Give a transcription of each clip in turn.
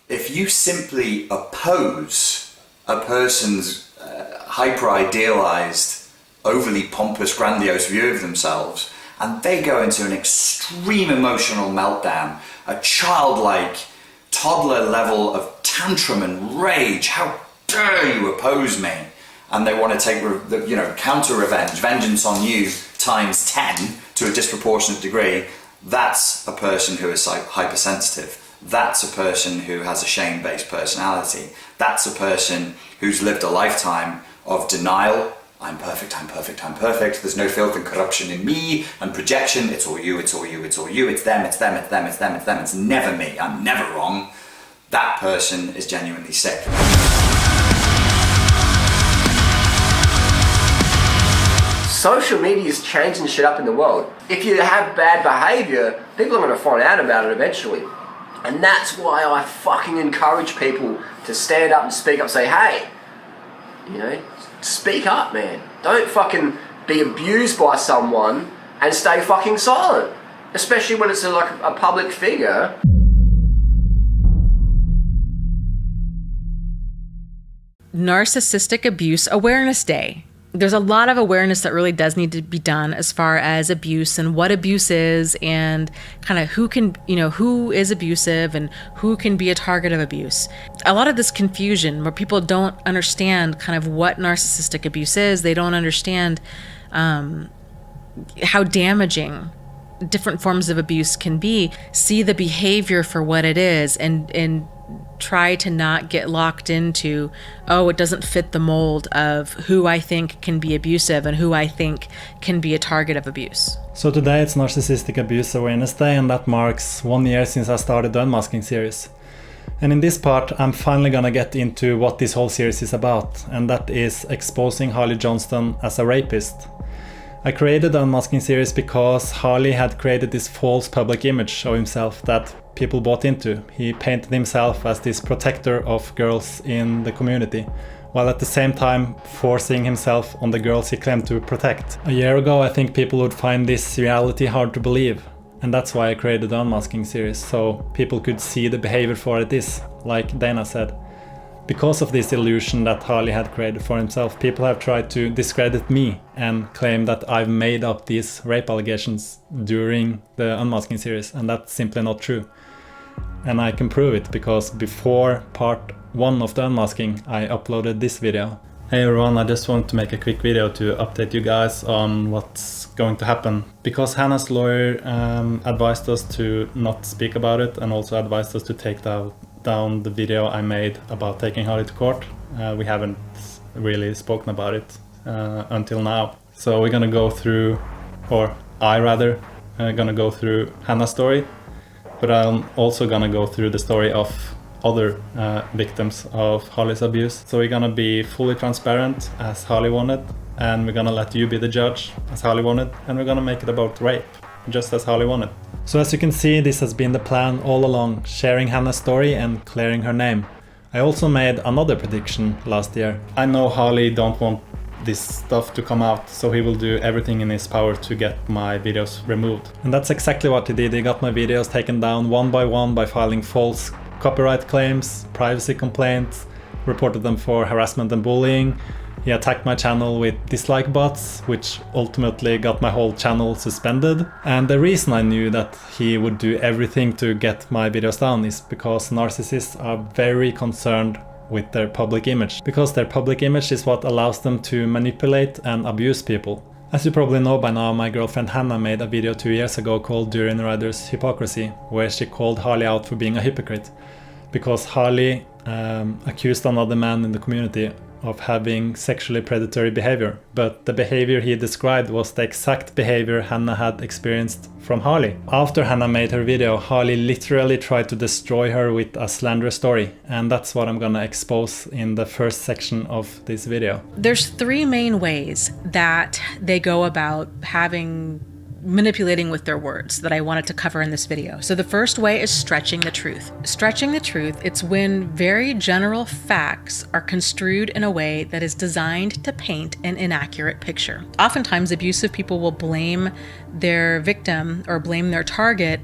If you simply oppose a person's hyper-idealized, overly pompous, grandiose view of themselves, and they go into an extreme emotional meltdown, a childlike, toddler level of tantrum and rage, how dare you oppose me? And they want to take, counter revenge, vengeance on you times 10 to a disproportionate degree. That's a person who is hypersensitive. That's a person who has a shame-based personality. That's a person who's lived a lifetime of denial. I'm perfect, I'm perfect, I'm perfect. There's no filth and corruption in me, and projection. It's all you, it's all you, it's all you. It's them, it's them, it's them, it's them, it's them. It's never me. I'm never wrong. That person is genuinely sick. Social media is changing shit up in the world. If you have bad behaviour, people are going to find out about it eventually. And that's why I fucking encourage people to stand up and speak up, say, hey, speak up, man. Don't fucking be abused by someone and stay fucking silent. Especially when it's like a public figure. Narcissistic Abuse Awareness Day. There's a lot of awareness that really does need to be done as far as abuse and what abuse is, and kind of who is abusive and who can be a target of abuse. A lot of this confusion where people don't understand kind of what narcissistic abuse is. They don't understand how damaging different forms of abuse can be. See the behavior for what it is, and try to not get locked into, it doesn't fit the mold of who I think can be abusive and who I think can be a target of abuse. So today it's Narcissistic Abuse Awareness Day, and that marks 1 year since I started the Unmasking series. And in this part I'm finally gonna get into what this whole series is about, and that is exposing Harley Johnston as a rapist. I created the Unmasking series because Harley had created this false public image of himself that people bought into. He painted himself as this protector of girls in the community, while at the same time forcing himself on the girls he claimed to protect. A year ago I think people would find this reality hard to believe, and that's why I created the Unmasking series, so people could see the behavior for it is, like Dana said. Because of this illusion that Harley had created for himself, people have tried to discredit me and claim that I've made up these rape allegations during the Unmasking series, and that's simply not true. And I can prove it because before part 1 of the Unmasking, I uploaded this video. Hey everyone, I just want to make a quick video to update you guys on what's going to happen. Because Hannah's lawyer advised us to not speak about it, and also advised us to take down the video I made about taking Harley to court. We haven't really spoken about it until now. So we're gonna go through, or I rather, gonna go through Hannah's story, but I'm also gonna go through the story of other victims of Harley's abuse. So we're gonna be fully transparent as Harley wanted, and we're gonna let you be the judge as Harley wanted, and we're gonna make it about rape, just as Harley wanted. So as you can see, this has been the plan all along, sharing Hannah's story and clearing her name. I also made another prediction last year. I know Harley don't want this stuff to come out, so he will do everything in his power to get my videos removed. And that's exactly what he did. He got my videos taken down one by one by filing false copyright claims, privacy complaints, reported them for harassment and bullying. He attacked my channel with dislike bots, which ultimately got my whole channel suspended. And the reason I knew that he would do everything to get my videos down is because narcissists are very concerned with their public image. Because their public image is what allows them to manipulate and abuse people. As you probably know by now, my girlfriend Hannah made a video 2 years ago called Durin Rider's Hypocrisy, where she called Harley out for being a hypocrite. Because Harley accused another man in the community of having sexually predatory behavior, but the behavior he described was the exact behavior Hannah had experienced from Harley. After Hannah made her video, Harley literally tried to destroy her with a slander story, and that's what I'm gonna expose in the first section of this video. There's 3 main ways that they go about manipulating with their words that I wanted to cover in this video. So the first way is stretching the truth. Stretching the truth, it's when very general facts are construed in a way that is designed to paint an inaccurate picture. Oftentimes, abusive people will blame their victim or blame their target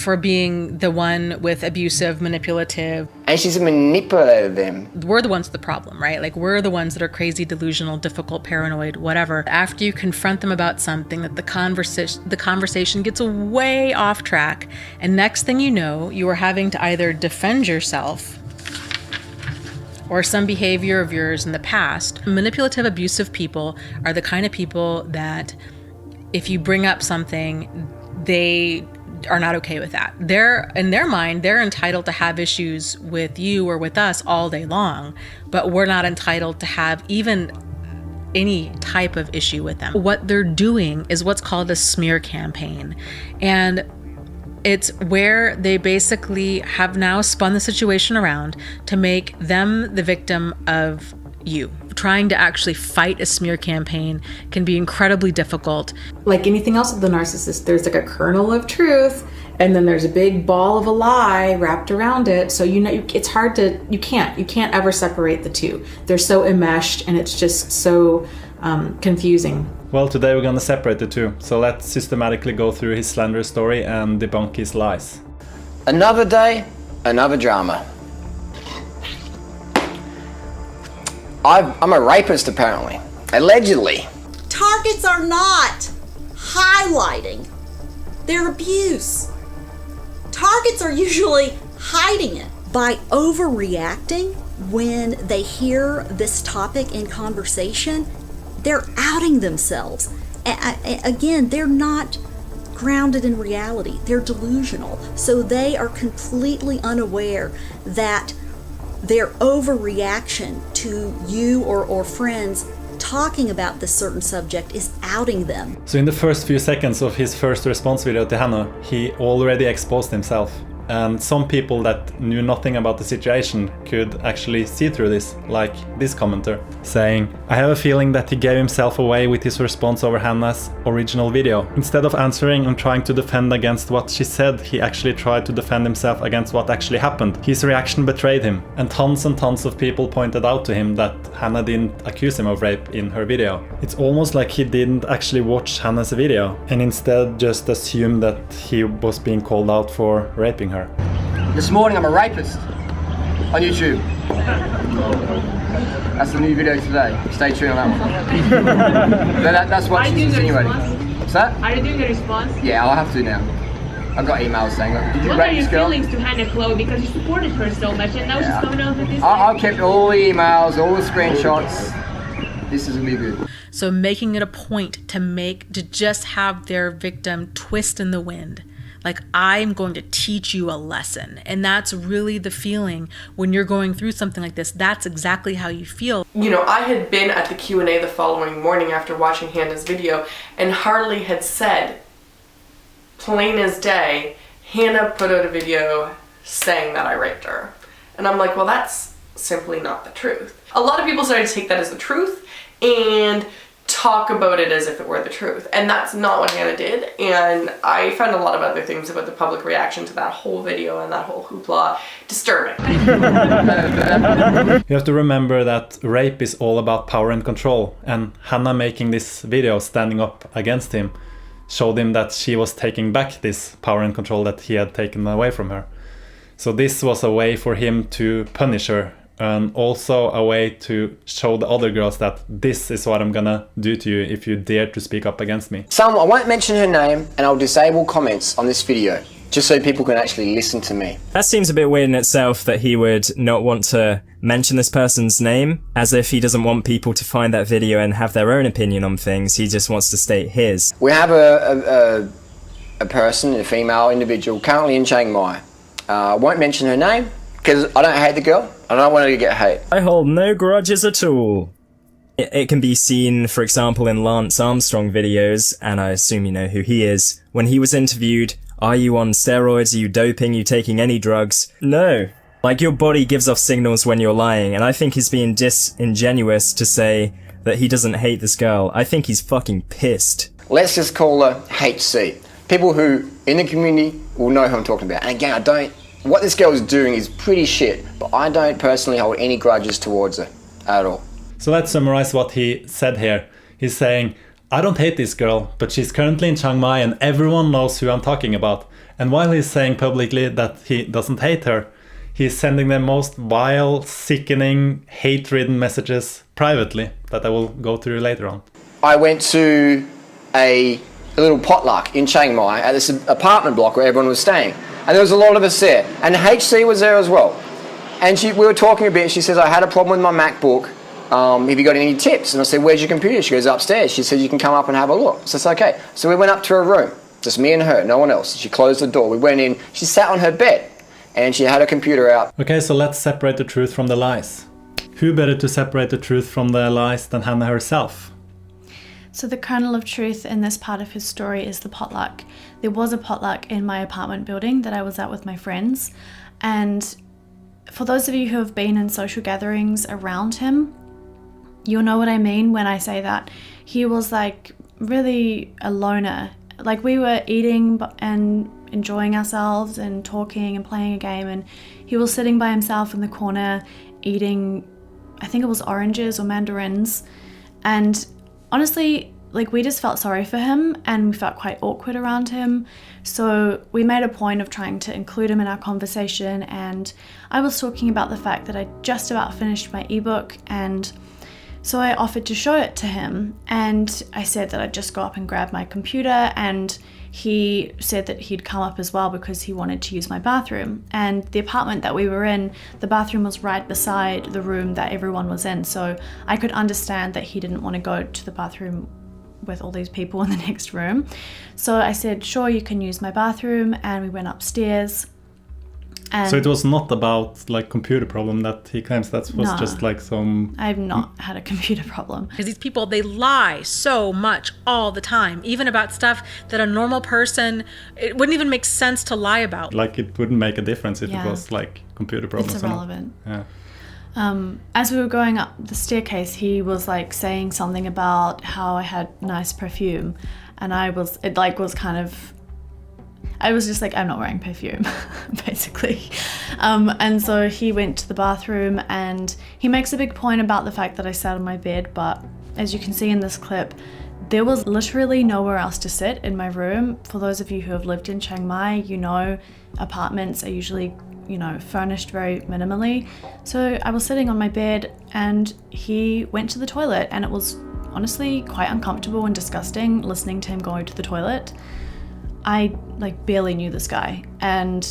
for being the one with abusive, manipulative. And she's manipulated them. We're the ones with the problem, right? Like, we're the ones that are crazy, delusional, difficult, paranoid, whatever. After you confront them about something, that the conversation gets way off track, and next thing you know, you are having to either defend yourself or some behavior of yours in the past. Manipulative, abusive people are the kind of people that if you bring up something, they are not okay with that. In their mind, they're entitled to have issues with you or with us all day long, but we're not entitled to have even any type of issue with them. What they're doing is what's called a smear campaign. And it's where they basically have now spun the situation around to make them the victim of you. Trying to actually fight a smear campaign can be incredibly difficult. Like anything else with the narcissist, there's like a kernel of truth, and then there's a big ball of a lie wrapped around it. So it's hard to, you can't ever separate the two. They're so enmeshed, and it's just so confusing. Well, today we're gonna separate the two, so let's systematically go through his slander story and debunk his lies. Another day, another drama. I'm a rapist, apparently. Allegedly. Targets are not highlighting their abuse. Targets are usually hiding it. By overreacting when they hear this topic in conversation, they're outing themselves. Again, they're not grounded in reality. They're delusional. So they are completely unaware that their overreaction to you or friends talking about this certain subject is outing them. So in the first few seconds of his first response video to Hannah, he already exposed himself. And some people that knew nothing about the situation could actually see through this, like this commenter, saying, "I have a feeling that he gave himself away with his response over Hannah's original video. Instead of answering and trying to defend against what she said, he actually tried to defend himself against what actually happened. His reaction betrayed him." And tons of people pointed out to him that Hannah didn't accuse him of rape in her video. It's almost like he didn't actually watch Hannah's video, and instead just assumed that he was being called out for raping her. This morning I'm a rapist on YouTube. That's the new video today. Stay tuned on that one. That's what she's insinuating. What's that? Are you doing a response? Yeah, I'll have to now. I've got emails saying, "Did you What rape are your this girl?" feelings to Hannah Chloe because you supported her so much and now she's coming out with this? I kept all the emails, all the screenshots. This is gonna be good. So making it a point to just have their victim twist in the wind. Like, I'm going to teach you a lesson. And that's really the feeling when you're going through something like this. That's exactly how you feel. You know, I had been at the Q&A the following morning after watching Hannah's video, and Harley had said, plain as day, Hannah put out a video saying that I raped her. And I'm like, well, that's simply not the truth. A lot of people started to take that as the truth and talk about it as if it were the truth, and that's not what Hannah did. And I found a lot of other things about the public reaction to that whole video and that whole hoopla disturbing. You have to remember that rape is all about power and control, and Hannah making this video standing up against him showed him that she was taking back this power and control that he had taken away from her. So this was a way for him to punish her, and also a way to show the other girls that this is what I'm gonna do to you if you dare to speak up against me. I won't mention her name, and I'll disable comments on this video, just so people can actually listen to me. That seems a bit weird in itself, that he would not want to mention this person's name, as if he doesn't want people to find that video and have their own opinion on things. He just wants to state his. We have a person, a female individual, currently in Chiang Mai. I won't mention her name, because I don't hate the girl. I don't want her to get hate. I hold no grudges at all. It can be seen, for example, in Lance Armstrong videos, and I assume you know who he is. When he was interviewed, are you on steroids? Are you doping? Are you taking any drugs? No. Like, your body gives off signals when you're lying, and I think he's being disingenuous to say that he doesn't hate this girl. I think he's fucking pissed. Let's just call her HC. People who, in the community, will know who I'm talking about. And again, what this girl is doing is pretty shit, but I don't personally hold any grudges towards her at all. So let's summarize what he said here. He's saying, I don't hate this girl, but she's currently in Chiang Mai and everyone knows who I'm talking about. And while he's saying publicly that he doesn't hate her, he's sending the most vile, sickening, hate-ridden messages privately that I will go through later on. I went to a little potluck in Chiang Mai at this apartment block where everyone was staying. And there was a lot of us there. And HC was there as well. And we were talking a bit, and she says, I had a problem with my MacBook. Have you got any tips? And I said, where's your computer? She goes, upstairs. She said, you can come up and have a look. So it's okay. So we went up to her room, just me and her, no one else. She closed the door. We went in. She sat on her bed, and she had her computer out. Okay, so let's separate the truth from the lies. Who better to separate the truth from the lies than Hannah herself? So the kernel of truth in this part of his story is the potluck. There was a potluck in my apartment building that I was at with my friends. And for those of you who have been in social gatherings around him, you'll know what I mean when I say that. He was like really a loner. Like we were eating and enjoying ourselves and talking and playing a game, and he was sitting by himself in the corner eating, I think it was oranges or mandarins. And honestly, like we just felt sorry for him and we felt quite awkward around him. So we made a point of trying to include him in our conversation, and I was talking about the fact that I just about finished my ebook, and so I offered to show it to him, and I said that I'd just go up and grab my computer, and he said that he'd come up as well because he wanted to use my bathroom. And the apartment that we were in, the bathroom was right beside the room that everyone was in, so I could understand that he didn't want to go to the bathroom with all these people in the next room. So I said, sure, you can use my bathroom, and we went upstairs. And so it was not about like computer problem that he claims, that was just like some... I've not had a computer problem. Because these people, they lie so much all the time, even about stuff that a normal person, it wouldn't even make sense to lie about. Like it wouldn't make a difference if it was like computer problems. It's irrelevant. Yeah. As we were going up the staircase, he was like saying something about how I had nice perfume, and I was just like, I'm not wearing perfume, basically. And so he went to the bathroom, and he makes a big point about the fact that I sat on my bed, but as you can see in this clip, there was literally nowhere else to sit in my room. For those of you who have lived in Chiang Mai, you know apartments are usually, furnished very minimally. So I was sitting on my bed, and he went to the toilet, and it was honestly quite uncomfortable and disgusting listening to him going to the toilet. I barely knew this guy, and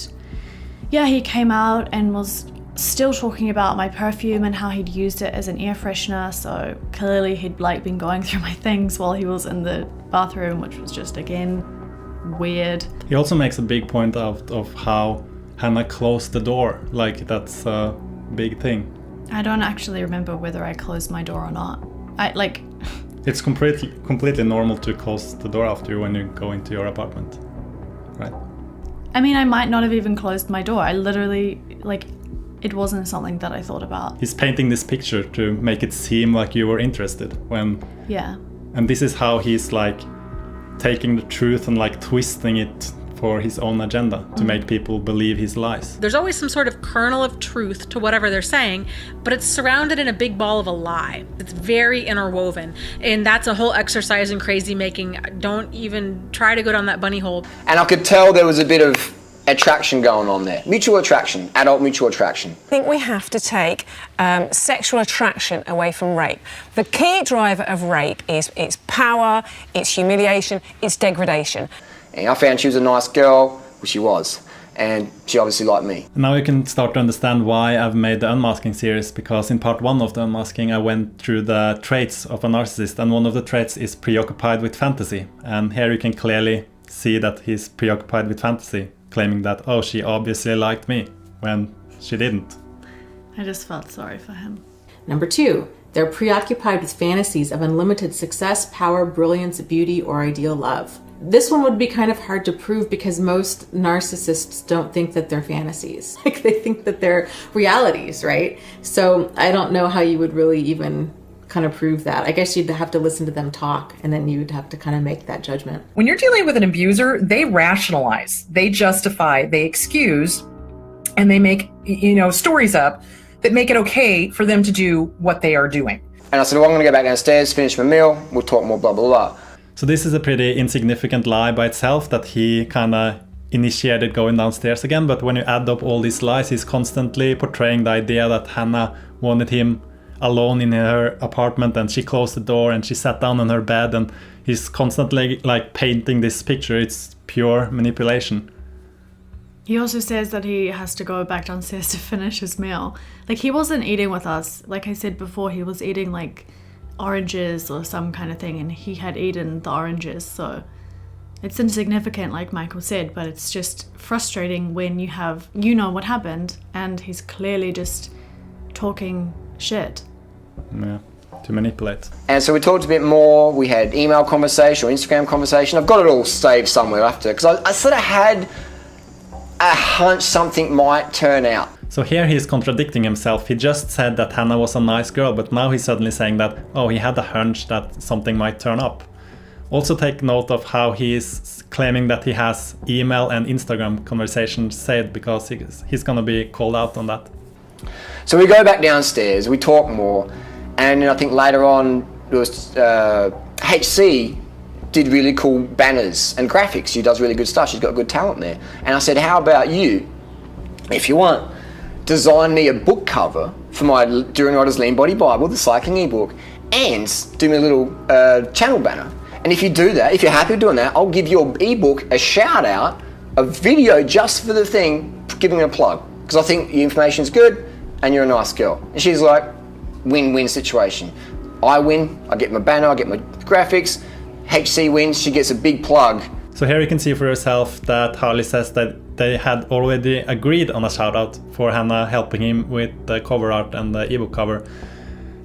yeah, he came out and was still talking about my perfume and how he'd used it as an air freshener. So clearly he'd been going through my things while he was in the bathroom, which was just again weird. He also makes a big point out of how Hannah closed the door, like that's a big thing. I don't actually remember whether I closed my door or not. It's completely normal to close the door after you when you go into your apartment, right? I mean, I might not have even closed my door. I literally, it wasn't something that I thought about. He's painting this picture to make it seem like you were interested when... Yeah. And this is how he's taking the truth and twisting it for his own agenda to make people believe his lies. There's always some sort of kernel of truth to whatever they're saying, but it's surrounded in a big ball of a lie. It's very interwoven, and that's a whole exercise in crazy making. Don't even try to go down that bunny hole. And I could tell there was a bit of attraction going on there. Mutual attraction, adult mutual attraction. I think we have to take sexual attraction away from rape. The key driver of rape is its power, its humiliation, its degradation. And I found she was a nice girl, which she was, and she obviously liked me. Now you can start to understand why I've made the Unmasking series, because in part 1 of the Unmasking I went through the traits of a narcissist, and one of the traits is preoccupied with fantasy. And here you can clearly see that he's preoccupied with fantasy, claiming that, oh, she obviously liked me, when she didn't. I just felt sorry for him. Number 2, they're preoccupied with fantasies of unlimited success, power, brilliance, beauty, or ideal love. This one would be kind of hard to prove because most narcissists don't think that they're fantasies. They think that they're realities, right? So I don't know how you would really even kind of prove that. I guess you'd have to listen to them talk, and then you'd have to kind of make that judgment. When you're dealing with an abuser, they rationalize, they justify, they excuse, and they make, stories up that make it okay for them to do what they are doing. And I said, well, I'm going to go back downstairs, finish my meal, we'll talk more, blah, blah, blah. So this is a pretty insignificant lie by itself that he kind of initiated going downstairs again, but when you add up all these lies, he's constantly portraying the idea that Hannah wanted him alone in her apartment and she closed the door and she sat down on her bed, and he's constantly like painting this picture. It's pure manipulation. He also says that he has to go back downstairs to finish his meal. Like, he wasn't eating with us. Like I said before, he was eating like oranges or some kind of thing, and he had eaten the oranges. So it's insignificant, like Michael said, but it's just frustrating when you know what happened, and he's clearly just talking shit. Yeah, to manipulate. And so we talked a bit more. We had email conversation or Instagram conversation. I've got it all saved somewhere after, because I sort of had a hunch something might turn out. So here he's contradicting himself. He just said that Hannah was a nice girl, but now he's suddenly saying that, oh, he had a hunch that something might turn up. Also take note of how he is claiming that he has email and Instagram conversations saved, because he's gonna be called out on that. So we go back downstairs, we talk more, and I think later on it was HC did really cool banners and graphics. She does really good stuff. She's got good talent there. And I said, how about you, if you want, design me a book cover for my During Writer's Lean Body Bible, the cycling ebook, and do me a little channel banner. And if you do that, if you're happy with doing that, I'll give your ebook a shout out, a video just for the thing, giving it a plug. Because I think the information's good and you're a nice girl. And she's like, win-win situation. I win, I get my banner, I get my graphics. HC wins, she gets a big plug. So here you can see for yourself that Harley says that they had already agreed on a shout out for Hannah helping him with the cover art and the ebook cover.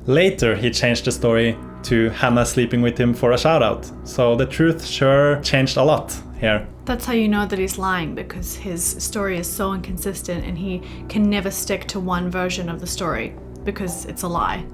Later he changed the story to Hannah sleeping with him for a shout out. So the truth sure changed a lot here. That's how you know that he's lying, because his story is so inconsistent and he can never stick to one version of the story because it's a lie.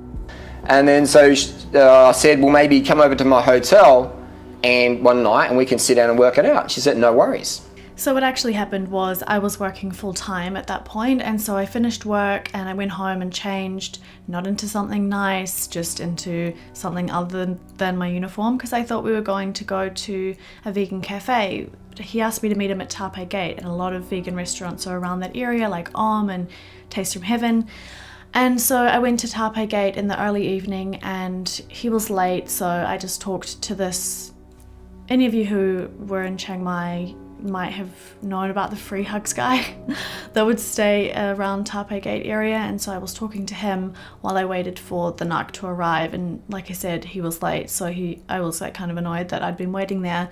And then so I said, well, maybe come over to my hotel and one night and we can sit down and work it out. She said, no worries. So what actually happened was I was working full time at that point, and so I finished work and I went home and changed, not into something nice, just into something other than my uniform, because I thought we were going to go to a vegan cafe. He asked me to meet him at Taipei Gate, and a lot of vegan restaurants are around that area, like and Taste from Heaven. And so I went to Taipei Gate in the early evening and he was late, so I just talked to this. Any of you who were in Chiang Mai might have known about the free hugs guy that would stay around Taipei Gate area, and so I was talking to him while I waited for the NUC to arrive, and like I said, he was late, so I was like kind of annoyed that I'd been waiting there.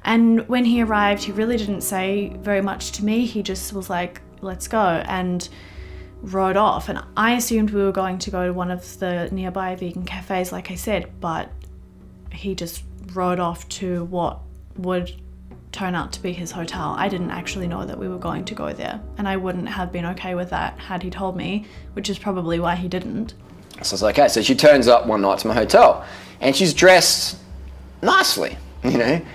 And when he arrived, he really didn't say very much to me. He just was like, let's go, and rode off. And I assumed we were going to go to one of the nearby vegan cafes, like I said, but he just rode off to what would turn out to be his hotel. I didn't actually know that we were going to go there, and I wouldn't have been okay with that had he told me, which is probably why he didn't. So I was like, okay, so she turns up one night to my hotel and she's dressed nicely,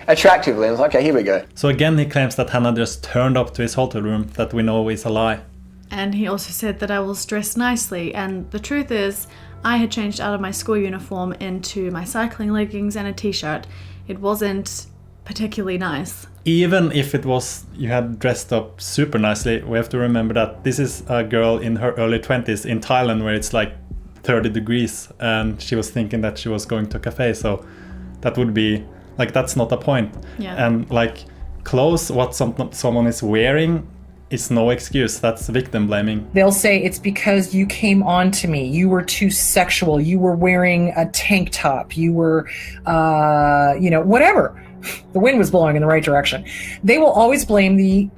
attractively. I was like, okay, here we go. So again, he claims that Hannah just turned up to his hotel room, that we know is a lie. And he also said that I was dressed nicely, and the truth is, I had changed out of my school uniform into my cycling leggings and a t-shirt. It wasn't particularly nice. Even if it was, you had dressed up super nicely, we have to remember that this is a girl in her early 20s in Thailand, where it's like 30 degrees, and she was thinking that she was going to a cafe, so that would be, like, that's not a point. Yeah. And like, clothes, what someone is wearing is no excuse. That's victim blaming. They'll say it's because you came on to me. You were too sexual. You were wearing a tank top. You were, whatever. The wind was blowing in the right direction. They will always blame the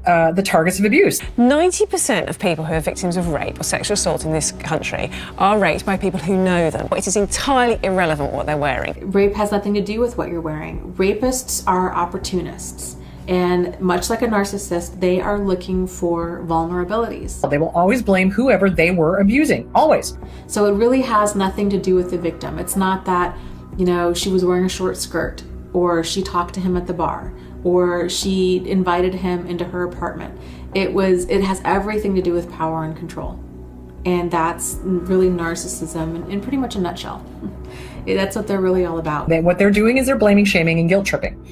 targets of abuse. 90% of people who are victims of rape or sexual assault in this country are raped by people who know them. It is entirely irrelevant what they're wearing. Rape has nothing to do with what you're wearing. Rapists are opportunists. And much like a narcissist, they are looking for vulnerabilities. They will always blame whoever they were abusing, always. So it really has nothing to do with the victim. It's not that, she was wearing a short skirt, or she talked to him at the bar, or she invited him into her apartment. It has everything to do with power and control. And that's really narcissism in pretty much a nutshell. That's what they're really all about. What they're doing is they're blaming, shaming, and guilt tripping.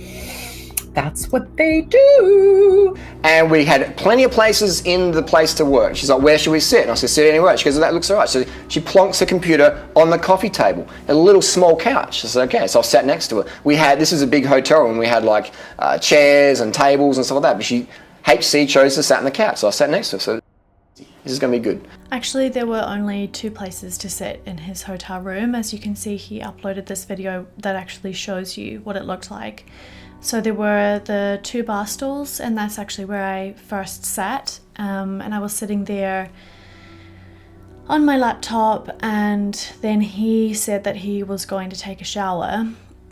That's what they do. And we had plenty of places in the place to work. She's like, where should we sit? And I said, sit anywhere. She goes, that looks all right. So she plonks the computer on the coffee table, a little small couch. I said, okay. So I sat next to her. This was a big hotel and we had like chairs and tables and stuff like that. But HC chose to sit on the couch. So I sat next to her. So this is going to be good. Actually, there were only 2 places to sit in his hotel room. As you can see, he uploaded this video that actually shows you what it looked like. So there were the 2 bar stools, and that's actually where I first sat. And I was sitting there on my laptop, and then he said that he was going to take a shower.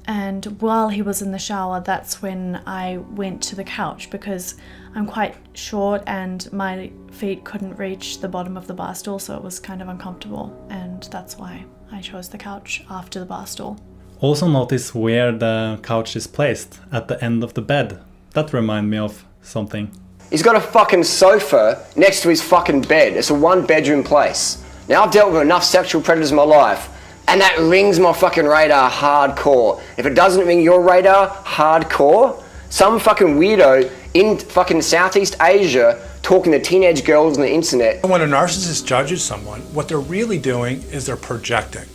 And while he was in the shower, that's when I went to the couch, because I'm quite short and my feet couldn't reach the bottom of the bar stool, so it was kind of uncomfortable, and that's why I chose the couch after the bar stool. Also notice where the couch is placed, at the end of the bed. That reminds me of something. He's got a fucking sofa next to his fucking bed. It's a 1-bedroom place. Now I've dealt with enough sexual predators in my life, and that rings my fucking radar hardcore. If it doesn't ring your radar hardcore, some fucking weirdo in fucking Southeast Asia talking to teenage girls on the internet. When a narcissist judges someone, what they're really doing is they're projecting.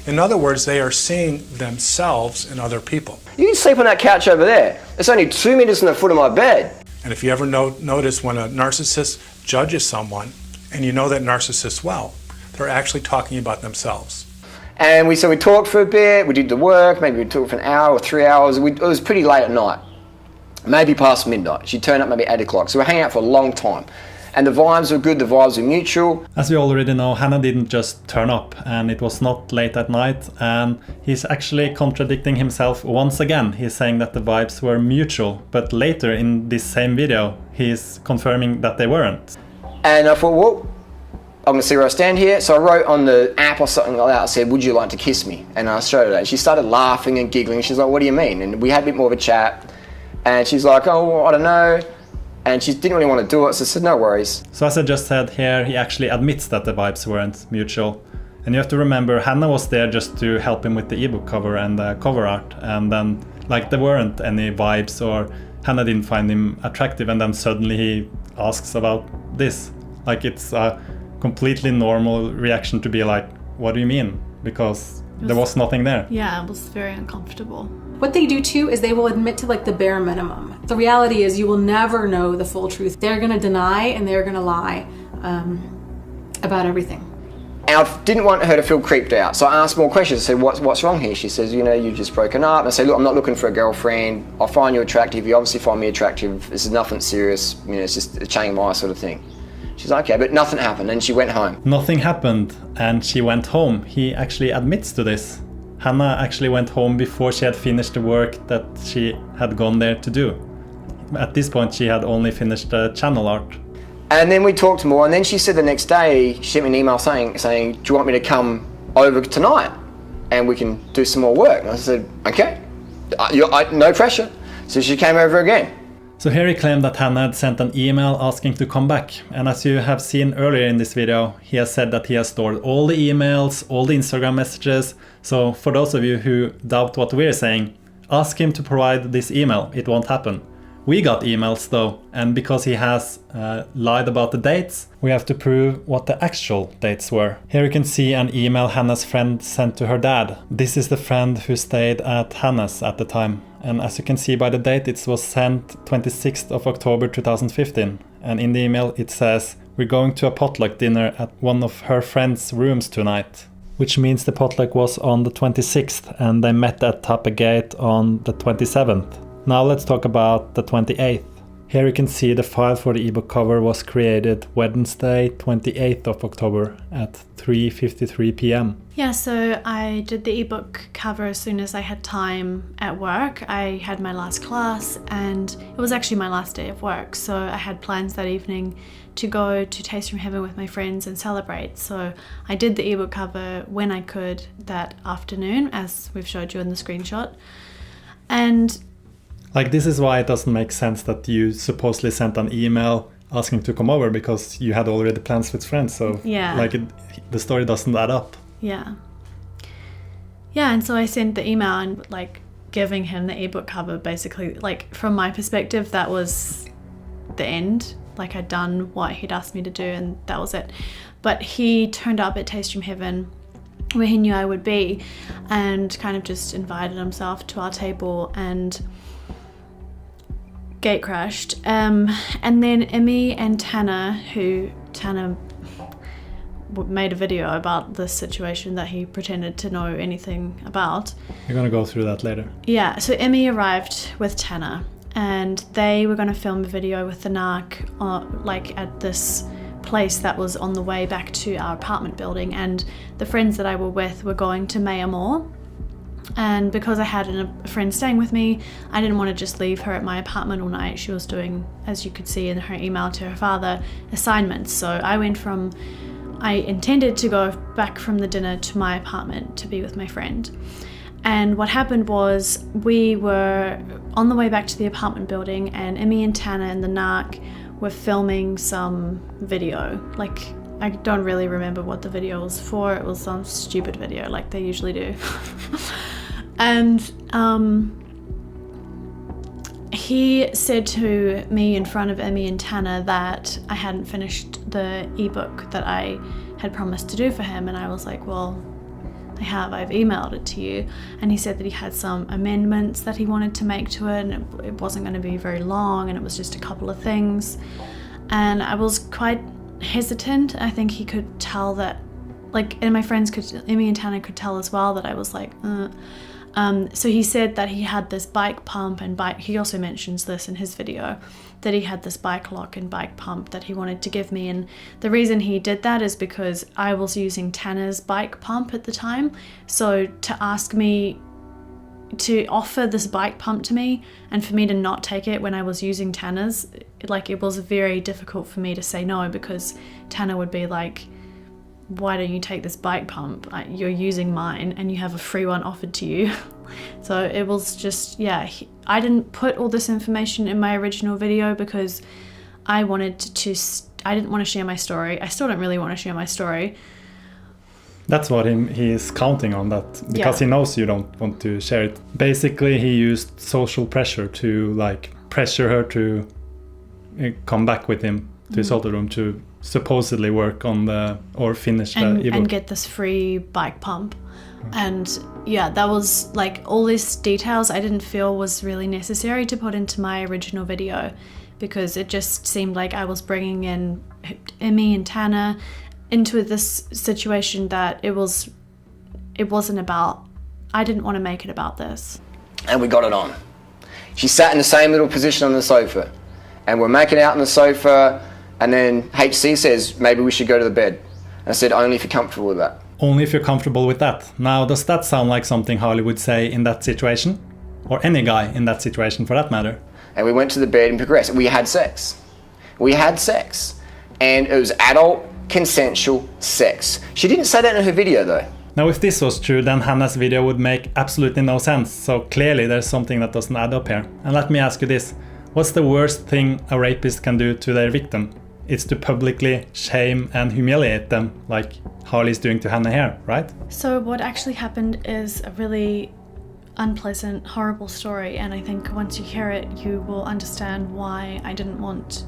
In other words, they are seeing themselves in other people. You can sleep on that couch over there. It's only 2 meters from the foot of my bed. And if you ever notice when a narcissist judges someone, and you know that narcissist well, they're actually talking about themselves. And we talked for a bit, we did the work, maybe we talked for an hour or 3 hours. It was pretty late at night, maybe past midnight. She turned up maybe 8 o'clock, so we were hanging out for a long time. And the vibes were good, the vibes were mutual. As we already know, Hannah didn't just turn up, and it was not late at night, and he's actually contradicting himself once again. He's saying that the vibes were mutual, but later in this same video, he's confirming that they weren't. And I thought, well, I'm gonna see where I stand here. So I wrote on the app or something like that, I said, would you like to kiss me? And I showed her that. She started laughing and giggling. She's like, what do you mean? And we had a bit more of a chat. And she's like, oh, well, I don't know. And she didn't really want to do it, so I said, no worries. So as I just said here, he actually admits that the vibes weren't mutual. And you have to remember, Hannah was there just to help him with the ebook cover and the cover art. And then, like, there weren't any vibes, or Hannah didn't find him attractive, and then suddenly he asks about this. Like, it's a completely normal reaction to be like, what do you mean? Because there was nothing there. Yeah, it was very uncomfortable. What they do too is they will admit to like the bare minimum. The reality is you will never know the full truth. They're gonna deny and they're gonna lie about everything. And I didn't want her to feel creeped out, so I asked more questions. I said, what's wrong here? She says, you know, you've just broken up. And I say, look, I'm not looking for a girlfriend. I find you attractive. You obviously find me attractive. This is nothing serious. You know, it's just a Chiang Mai sort of thing. She's like, okay, but nothing happened, and she went home. Nothing happened, and she went home. He actually admits to this. Hannah actually went home before she had finished the work that she had gone there to do. At this point, she had only finished the channel art. And then we talked more, and then she said the next day, she sent me an email saying, do you want me to come over tonight and we can do some more work? And I said, okay, no pressure. So she came over again. So here he claimed that Hannah had sent an email asking to come back. And as you have seen earlier in this video, he has said that he has stored all the emails, all the Instagram messages. So for those of you who doubt what we're saying, ask him to provide this email. It won't happen. We got emails though, and because he has lied about the dates, we have to prove what the actual dates were. Here you can see an email Hannah's friend sent to her dad. This is the friend who stayed at Hannah's at the time. And as you can see by the date, it was sent 26th of October 2015. And in the email it says, we're going to a potluck dinner at one of her friend's rooms tonight. Which means the potluck was on the 26th and they met at Tappe Gate on the 27th. Now let's talk about the 28th. Here you can see the file for the ebook cover was created Wednesday 28th of October at 3:53 p.m. Yeah, so I did the ebook cover as soon as I had time at work. I had my last class and it was actually my last day of work, so I had plans that evening to go to Taste from Heaven with my friends and celebrate. So I did the ebook cover when I could that afternoon, as we've showed you in the screenshot. And like, this is why it doesn't make sense that you supposedly sent an email asking to come over, because you had already plans with friends. So yeah, like the story doesn't add up. Yeah. Yeah, and so I sent the email and like giving him the ebook cover, basically, like, from my perspective, that was the end. Like, I'd done what he'd asked me to do and that was it. But he turned up at Taste from Heaven, where he knew I would be, and kind of just invited himself to our table and gate crashed. And then Emmy and Tanner made a video about this situation that he pretended to know anything about. We're gonna go through that later. Yeah, so Emmy arrived with Tanner and they were going to film a video with the narc like at this place that was on the way back to our apartment building, and the friends that I were with were going to Maya Moore. And because I had a friend staying with me, I didn't want to just leave her at my apartment all night. She was doing, as you could see in her email to her father, assignments. So I intended to go back from the dinner to my apartment to be with my friend. And what happened was we were on the way back to the apartment building, and Emmy and Tanner and the narc were filming some video. Like, I don't really remember what the video was for. It was some stupid video like they usually do. And he said to me in front of Emmy and Tanner that I hadn't finished the ebook that I had promised to do for him, and I was like, well, I've emailed it to you. And he said that he had some amendments that he wanted to make to it, and it wasn't going to be very long, and it was just a couple of things. And I was quite hesitant. I think he could tell that, like, and my friends Emmy and Tanner could tell as well that I was like, so he said that he had this bike pump and he also mentions this in his video, that he had this bike lock and bike pump that he wanted to give me. And the reason he did that is because I was using Tanner's bike pump at the time. So to ask me to offer this bike pump to me and for me to not take it when I was using Tanner's, like, it was very difficult for me to say no, because Tanner would be like, why don't you take this bike pump? You're using mine and you have a free one offered to you. So it was just, yeah, I didn't put all this information in my original video because I didn't want to share my story. I still don't really want to share my story. That's what he is counting on, that because he knows you don't want to share it. Basically, he used social pressure to, like, pressure her to come back with him to his hotel room to supposedly work on finish the ebook and get this free bike pump. And yeah, that was like, all these details I didn't feel was really necessary to put into my original video, because it just seemed like I was bringing in Emmy and Tanner into this situation that it wasn't about. I didn't want to make it about this. And we got it on. She sat in the same little position on the sofa, and we're making out on the sofa, and then HC says, maybe we should go to the bed. And I said, only if you're comfortable with that. Only if you're comfortable with that. Now, does that sound like something Harley would say in that situation? Or any guy in that situation, for that matter? And we went to the bed and progressed. We had sex. And it was adult, consensual sex. She didn't say that in her video, though. Now, if this was true, then Hannah's video would make absolutely no sense. So clearly there's something that doesn't add up here. And let me ask you this. What's the worst thing a rapist can do to their victim? It's to publicly shame and humiliate them, like Harley's doing to Hannah here, right? So what actually happened is a really unpleasant, horrible story, and I think once you hear it, you will understand why I didn't want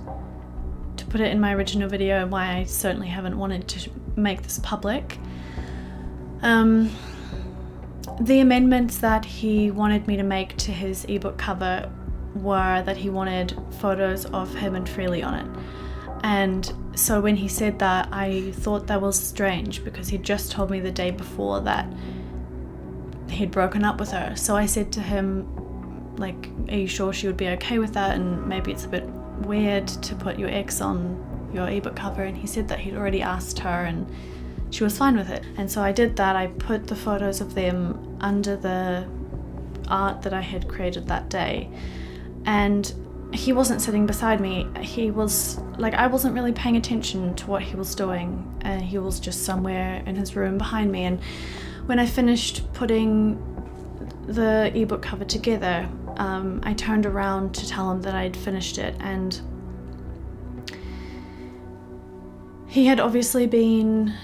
to put it in my original video, and why I certainly haven't wanted to make this public. The amendments that he wanted me to make to his ebook cover were that he wanted photos of him and Freely on it. And so when he said that, I thought that was strange, because he'd just told me the day before that he'd broken up with her. So I said to him, like, are you sure she would be okay with that? And maybe it's a bit weird to put your ex on your ebook cover. And he said that he'd already asked her and she was fine with it. And so I did that. I put the photos of them under the art that I had created that day. And he wasn't sitting beside me. He was like, I wasn't really paying attention to what he was doing. He was just somewhere in his room behind me. And when I finished putting the ebook cover together, I turned around to tell him that I'd finished it. And he had obviously been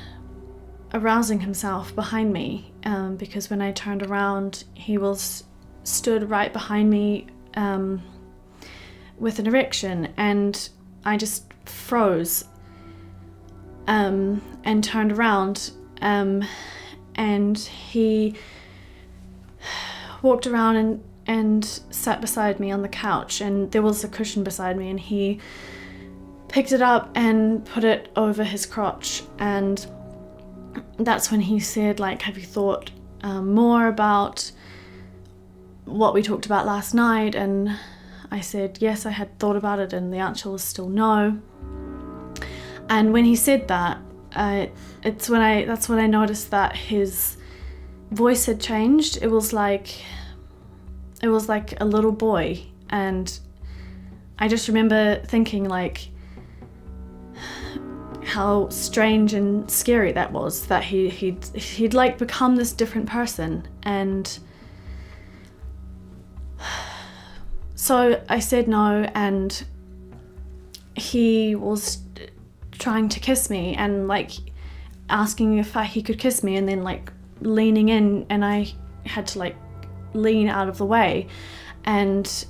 arousing himself behind me, because when I turned around, he was stood right behind me with an erection, and I just froze and turned around, and he walked around and sat beside me on the couch, and there was a cushion beside me, and he picked it up and put it over his crotch, and that's when he said, like, have you thought more about what we talked about last night? And I said yes, I had thought about it, and the answer was still no. And when he said that, that's when I noticed that his voice had changed. It was like a little boy, and I just remember thinking, like, how strange and scary that was, that he'd like become this different person. And so I said no, and he was trying to kiss me and like asking if he could kiss me, and then like leaning in, and I had to like lean out of the way, and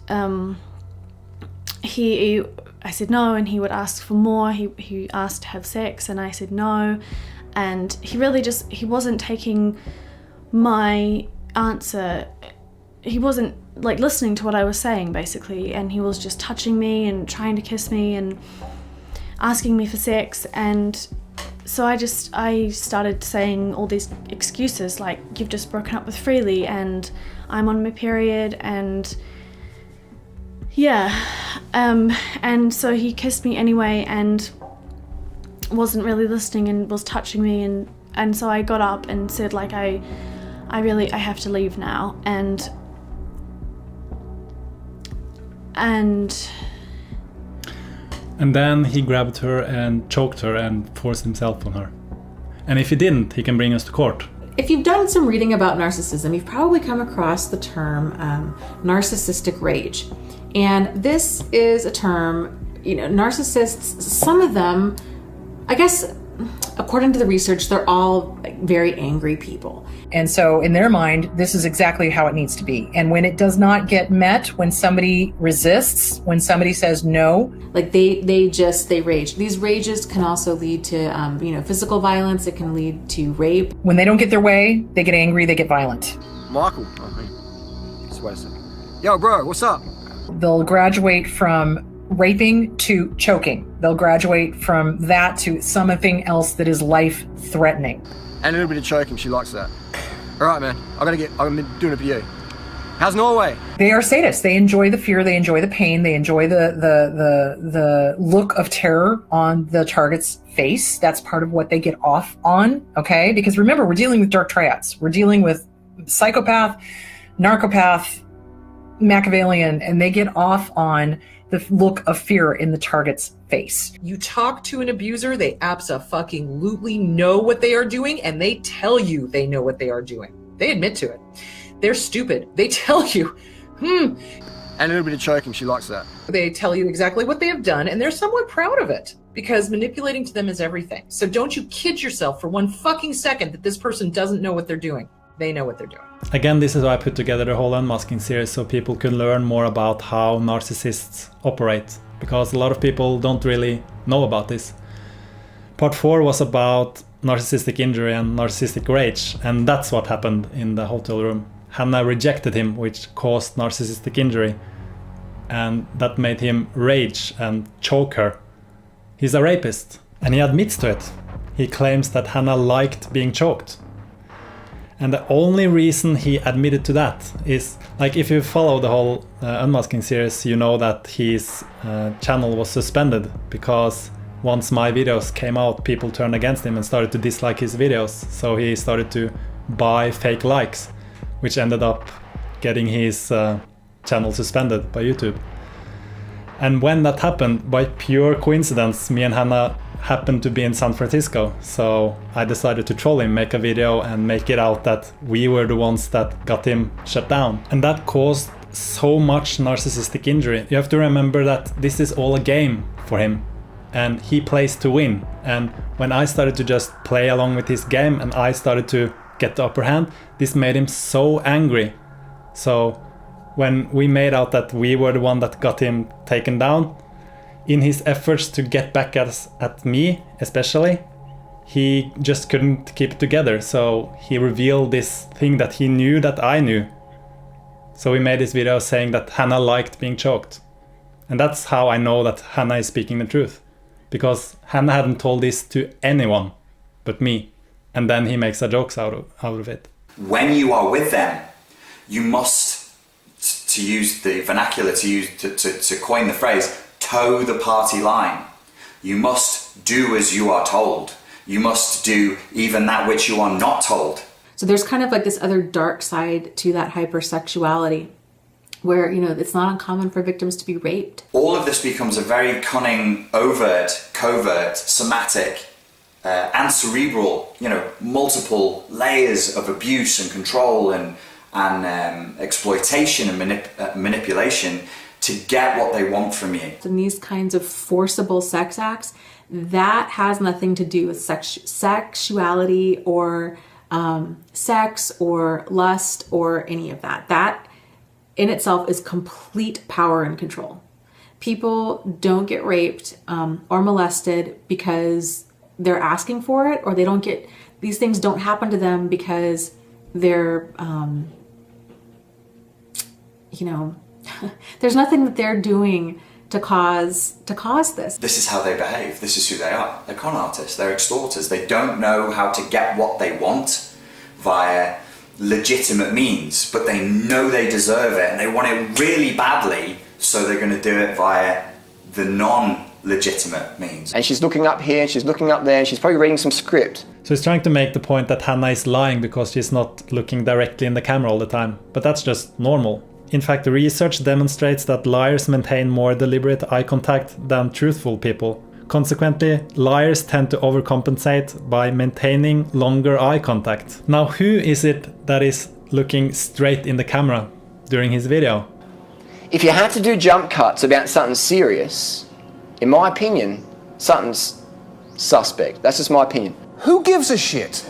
I said no, and he would ask for more. He asked to have sex, and I said no, and he wasn't taking my answer. He wasn't like listening to what I was saying, basically, and he was just touching me and trying to kiss me and asking me for sex. And so I started saying all these excuses, like, you've just broken up with Freely, and I'm on my period, and yeah, and so he kissed me anyway and wasn't really listening and was touching me, and so I got up and said, like, I have to leave now, and then he grabbed her and choked her and forced himself on her. And if he didn't, he can bring us to court. If you've done some reading about narcissism, you've probably come across the term narcissistic rage. And this is a term, narcissists, some of them, I guess, according to the research, they're all very angry people. And so in their mind, this is exactly how it needs to be. And when it does not get met, when somebody resists, when somebody says no, like they rage. These rages can also lead to, physical violence. It can lead to rape. When they don't get their way, they get angry, they get violent. Michael, yo, bro, what's up? They'll graduate from raping to choking. They'll graduate from that to something else that is life-threatening. And a little bit of choking, she likes that. All right, man, I'm doing it for you. How's Norway? They are sadists. They enjoy the fear, they enjoy the pain, they enjoy the look of terror on the target's face. That's part of what they get off on, okay? Because remember, we're dealing with dark triads. We're dealing with psychopath, narcopath, Machiavellian, and they get off on the look of fear in the target's face. You talk to an abuser, they abso-fucking-lutely know what they are doing, and they tell you they know what they are doing. They admit to it. They're stupid. They tell you, And a little bit of choking, she likes that. They tell you exactly what they have done, and they're somewhat proud of it, because manipulating to them is everything. So don't you kid yourself for one fucking second that this person doesn't know what they're doing. They know what they're doing. Again, this is why I put together the whole Unmasking series, so people can learn more about how narcissists operate, because a lot of people don't really know about this. Part 4 was about narcissistic injury and narcissistic rage, and that's what happened in the hotel room. Hannah rejected him, which caused narcissistic injury, and that made him rage and choke her. He's a rapist, and he admits to it. He claims that Hannah liked being choked. And the only reason he admitted to that is, like, if you follow the whole Unmasking series, you know that his channel was suspended because once my videos came out, people turned against him and started to dislike his videos. So he started to buy fake likes, which ended up getting his channel suspended by YouTube. And when that happened, by pure coincidence, me and Hannah happened to be in San Francisco, so I decided to troll him, make a video and make it out that we were the ones that got him shut down. And that caused so much narcissistic injury. You have to remember that this is all a game for him, and he plays to win. And when I started to just play along with his game and I started to get the upper hand, this made him so angry. So when we made out that we were the one that got him taken down, in his efforts to get back at me especially, he just couldn't keep it together, so he revealed this thing that he knew that I knew. So we made this video saying that Hannah liked being choked. And that's how I know that Hannah is speaking the truth. Because Hannah hadn't told this to anyone but me. And then he makes a joke out of it. When you are with them, you must, to use the vernacular, to coin the phrase, toe the party line. You must do as you are told. You must do even that which you are not told. So there's kind of like this other dark side to that hypersexuality where, you know, it's not uncommon for victims to be raped. All of this becomes a very cunning, overt, covert, somatic, and cerebral, you know, multiple layers of abuse and control and exploitation and manipulation to get what they want from you. And these kinds of forcible sex acts, that has nothing to do with sexuality or sex or lust or any of that. That in itself is complete power and control. People don't get raped or molested because they're asking for it, or they don't get, these things don't happen to them because they're, you know, there's nothing that they're doing to cause this. This is how they behave. This is who they are. They're con artists. They're extorters. They don't know how to get what they want via legitimate means, but they know they deserve it and they want it really badly, so they're going to do it via the non-legitimate means. And she's looking up here, she's looking up there, and she's probably reading some script. So he's trying to make the point that Hannah is lying because she's not looking directly in the camera all the time, but that's just normal. In fact, the research demonstrates that liars maintain more deliberate eye contact than truthful people. Consequently, liars tend to overcompensate by maintaining longer eye contact. Now, who is it that is looking straight in the camera during his video? If you had to do jump cuts about something serious, in my opinion, something's suspect. That's just my opinion. Who gives a shit?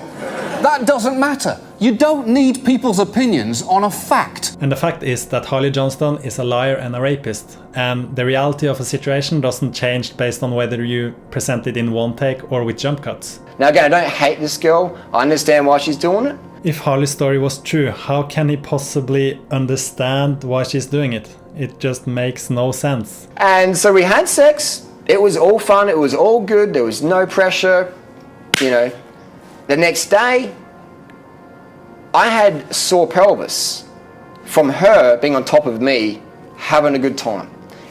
That doesn't matter. You don't need people's opinions on a fact. And the fact is that Harley Johnston is a liar and a rapist, and the reality of a situation doesn't change based on whether you present it in one take or with jump cuts. Now again, I don't hate this girl. I understand why she's doing it. If Harley's story was true, how can he possibly understand why she's doing it? It just makes no sense. And so we had sex. It was all fun. It was all good. There was no pressure. You know, the next day, I had sore pelvis from her being on top of me, having a good time.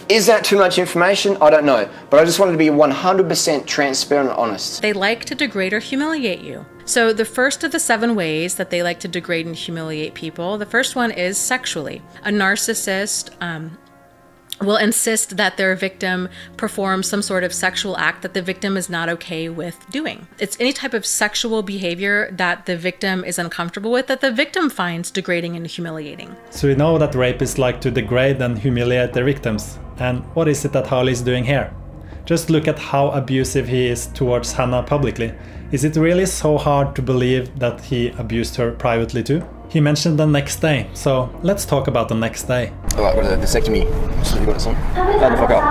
Is that too much information? I don't know. But I just wanted to be 100% transparent and honest. They like to degrade or humiliate you. So the first of the 7 ways that they like to degrade and humiliate people, the first one is sexually. A narcissist will insist that their victim perform some sort of sexual act that the victim is not okay with doing. It's any type of sexual behavior that the victim is uncomfortable with, that the victim finds degrading and humiliating. So we know that rapists like to degrade and humiliate their victims. And what is it that Harley is doing here? Just look at how abusive he is towards Hannah publicly. Is it really so hard to believe that he abused her privately too? He mentioned the next day, so let's talk about the next day. Alright, what is it? Vasectomy. So you want some? Hold the fuck up.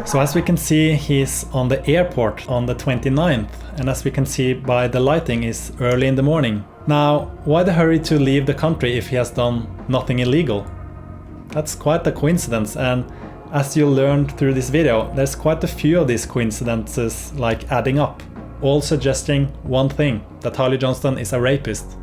So as we can see, he's on the airport on the 29th, and as we can see by the lighting, it's early in the morning. Now, why the hurry to leave the country if he has done nothing illegal? That's quite a coincidence, and as you'll learn through this video, there's quite a few of these coincidences like adding up, all suggesting one thing, that Harley Johnston is a rapist.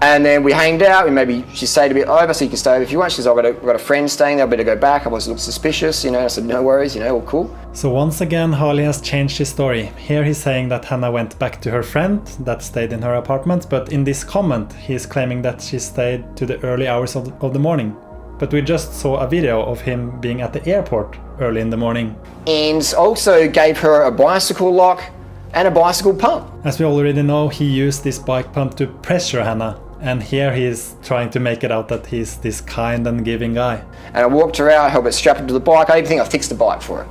And then we hanged out, and maybe she stayed a bit over, so you can stay over if you want. She says, I've got a friend staying there, I better go back. I was a little suspicious, you know. I said, no worries, you know, all cool. So once again, Harley has changed his story. Here he's saying that Hannah went back to her friend that stayed in her apartment, but in this comment, he is claiming that she stayed to the early hours of the morning. But we just saw a video of him being at the airport early in the morning. And also gave her a bicycle lock and a bicycle pump. As we already know, he used this bike pump to pressure Hannah, And here he's trying to make it out that he's this kind and giving guy. And I walked her out, I helped her strap it to the bike. I even think I fixed the bike for her.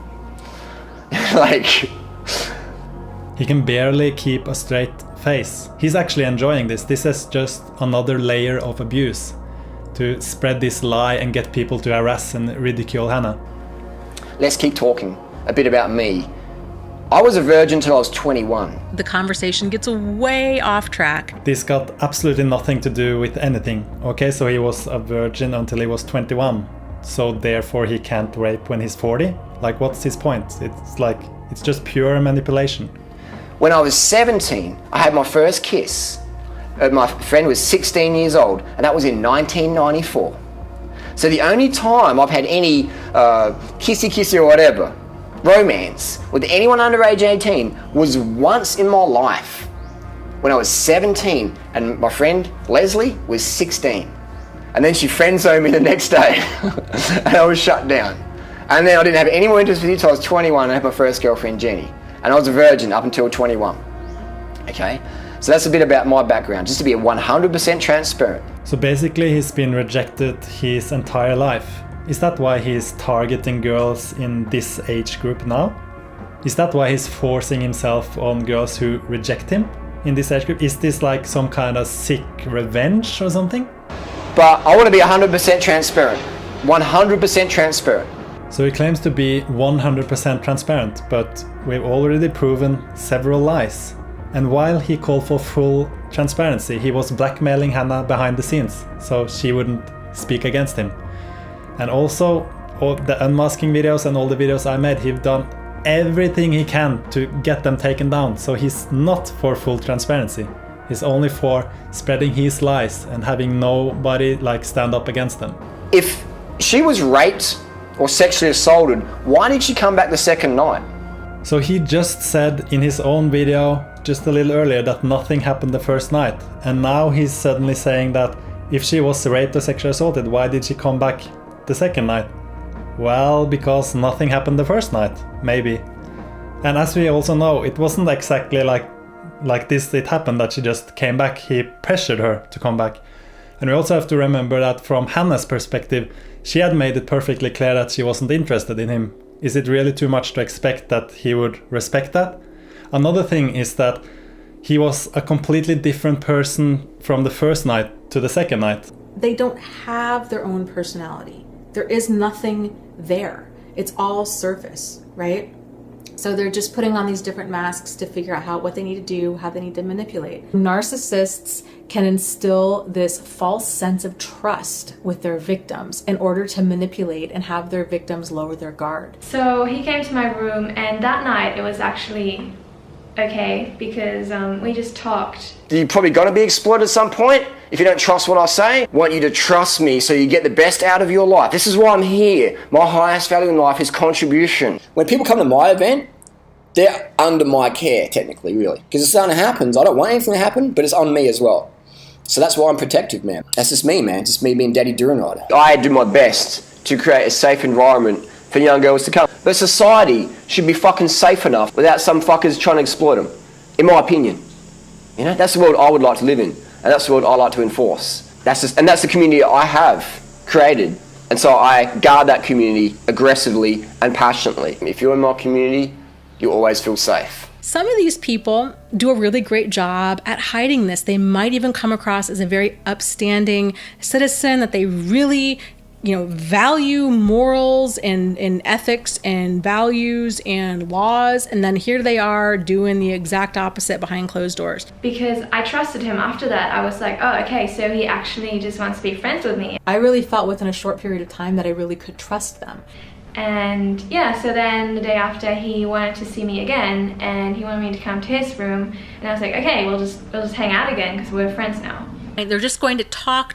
Like... He can barely keep a straight face. He's actually enjoying this. This is just another layer of abuse. To spread this lie and get people to harass and ridicule Hannah. Let's keep talking a bit about me. I was a virgin till I was 21. The conversation gets way off track. This got absolutely nothing to do with anything. Okay, so he was a virgin until he was 21. So therefore he can't rape when he's 40? Like, what's his point? It's just pure manipulation. When I was 17, I had my first kiss. My friend was 16 years old, and that was in 1994. So the only time I've had any kissy or whatever, romance, with anyone under age 18 was once in my life when I was 17 and my friend Leslie was 16. And then she friend-zoned me the next day and I was shut down. And then I didn't have any more interest with you until I was 21 and I had my first girlfriend Jenny. And I was a virgin up until 21. Okay? So that's a bit about my background, just to be 100% transparent. So basically he's been rejected his entire life. Is that why he's targeting girls in this age group now? Is that why he's forcing himself on girls who reject him in this age group? Is this like some kind of sick revenge or something? But I want to be 100% transparent. 100% transparent. So he claims to be 100% transparent, but we've already proven several lies. And while he called for full transparency, he was blackmailing Hannah behind the scenes, so she wouldn't speak against him. And also, all the unmasking videos and all the videos I made, he's done everything he can to get them taken down. So he's not for full transparency. He's only for spreading his lies and having nobody stand up against them. If she was raped or sexually assaulted, why did she come back the second night? So he just said in his own video just a little earlier that nothing happened the first night. And now he's suddenly saying that if she was raped or sexually assaulted, why did she come back the second night? Well, because nothing happened the first night, maybe. And as we also know, it wasn't exactly like this it happened that she just came back. He pressured her to come back. And we also have to remember that from Hannah's perspective, she had made it perfectly clear that she wasn't interested in him. Is it really too much to expect that he would respect that? Another thing is that he was a completely different person from the first night to the second night. They don't have their own personality. There is nothing there. It's all surface, right? So they're just putting on these different masks to figure out what they need to do, how they need to manipulate. Narcissists can instill this false sense of trust with their victims in order to manipulate and have their victims lower their guard. So he came to my room, and that night it was actually okay because we just talked. You're probably going to be exploited at some point. If you don't trust what I say, I want you to trust me so you get the best out of your life. This is why I'm here. My highest value in life is contribution. When people come to my event, they're under my care, technically, really. Because if something happens, I don't want anything to happen, but it's on me as well. So that's why I'm protective, man. That's just me, man. It's just me being Daddy Duranider. I do my best to create a safe environment for young girls to come. But society should be fucking safe enough without some fuckers trying to exploit them, in my opinion. You know, that's the world I would like to live in, and that's the world I like to enforce. That's the community I have created, and so I guard that community aggressively and passionately. If you're in my community, you always feel safe. Some of these people do a really great job at hiding this. They might even come across as a very upstanding citizen, that they really, value morals and ethics and values and laws. And then here they are doing the exact opposite behind closed doors. Because I trusted him after that. I was like, oh, okay, so he actually just wants to be friends with me. I really felt within a short period of time that I really could trust them. And yeah, so then the day after he wanted to see me again, and he wanted me to come to his room, and I was like, okay, we'll just hang out again because we're friends now. And they're just going to talk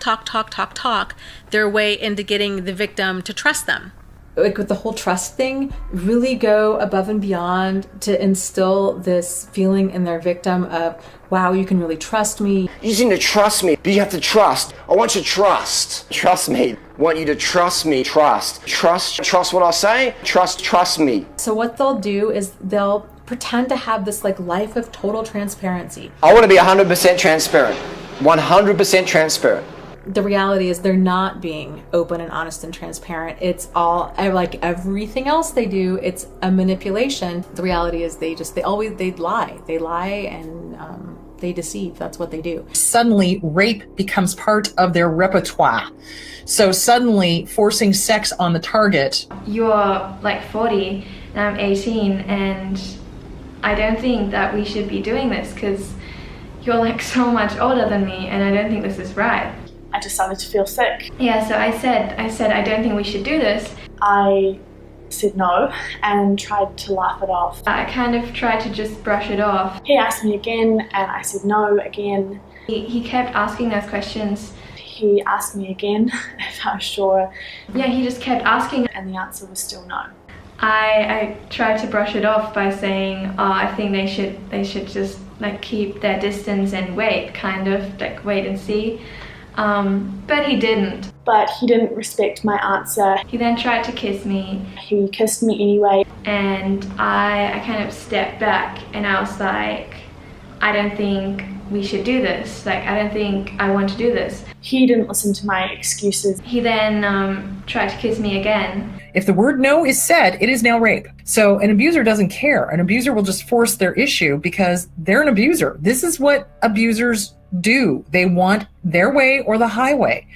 their way into getting the victim to trust them. Like with the whole trust thing, really go above and beyond to instill this feeling in their victim of, wow, you can really trust me. You just need to trust me, but you have to trust. I want you to trust. Trust me. I want you to trust me. Trust. Trust what I say. Trust me. So what they'll do is they'll pretend to have this life of total transparency. I want to be 100% transparent. 100% transparent. The reality is they're not being open and honest and transparent. It's all, like everything else they do, it's a manipulation. The reality is they lie. They lie and they deceive. That's what they do. Suddenly, rape becomes part of their repertoire. So suddenly, forcing sex on the target. You're like 40 and I'm 18, and I don't think that we should be doing this because you're like so much older than me, and I don't think this is right. I just started to feel sick. Yeah, so I said I don't think we should do this. I said no and tried to laugh it off. I kind of tried to just brush it off. He asked me again and I said no again. He kept asking those questions. He asked me again if I was sure. Yeah, he just kept asking and the answer was still no. I tried to brush it off by saying, oh, I think they should just like keep their distance and wait, kind of like wait and see. But he didn't. But he didn't respect my answer. He then tried to kiss me. He kissed me anyway. And I kind of stepped back and I was like, I don't think we should do this. Like, I don't think I want to do this. He didn't listen to my excuses. He then tried to kiss me again. If the word no is said, it is now rape. So an abuser doesn't care. An abuser will just force their issue because they're an abuser. This is what abusers do. They want their way or the highway.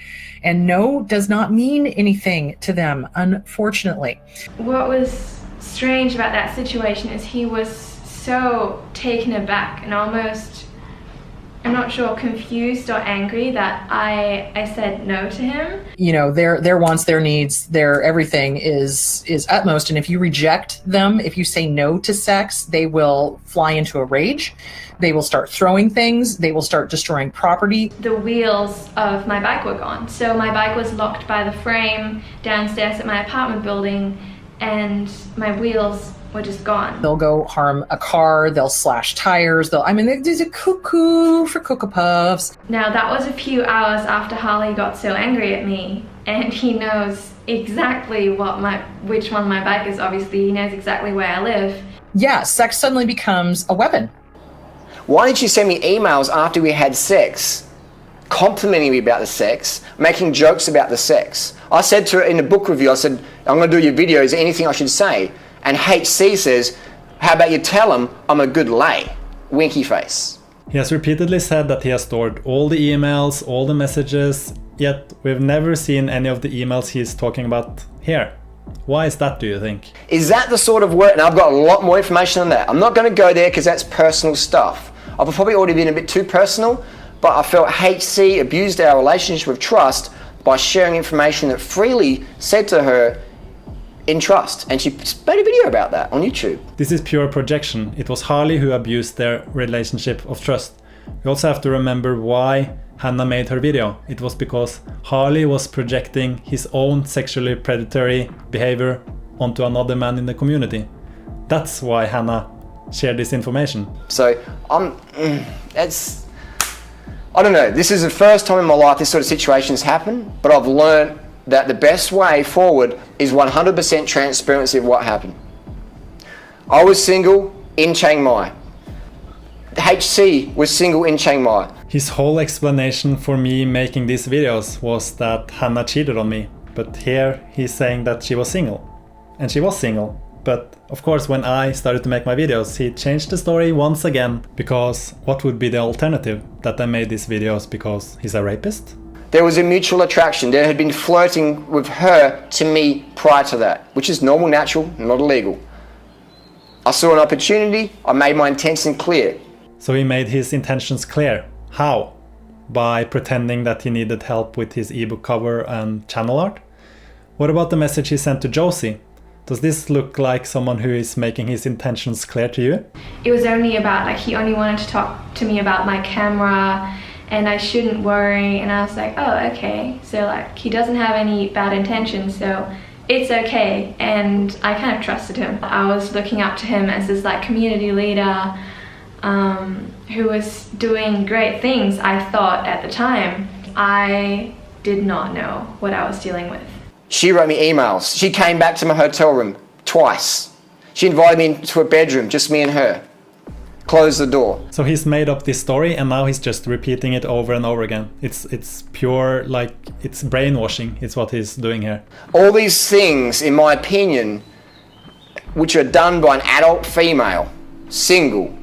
And no does not mean anything to them, unfortunately. What was strange about that situation is he was so taken aback and almost, I'm not sure, confused or angry that I said no to him. You know, their wants, their needs, their everything is utmost. And if you reject them, if you say no to sex, they will fly into a rage. They will start throwing things. They will start destroying property. The wheels of my bike were gone. So my bike was locked by the frame downstairs at my apartment building and my wheels were just gone. They'll go harm a car. They'll slash tires. There's a cuckoo for Cocoa Puffs. Now that was a few hours after Harley got so angry at me, and he knows exactly which one my bike is. Obviously, he knows exactly where I live. Yeah, sex suddenly becomes a weapon. Why didn't you send me emails after we had sex, complimenting me about the sex, making jokes about the sex? I said to her in the book review, I said, I'm going to do your video, is there anything I should say? And HC says, how about you tell him I'm a good lay? Winky face. He has repeatedly said that he has stored all the emails, all the messages, yet we've never seen any of the emails he's talking about here. Why is that, do you think? Is that the sort of work? And I've got a lot more information on that. I'm not going to go there because that's personal stuff. I've probably already been a bit too personal, but I felt HC abused our relationship of trust by sharing information that freely said to her in trust. And she made a video about that on YouTube. This is pure projection. It was Harley who abused their relationship of trust. We also have to remember why Hannah made her video. It was because Harley was projecting his own sexually predatory behavior onto another man in the community. That's why Hannah shared this information. So I don't know, this is the first time in my life this sort of situation's happened, but I've learned that the best way forward is 100% transparency of what happened. I was single in Chiang Mai. HC was single in Chiang Mai. His whole explanation for me making these videos was that Hannah cheated on me, but here he's saying that she was single. And she was single. But of course, when I started to make my videos, he changed the story once again, because what would be the alternative? That I made these videos because he's a rapist? There was a mutual attraction. There had been flirting with her to me prior to that, which is normal, natural, not illegal. I saw an opportunity, I made my intention clear. So he made his intentions clear. How? By pretending that he needed help with his ebook cover and channel art? What about the message he sent to Josie? Does this look like someone who is making his intentions clear to you? It was only about, like, he only wanted to talk to me about my camera and I shouldn't worry, and I was like, oh, okay. So, like, he doesn't have any bad intentions, so it's okay. And I kind of trusted him. I was looking up to him as this, like, community leader who was doing great things, I thought, at the time. I did not know what I was dealing with. She wrote me emails. She came back to my hotel room twice. She invited me into her bedroom, just me and her. close the door. So he's made up this story and now he's just repeating it over and over again. It's pure, like, it's brainwashing. It's what he's doing here. All these things, in my opinion, which are done by an adult female, single,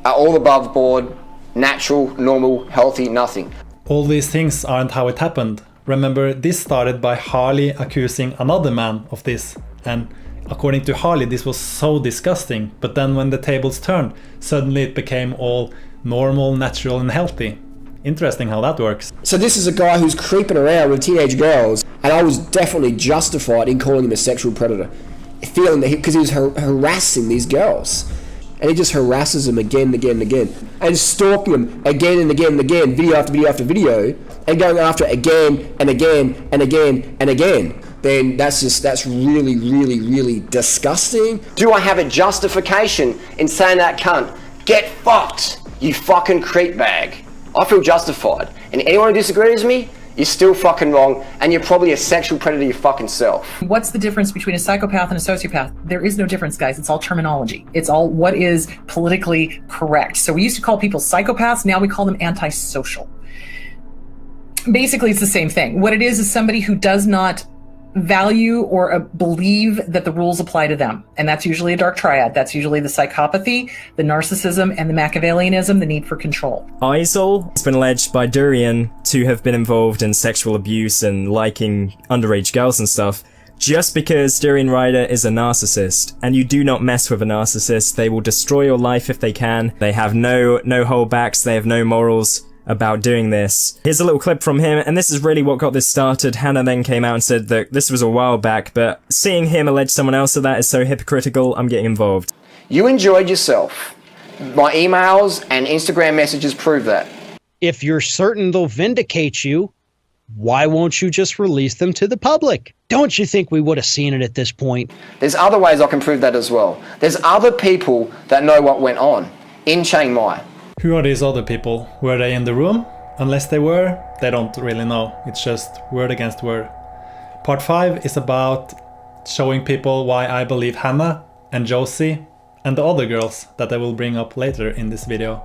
are all above board, natural, normal, healthy, nothing. All these things aren't how it happened. Remember, this started by Harley accusing another man of this, and according to Harley, this was so disgusting, but then when the tables turned, suddenly it became all normal, natural and healthy. Interesting how that works. So this is a guy who's creeping around with teenage girls, and I was definitely justified in calling him a sexual predator, feeling that because he was harassing these girls. And he just harasses them again and again and again, and stalking them again and again and again, video after video after video, and going after it again and again and again and again. Then that's really, really, really disgusting. Do I have a justification in saying that cunt, get fucked, you fucking creep bag? I feel justified. And anyone who disagrees with me, you're still fucking wrong, and you're probably a sexual predator your fucking self. What's the difference between a psychopath and a sociopath? There is no difference, guys. It's all terminology. It's all what is politically correct. So we used to call people psychopaths, now we call them antisocial. Basically, it's the same thing. What it is somebody who does not value or believe that the rules apply to them. And that's usually a dark triad. That's usually the psychopathy, the narcissism, and the Machiavellianism, the need for control. Isol has been alleged by Durian to have been involved in sexual abuse and liking underage girls and stuff, just because Durian Ryder is a narcissist. And you do not mess with a narcissist. They will destroy your life if they can. They have no holdbacks. They have no morals about doing this. Here's a little clip from him, and this is really what got this started. Hannah then came out and said that this was a while back, but seeing him allege someone else of that is so hypocritical, I'm getting involved. You enjoyed yourself. My emails and Instagram messages prove that. If you're certain they'll vindicate you, why won't you just release them to the public? Don't you think we would have seen it at this point? There's other ways I can prove that as well. There's other people that know what went on in Chiang Mai. Who are these other people? Were they in the room? Unless they were, they don't really know. It's just word against word. Part 5 is about showing people why I believe Hannah and Josie and the other girls that I will bring up later in this video.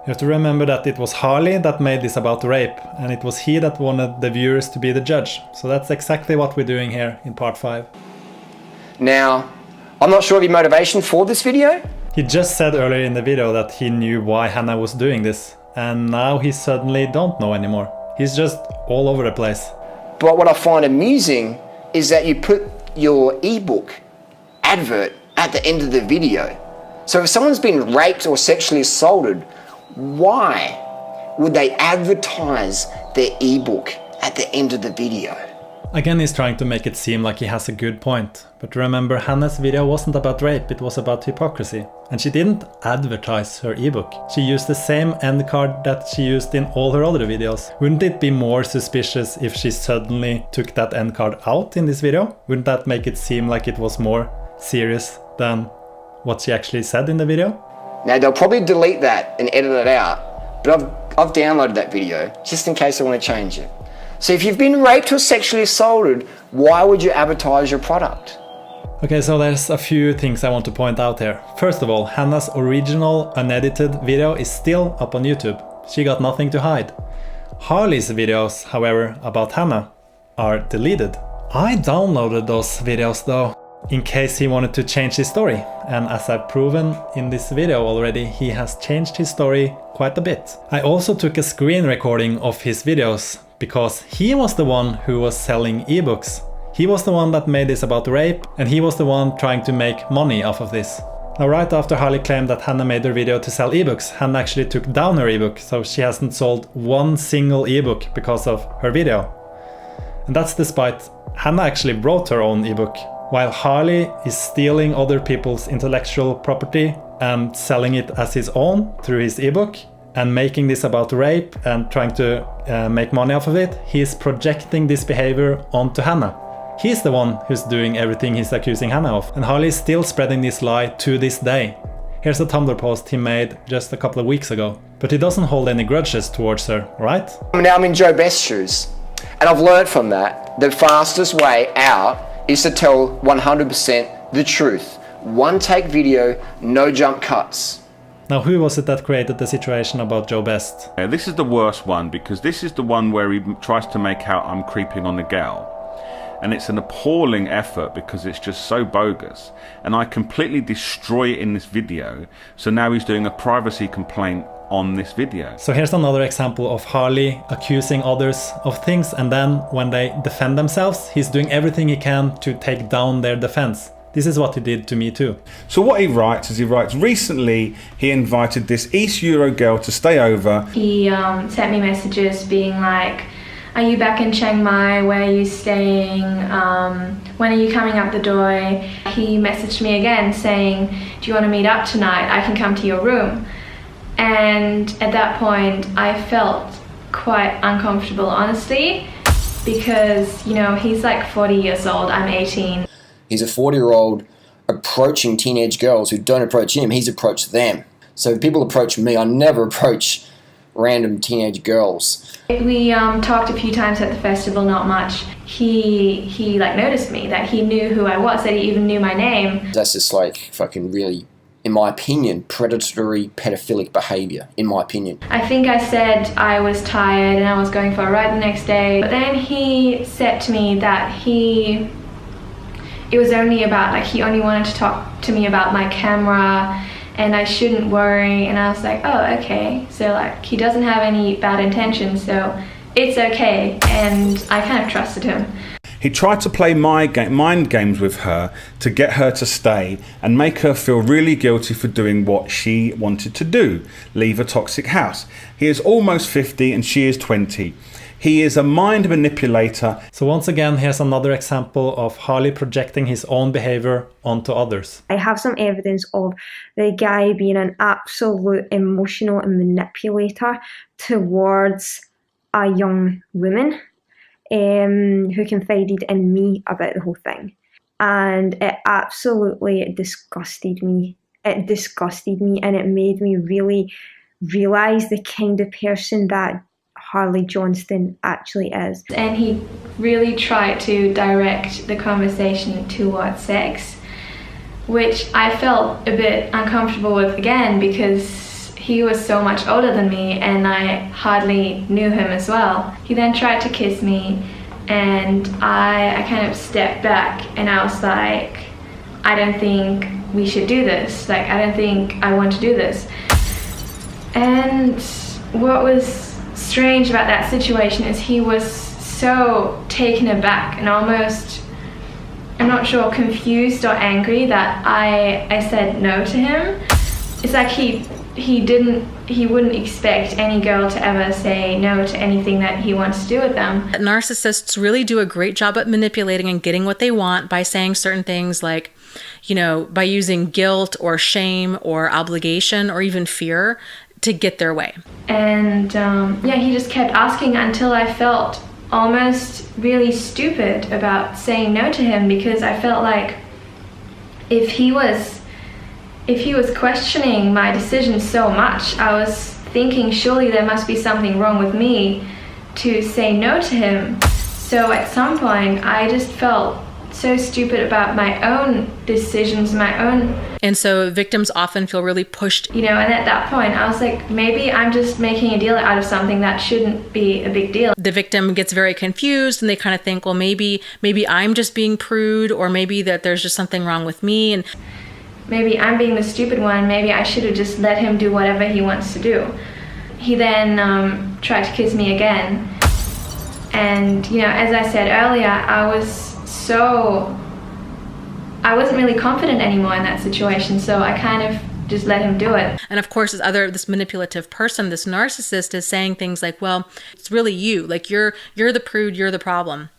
You have to remember that it was Harley that made this about rape, and it was he that wanted the viewers to be the judge. So that's exactly what we're doing here in part 5. Now, I'm not sure of your motivation for this video. He just said earlier in the video that he knew why Hannah was doing this, and now he suddenly don't know anymore. He's just all over the place. But what I find amusing is that you put your ebook advert at the end of the video. So if someone's been raped or sexually assaulted, why would they advertise their ebook at the end of the video? Again, he's trying to make it seem like he has a good point. But remember, Hannah's video wasn't about rape, it was about hypocrisy. And she didn't advertise her ebook. She used the same end card that she used in all her other videos. Wouldn't it be more suspicious if she suddenly took that end card out in this video? Wouldn't that make it seem like it was more serious than what she actually said in the video? Now they'll probably delete that and edit it out, but I've downloaded that video just in case I want to change it. So if you've been raped or sexually assaulted, why would you advertise your product? Okay, so there's a few things I want to point out here. First of all, Hannah's original unedited video is still up on YouTube. She got nothing to hide. Harley's videos, however, about Hannah are deleted. I downloaded those videos though, in case he wanted to change his story. And as I've proven in this video already, he has changed his story quite a bit. I also took a screen recording of his videos, because he was the one who was selling ebooks. He was the one that made this about rape, and he was the one trying to make money off of this. Now, right after Harley claimed that Hannah made her video to sell ebooks, Hannah actually took down her ebook, so she hasn't sold one single ebook because of her video. And that's despite Hannah actually wrote her own ebook, while Harley is stealing other people's intellectual property and selling it as his own through his ebook, and making this about rape and trying to make money off of it. He's projecting this behavior onto Hannah. He's the one who's doing everything he's accusing Hannah of, and Harley is still spreading this lie to this day. Here's a Tumblr post he made just a couple of weeks ago, but he doesn't hold any grudges towards her, right? Now I'm in Joe Best's shoes, and I've learned from that the fastest way out is to tell 100% the truth. One take video, no jump cuts. Now, who was it that created the situation about Joe Best? This is the worst one, because this is the one where he tries to make out I'm creeping on the girl. And it's an appalling effort because it's just so bogus. And I completely destroy it in this video. So now he's doing a privacy complaint on this video. So here's another example of Harley accusing others of things, and then when they defend themselves, he's doing everything he can to take down their defense. This is what he did to me too. So what he writes is recently he invited this East Euro girl to stay over. He sent me messages being like, are you back in Chiang Mai? Where are you staying? When are you coming up the door? He messaged me again saying, do you want to meet up tonight? I can come to your room. And at that point, I felt quite uncomfortable, honestly, because, you know, he's like 40 years old, I'm 18. He's a 40-year-old approaching teenage girls who don't approach him. He's approached them. So if people approach me, I never approach random teenage girls. We talked a few times at the festival, not much. He like noticed me, that he knew who I was, that he even knew my name. That's just like fucking really, in my opinion, predatory, pedophilic behaviour, in my opinion. I think I said I was tired and I was going for a ride the next day. But then he said to me that it was only about, like, he only wanted to talk to me about my camera and I shouldn't worry. And I was like, oh, okay. So, like, he doesn't have any bad intentions, so it's okay. And I kind of trusted him. He tried to play mind games with her to get her to stay and make her feel really guilty for doing what she wanted to do, leave a toxic house. He is almost 50 and she is 20. He is a mind manipulator. So once again, here's another example of Harley projecting his own behavior onto others. I have some evidence of the guy being an absolute emotional manipulator towards a young woman who confided in me about the whole thing. And it absolutely disgusted me. It disgusted me, and it made me really realise the kind of person that Harley Johnston actually is. And he really tried to direct the conversation towards sex, which I felt a bit uncomfortable with again because he was so much older than me and I hardly knew him as well. He then tried to kiss me and I kind of stepped back and I was like, I don't think we should do this. Like, I don't think I want to do this. And what was strange about that situation is he was so taken aback and almost, I'm not sure, confused or angry that I said no to him. It's like he wouldn't expect any girl to ever say no to anything that he wants to do with them. Narcissists really do a great job at manipulating and getting what they want by saying certain things like, you know, by using guilt or shame or obligation or even fear to get their way. And he just kept asking until I felt almost really stupid about saying no to him, because I felt like if he was questioning my decision so much, I was thinking surely there must be something wrong with me to say no to him. So at some point I just felt so stupid about my own decisions, And so victims often feel really pushed. You know, and at that point I was like, maybe I'm just making a deal out of something that shouldn't be a big deal. The victim gets very confused and they kind of think, well, maybe I'm just being prude, or maybe that there's just something wrong with me, and maybe I'm being the stupid one. Maybe I should have just let him do whatever he wants to do. He then tried to kiss me again. And, you know, as I said earlier, I wasn't really confident anymore in that situation, so I kind of just let him do it. And of course, this manipulative person, this narcissist, is saying things like, well, it's really you, like you're the prude, you're the problem.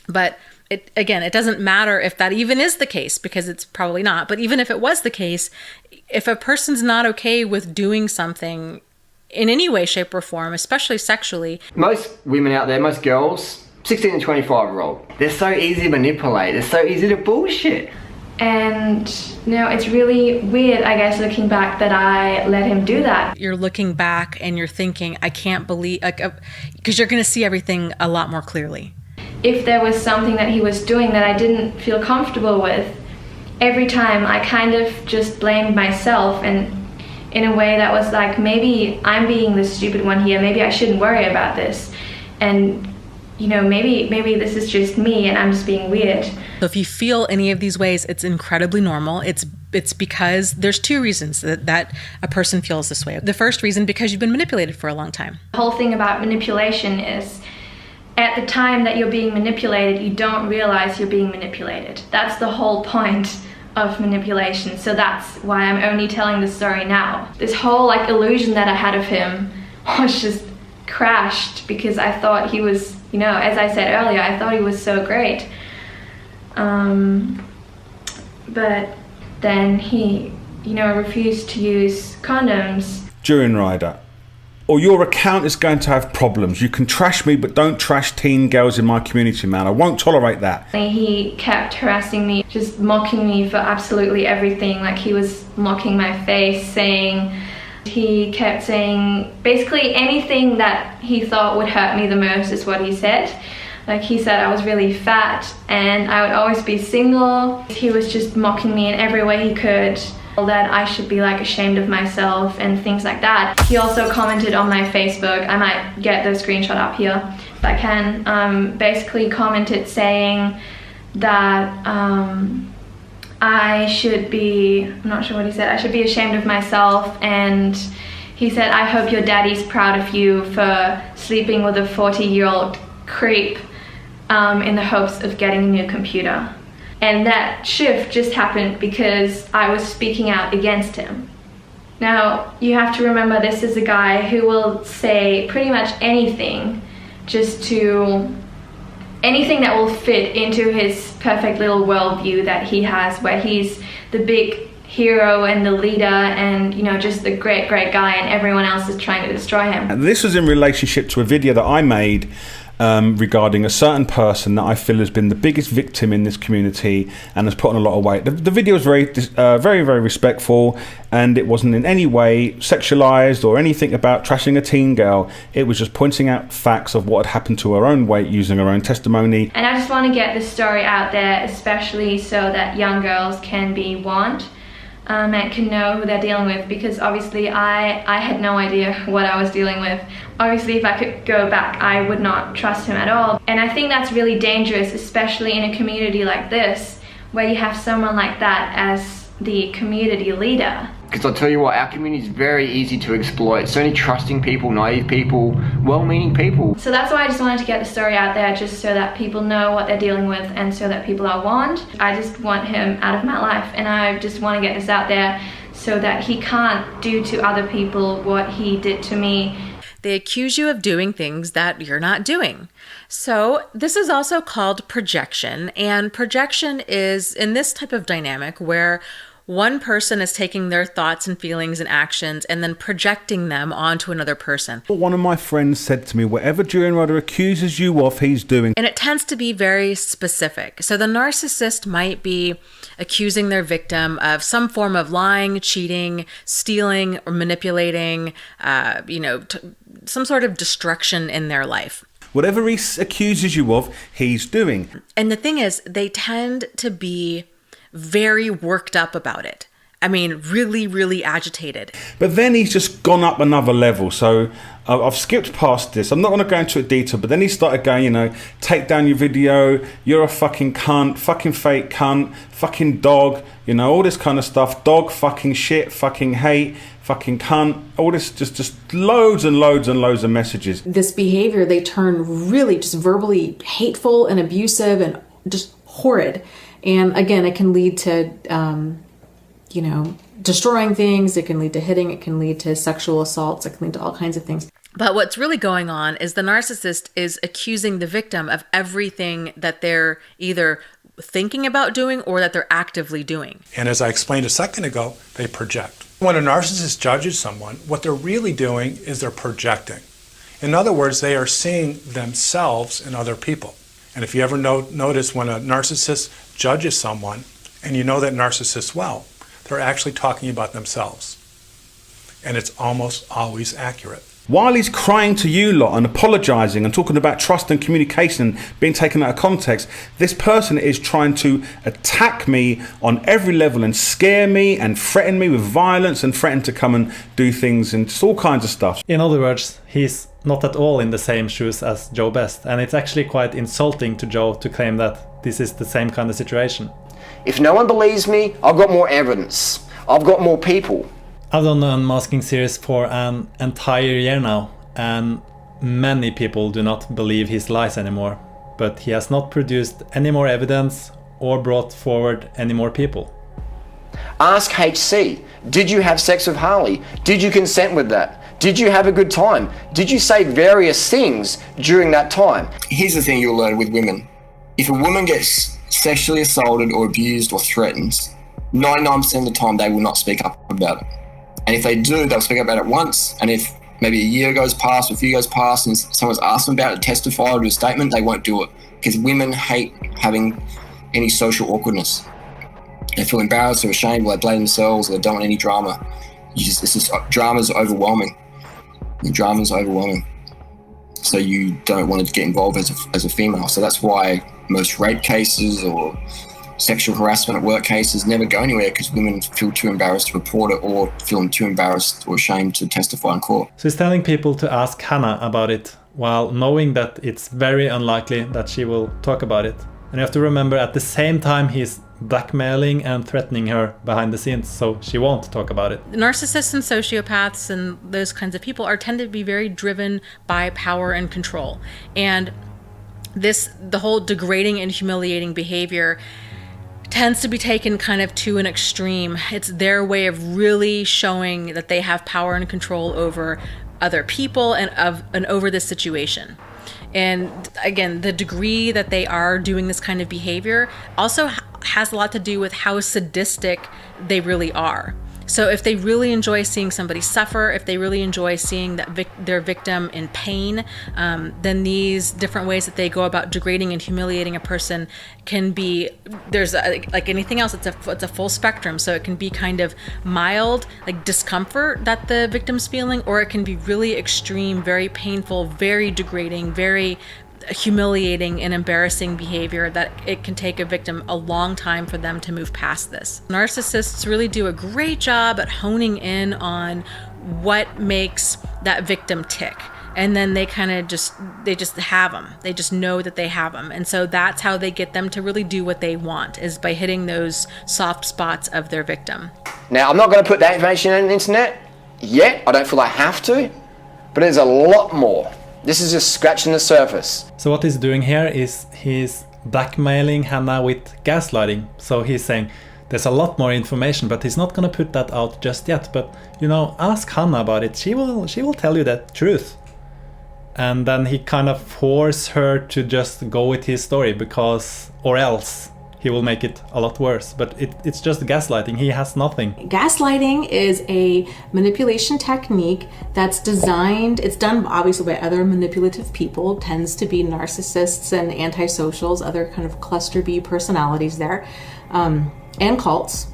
But it doesn't matter if that even is the case, because it's probably not. But even if it was the case, if a person's not okay with doing something in any way, shape, or form, especially sexually. Most women out there, most girls, 16 and 25-year-old, they're so easy to manipulate, they're so easy to bullshit. And, you know, it's really weird, I guess, looking back, that I let him do that. You're looking back and you're thinking, I can't believe, because you're going to see everything a lot more clearly. If there was something that he was doing that I didn't feel comfortable with, every time I kind of just blamed myself, and in a way that was like, maybe I'm being the stupid one here, maybe I shouldn't worry about this, and you know, maybe this is just me and I'm just being weird. So if you feel any of these ways, it's incredibly normal. It's because there's two reasons that a person feels this way. The first reason, because you've been manipulated for a long time. The whole thing about manipulation is, at the time that you're being manipulated, you don't realize you're being manipulated. That's the whole point of manipulation. So that's why I'm only telling this story now. This whole like illusion that I had of him was just crashed because I thought he was, you know, as I said earlier, I thought he was so great. But then he, you know, refused to use condoms. During Rider, or your account is going to have problems. You can trash me, but don't trash teen girls in my community, man. I won't tolerate that. He kept harassing me, just mocking me for absolutely everything. Like he was mocking my face, he kept saying basically anything that he thought would hurt me the most is what he said. Like he said I was really fat and I would always be single. He was just mocking me in every way he could, that I should be like ashamed of myself and things like that. He also commented on my Facebook, I might get the screenshot up here if I can, basically commented saying that I should be, I'm not sure what he said, I should be ashamed of myself, and he said, I hope your daddy's proud of you for sleeping with a 40-year-old creep in the hopes of getting a new computer. And that shift just happened because I was speaking out against him. Now, you have to remember this is a guy who will say pretty much anything anything that will fit into his perfect little worldview that he has, where he's the big hero and the leader and, you know, just the great guy, and everyone else is trying to destroy him. And this was in relationship to a video that I made regarding a certain person that I feel has been the biggest victim in this community and has put on a lot of weight. The video was very respectful, and it wasn't in any way sexualized or anything about trashing a teen girl. It was just pointing out facts of what had happened to her own weight using her own testimony. And I just want to get this story out there, especially so that young girls can be warned and can know who they're dealing with, because obviously I had no idea what I was dealing with. Obviously, if I could go back, I would not trust him at all. And I think that's really dangerous, especially in a community like this, where you have someone like that as the community leader. Because I'll tell you what, our community is very easy to exploit. So many trusting people, naive people, well-meaning people. So that's why I just wanted to get the story out there, just so that people know what they're dealing with and so that people are warned. I just want him out of my life, and I just want to get this out there so that he can't do to other people what he did to me. They accuse you of doing things that you're not doing. So this is also called projection, and projection is in this type of dynamic where one person is taking their thoughts and feelings and actions and then projecting them onto another person. One of my friends said to me, whatever Julian Ryder accuses you of, he's doing. And it tends to be very specific. So the narcissist might be accusing their victim of some form of lying, cheating, stealing, or manipulating, some sort of destruction in their life. Whatever he accuses you of, he's doing. And the thing is, they tend to be very worked up about it. I mean, really agitated. But then he's just gone up another level. So I've skipped past this. I'm not going to go into it detail, but then he started going, take down your video, you're a fucking cunt, fucking fake cunt, fucking dog, all this kind of stuff. Dog, fucking shit, fucking hate, fucking cunt. All this, just loads and loads and loads of messages. This behavior, they turn really just verbally hateful and abusive and just horrid. And again, it can lead to, destroying things. It can lead to hitting. It can lead to sexual assaults. It can lead to all kinds of things. But what's really going on is the narcissist is accusing the victim of everything that they're either thinking about doing or that they're actively doing. And as I explained a second ago, they project. When a narcissist judges someone, what they're really doing is they're projecting. In other words, they are seeing themselves in other people. And if you ever notice when a narcissist judges someone, and you know that narcissist they're actually talking about themselves. And it's almost always accurate. While he's crying to you lot and apologising and talking about trust and communication being taken out of context, this person is trying to attack me on every level and scare me and threaten me with violence and threaten to come and do things and just all kinds of stuff. In other words, he's not at all in the same shoes as Joe Best, and it's actually quite insulting to Joe to claim that this is the same kind of situation. If no one believes me, I've got more evidence. I've got more people. I've done the Unmasking series for an entire year now, and many people do not believe his lies anymore, but he has not produced any more evidence or brought forward any more people. Ask HC, did you have sex with Harley? Did you consent with that? Did you have a good time? Did you say various things during that time? Here's the thing you'll learn with women. If a woman gets sexually assaulted or abused or threatened, 99% of the time they will not speak up about it. And if they do, they'll speak about it once, and if maybe a year goes past or a few goes past and someone's asked them about it, testify or do a statement, they won't do it. Because women hate having any social awkwardness. They feel embarrassed or ashamed, or they blame themselves, or they don't want any drama. Drama's overwhelming. The drama's overwhelming. So you don't want to get involved as a female. So that's why most rape cases or sexual harassment at work cases never go anywhere, because women feel too embarrassed to report it or feel too embarrassed or ashamed to testify in court. So he's telling people to ask Hannah about it, while knowing that it's very unlikely that she will talk about it. And you have to remember, at the same time he's blackmailing and threatening her behind the scenes, so she won't talk about it. Narcissists and sociopaths and those kinds of people tend to be very driven by power and control. And the whole degrading and humiliating behavior tends to be taken kind of to an extreme. It's their way of really showing that they have power and control over other people and over this situation. And again, the degree that they are doing this kind of behavior also has a lot to do with how sadistic they really are. So if they really enjoy seeing somebody suffer, if they really enjoy seeing their victim in pain, then these different ways that they go about degrading and humiliating a person can be, like anything else, it's a full spectrum. So it can be kind of mild, like discomfort that the victim's feeling, or it can be really extreme, very painful, very degrading, very humiliating and embarrassing behavior that it can take a victim a long time for them to move past this. Narcissists really do a great job at honing in on what makes that victim tick. And then they kind of just have them. They just know that they have them. And so that's how they get them to really do what they want, is by hitting those soft spots of their victim. Now, I'm not going to put that information on the internet yet. I don't feel I have to, but there's a lot more. This is just scratching the surface. So what he's doing here is he's blackmailing Hannah with gaslighting. So he's saying there's a lot more information, but he's not gonna put that out just yet. But ask Hannah about it. She will tell you the truth. And then he kind of forces her to just go with his story, or else he will make it a lot worse. But it's just gaslighting. He has nothing. Gaslighting is a manipulation technique that's designed, it's done obviously by other manipulative people, tends to be narcissists and antisocials, other kind of cluster B personalities there, and cults.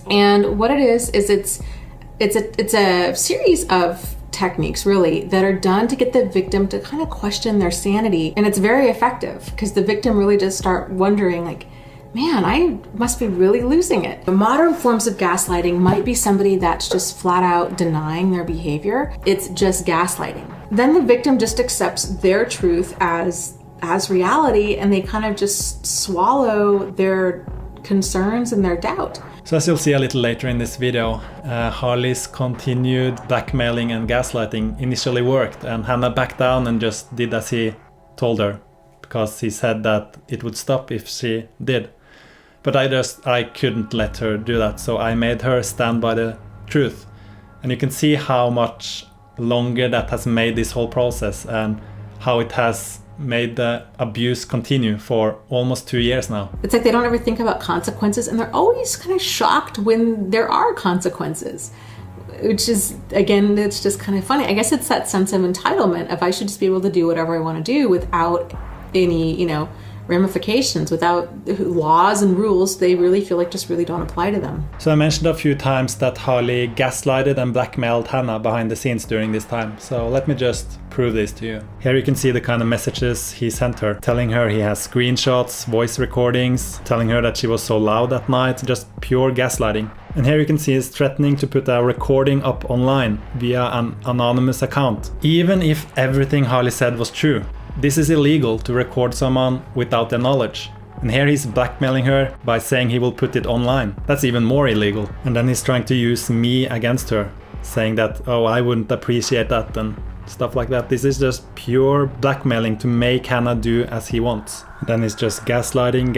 And what it is it's a series of techniques really that are done to get the victim to kind of question their sanity, and it's very effective because the victim really does start wondering, like, man, I must be really losing it. The modern forms of gaslighting might be somebody that's just flat out denying their behavior. It's just gaslighting. Then the victim just accepts their truth as reality, and they kind of just swallow their concerns and their doubt. So as you'll see a little later in this video, Harley's continued blackmailing and gaslighting initially worked, and Hannah backed down and just did as he told her, because he said that it would stop if she did. But I couldn't let her do that, so I made her stand by the truth. And you can see how much longer that has made this whole process, and how it has made the abuse continue for almost 2 years now. It's like they don't ever think about consequences, and they're always kind of shocked when there are consequences, which is, again, it's just kind of funny. I guess it's that sense of entitlement of I should just be able to do whatever I want to do without any, ramifications. Without laws and rules, they really feel like just really don't apply to them. So I mentioned a few times that Harley gaslighted and blackmailed Hannah behind the scenes during this time. So let me just prove this to you. Here you can see the kind of messages he sent her, telling her he has screenshots, voice recordings, telling her that she was so loud at night, just pure gaslighting. And here you can see he's threatening to put a recording up online via an anonymous account, even if everything Harley said was true. This is illegal to record someone without their knowledge. And here he's blackmailing her by saying he will put it online. That's even more illegal. And then he's trying to use me against her, saying that, oh, I wouldn't appreciate that and stuff like that. This is just pure blackmailing to make Hannah do as he wants. Then he's just gaslighting.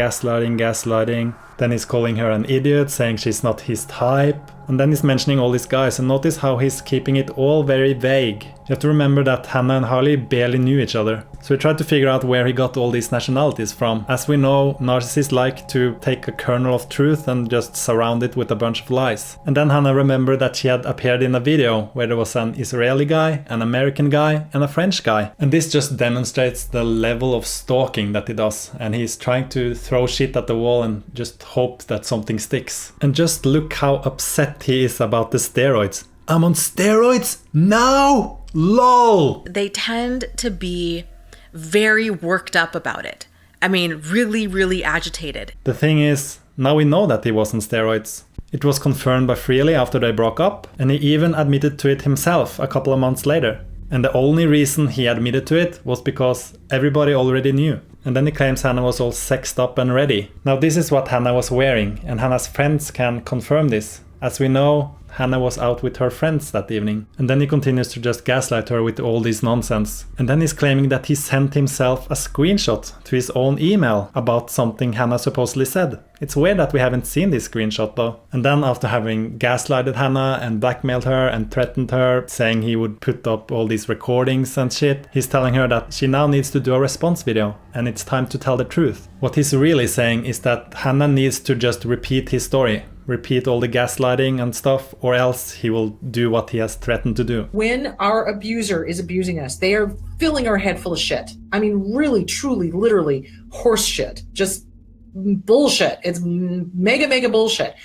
Then he's calling her an idiot, saying she's not his type. And then he's mentioning all these guys, and notice how he's keeping it all very vague. You have to remember that Hannah and Harley barely knew each other. So we tried to figure out where he got all these nationalities from. As we know, narcissists like to take a kernel of truth and just surround it with a bunch of lies. And then Hannah remembered that she had appeared in a video where there was an Israeli guy, an American guy, and a French guy. And this just demonstrates the level of stalking that he does. And he's trying to throw shit at the wall and just hope that something sticks. And just look how upset he is about the steroids. I'm on steroids now? LOL! They tend to be very worked up about it. I mean, really, really agitated. The thing is, now we know that he was on steroids. It was confirmed by Freely after they broke up, and he even admitted to it himself a couple of months later. And the only reason he admitted to it was because everybody already knew. And then he claims Hannah was all sexed up and ready. Now this is what Hannah was wearing, and Hannah's friends can confirm this. As we know, Hannah was out with her friends that evening. And then he continues to just gaslight her with all this nonsense. And then he's claiming that he sent himself a screenshot to his own email about something Hannah supposedly said. It's weird that we haven't seen this screenshot though. And then after having gaslighted Hannah and blackmailed her and threatened her, saying he would put up all these recordings and shit, he's telling her that she now needs to do a response video and it's time to tell the truth. What he's really saying is that Hannah needs to just repeat his story. Repeat all the gaslighting and stuff, or else he will do what he has threatened to do. When our abuser is abusing us, they are filling our head full of shit. I mean, really, truly, literally, horse shit. Just bullshit. It's mega bullshit.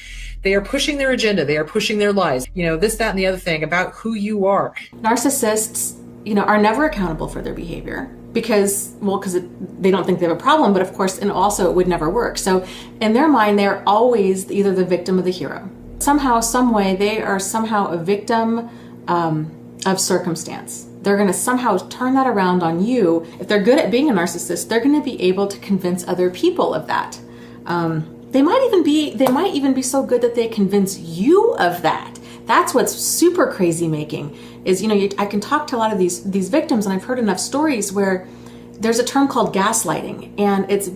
They are pushing their agenda. They are pushing their lies. You know, this, that, and the other thing about who you are. Narcissists, are never accountable for their behavior. Because they don't think they have a problem, but of course, and also it would never work. So in their mind, they're always either the victim or the hero. Somehow, some way, they are somehow a victim of circumstance. They're going to somehow turn that around on you. If they're good at being a narcissist, they're going to be able to convince other people of that. They might even be so good that they convince you of that. That's what's super crazy making is, I can talk to a lot of these victims, and I've heard enough stories where there's a term called gaslighting, and it's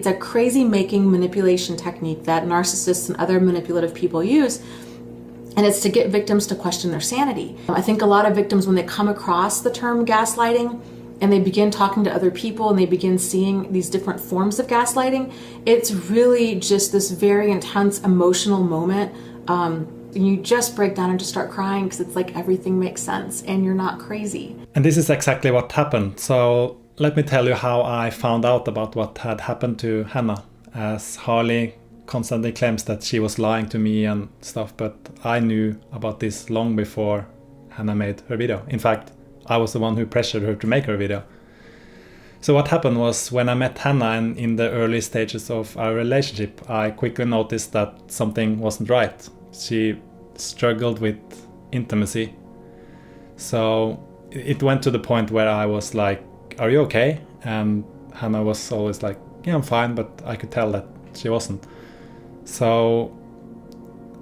a crazy making manipulation technique that narcissists and other manipulative people use, and it's to get victims to question their sanity. I think a lot of victims, when they come across the term gaslighting and they begin talking to other people and they begin seeing these different forms of gaslighting, it's really just this very intense emotional moment. You just break down and just start crying because it's like everything makes sense and you're not crazy. And this is exactly what happened. So let me tell you how I found out about what had happened to Hannah, as Harley constantly claims that she was lying to me and stuff, but I knew about this long before Hannah made her video. In fact, I was the one who pressured her to make her video. So what happened was, when I met Hannah and in the early stages of our relationship, I quickly noticed that something wasn't right. She struggled with intimacy. So it went to the point where I was like, are you okay? And Hannah was always like, yeah, I'm fine, but I could tell that she wasn't. So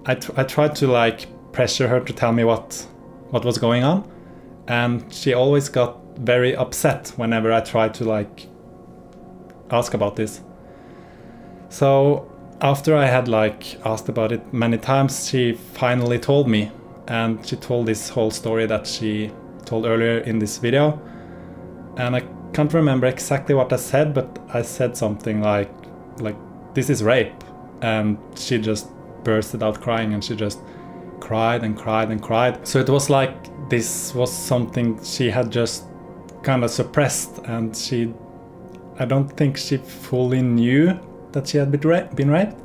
I tried to pressure her to tell me what was going on. And she always got very upset whenever I tried to ask about this. So after I had asked about it many times, she finally told me, and she told this whole story that she told earlier in this video. And I can't remember exactly what I said, but I said something like this is rape. And she just bursted out crying, and she just cried and cried and cried. So it was like this was something she had just kind of suppressed, and I don't think she fully knew that she had been raped.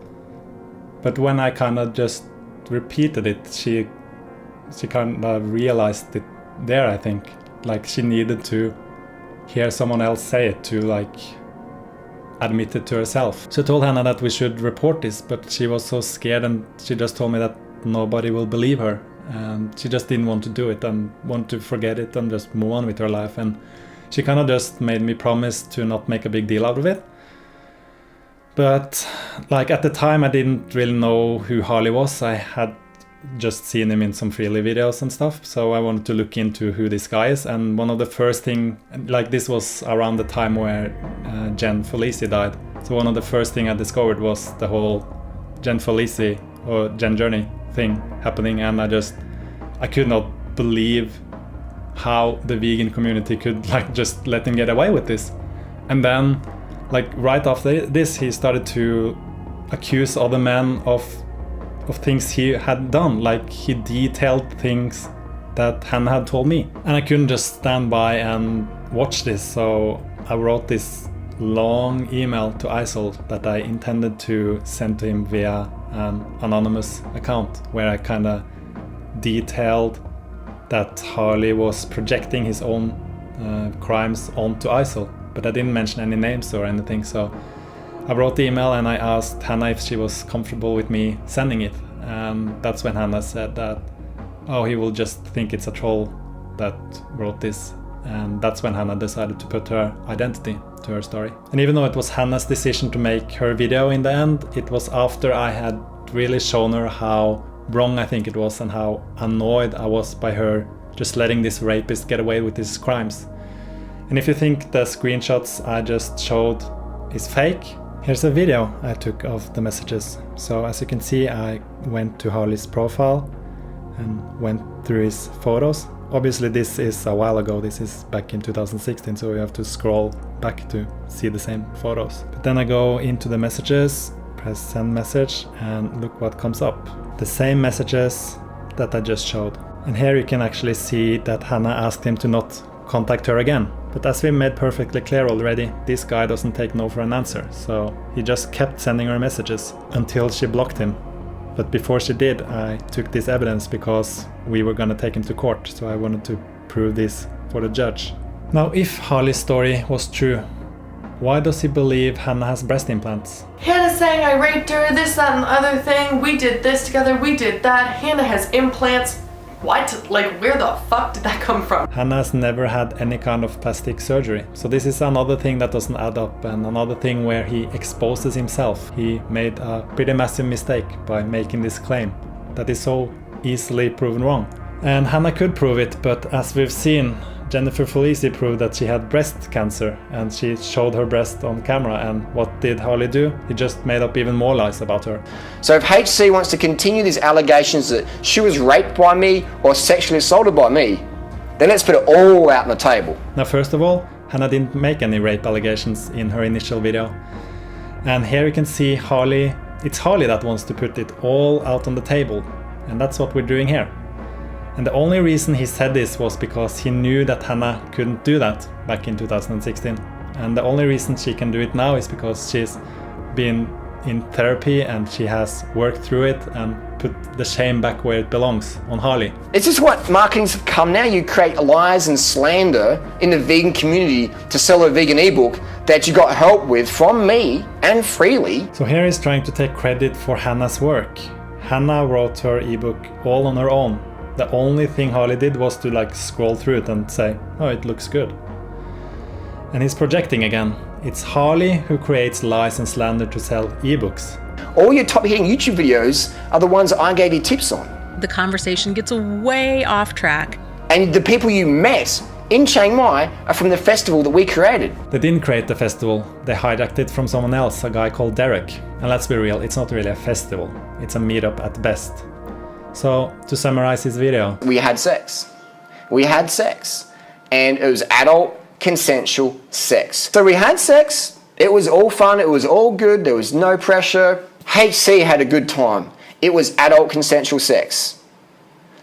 But when I kind of just repeated it, she kind of realized it there, I think. Like she needed to hear someone else say it to like admit it to herself. So I told Hannah that we should report this, but she was so scared and she just told me that nobody will believe her. And she just didn't want to do it and want to forget it and just move on with her life. And she kind of just made me promise to not make a big deal out of it. But like at the time I didn't really know who Harley was. I had just seen him in some Freely videos and stuff, so I wanted to look into who this guy is. And one of the first thing, like this was around the time where Jen Felici died, so one of the first thing I discovered was the whole Jen Felici or Jen Journey thing happening, and I could not believe how the vegan community could like just let him get away with this. And then like right after this he started to accuse other men of things he had done, like he detailed things that Hannah had told me. And I couldn't just stand by and watch this, so I wrote this long email to Isol that I intended to send to him via an anonymous account, where I kind of detailed that Harley was projecting his own crimes onto Isol, but I didn't mention any names or anything. So I wrote the email and I asked Hannah if she was comfortable with me sending it, and that's when Hannah said that, oh, he will just think it's a troll that wrote this. And that's when Hannah decided to put her identity to her story. And even though it was Hannah's decision to make her video in the end, it was after I had really shown her how wrong I think it was and how annoyed I was by her just letting this rapist get away with his crimes. And if you think the screenshots I just showed is fake, here's a video I took of the messages. So as you can see, I went to Harley's profile and went through his photos. Obviously this is a while ago, this is back in 2016, so you have to scroll back to see the same photos. But then I go into the messages, press send message, and look what comes up. The same messages that I just showed. And here you can actually see that Hannah asked him to not contact her again. But as we made perfectly clear already, this guy doesn't take no for an answer, so he just kept sending her messages until she blocked him. But before she did, I took this evidence because we were gonna take him to court, so I wanted to prove this for the judge. Now, if Harley's story was true, why does he believe Hannah has breast implants? Hannah's saying I raped her, this, that, and the other thing. We did this together, we did that. Hannah has implants. What? Like, where the fuck did that come from? Hannah has never had any kind of plastic surgery. So this is another thing that doesn't add up, and another thing where he exposes himself. He made a pretty massive mistake by making this claim that is so easily proven wrong. And Hannah could prove it, but as we've seen, Jennifer Felici proved that she had breast cancer, and she showed her breast on camera, and what did Harley do? He just made up even more lies about her. So if HC wants to continue these allegations that she was raped by me or sexually assaulted by me, then let's put it all out on the table. Now first of all, Hannah didn't make any rape allegations in her initial video. And here you can see Harley, it's Harley that wants to put it all out on the table, and that's what we're doing here. And the only reason he said this was because he knew that Hannah couldn't do that back in 2016. And the only reason she can do it now is because she's been in therapy and she has worked through it and put the shame back where it belongs, on Harley. It's just what marketing's become now. You create lies and slander in the vegan community to sell a vegan ebook that you got help with from me and freely. So here he's trying to take credit for Hannah's work. Hannah wrote her ebook all on her own. The only thing Harley did was to like scroll through it and say, oh, it looks good. And he's projecting again. It's Harley who creates lies and slander to sell ebooks. All your top hitting YouTube videos are the ones I gave you tips on. The conversation gets way off track. And the people you met in Chiang Mai are from the festival that we created. They didn't create the festival. They hijacked it from someone else, a guy called Derek. And let's be real, it's not really a festival. It's a meetup at best. So, to summarize his video. We had sex. We had sex. And it was adult, consensual sex. So we had sex. It was all fun. It was all good. There was no pressure. HC had a good time. It was adult, consensual sex.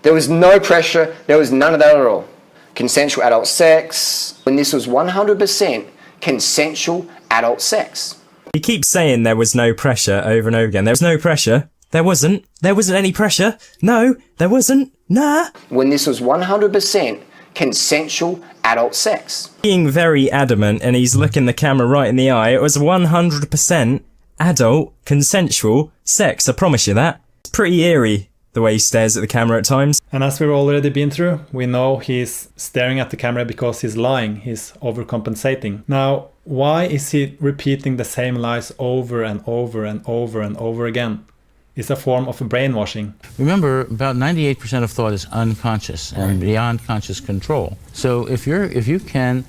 There was no pressure. There was none of that at all. Consensual adult sex. When this was 100% consensual adult sex. He keeps saying there was no pressure over and over again. There was no pressure. There wasn't any pressure. No, there wasn't. Nah. When this was 100% consensual adult sex. Being very adamant, and he's looking the camera right in the eye, it was 100% adult, consensual sex, I promise you that. It's pretty eerie, the way he stares at the camera at times. And as we've already been through, we know he's staring at the camera because he's lying, he's overcompensating. Now, why is he repeating the same lies over and over and over and over again? It's a form of brainwashing. Remember, about 98% of thought is unconscious and beyond conscious control. So if you can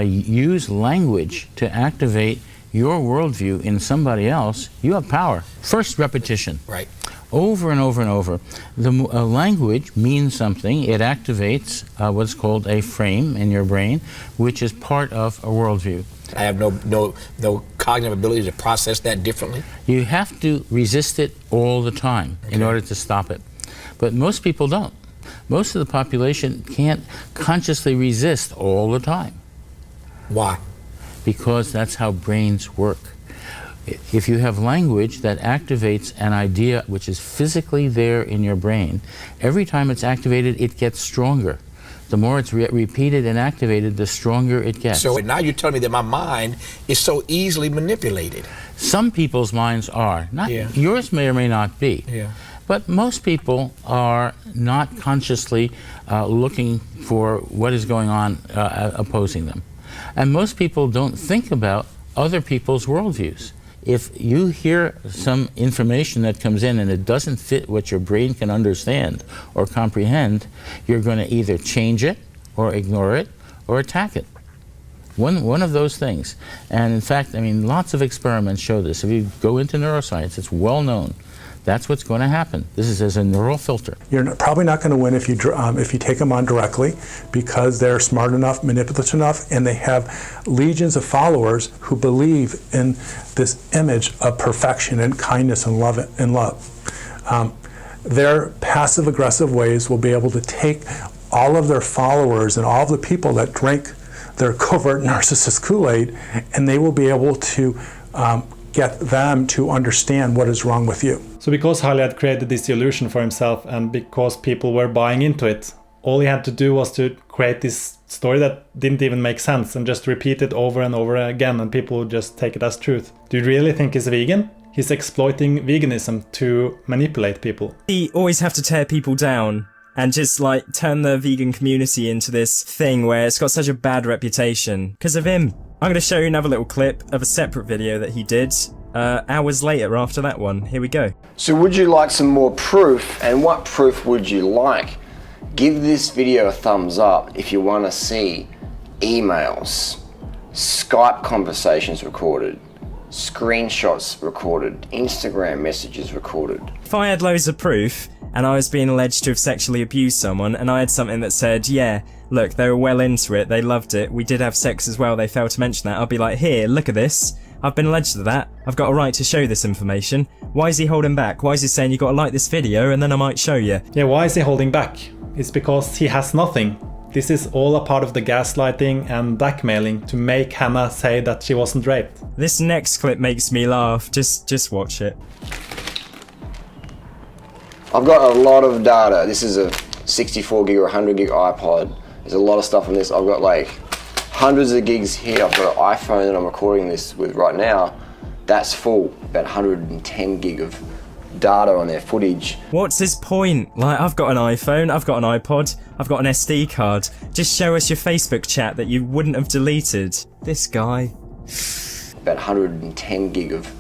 use language to activate your worldview in somebody else, you have power. First, repetition. Right. Over and over and over. The language means something. It activates what's called a frame in your brain, which is part of a worldview. I have no cognitive ability to process that differently. You have to resist it all the time in order to stop it. But most people don't. Most of the population can't consciously resist all the time. Why? Because that's how brains work. If you have language that activates an idea which is physically there in your brain, every time it's activated, it gets stronger. The more it's repeated and activated, the stronger it gets. So now you're telling me that my mind is so easily manipulated. Some people's minds are. Yours may or may not be. Yeah. But most people are not consciously looking for what is going on opposing them. And most people don't think about other people's worldviews. If you hear some information that comes in and it doesn't fit what your brain can understand or comprehend, you're going to either change it or ignore it or attack it. One of those things. And in fact, I mean, lots of experiments show this. If you go into neuroscience, it's well known. That's what's going to happen. This is as a neural filter. You're probably not going to win if you take them on directly, because they're smart enough, manipulative enough, and they have legions of followers who believe in this image of perfection and kindness and love. Their passive-aggressive ways will be able to take all of their followers and all of the people that drink their covert narcissist Kool-Aid, and they will be able to get them to understand what is wrong with you. So because Harley had created this illusion for himself, and because people were buying into it, all he had to do was to create this story that didn't even make sense and just repeat it over and over again, and people would just take it as truth. Do you really think he's vegan? He's exploiting veganism to manipulate people. He always have to tear people down and just like turn the vegan community into this thing where it's got such a bad reputation because of him. I'm going to show you another little clip of a separate video that he did hours later after that one. Here we go. So would you like some more proof? And what proof would you like? Give this video a thumbs up if you want to see emails, Skype conversations recorded, screenshots recorded, Instagram messages recorded. If I had loads of proof and I was being alleged to have sexually abused someone and I had something that said, yeah, look, they were well into it, they loved it, we did have sex as well, they failed to mention that, I'd be like, here, look at this. I've been alleged of that. I've got a right to show this information. Why is he holding back? Why is he saying you got to like this video and then I might show you? Yeah, why is he holding back? It's because he has nothing. This is all a part of the gaslighting and blackmailing to make Hannah say that she wasn't raped. This next clip makes me laugh. Just watch it. I've got a lot of data. This is a 64 gig or 100 gig iPod. There's a lot of stuff on this. I've got like hundreds of gigs here. I've got an iPhone that I'm recording this with right now. That's full, about 110 gig of data on their footage. What's his point? Like, I've got an iPhone, I've got an iPod, I've got an SD card. Just show us your Facebook chat that you wouldn't have deleted. This guy. About 110 gig of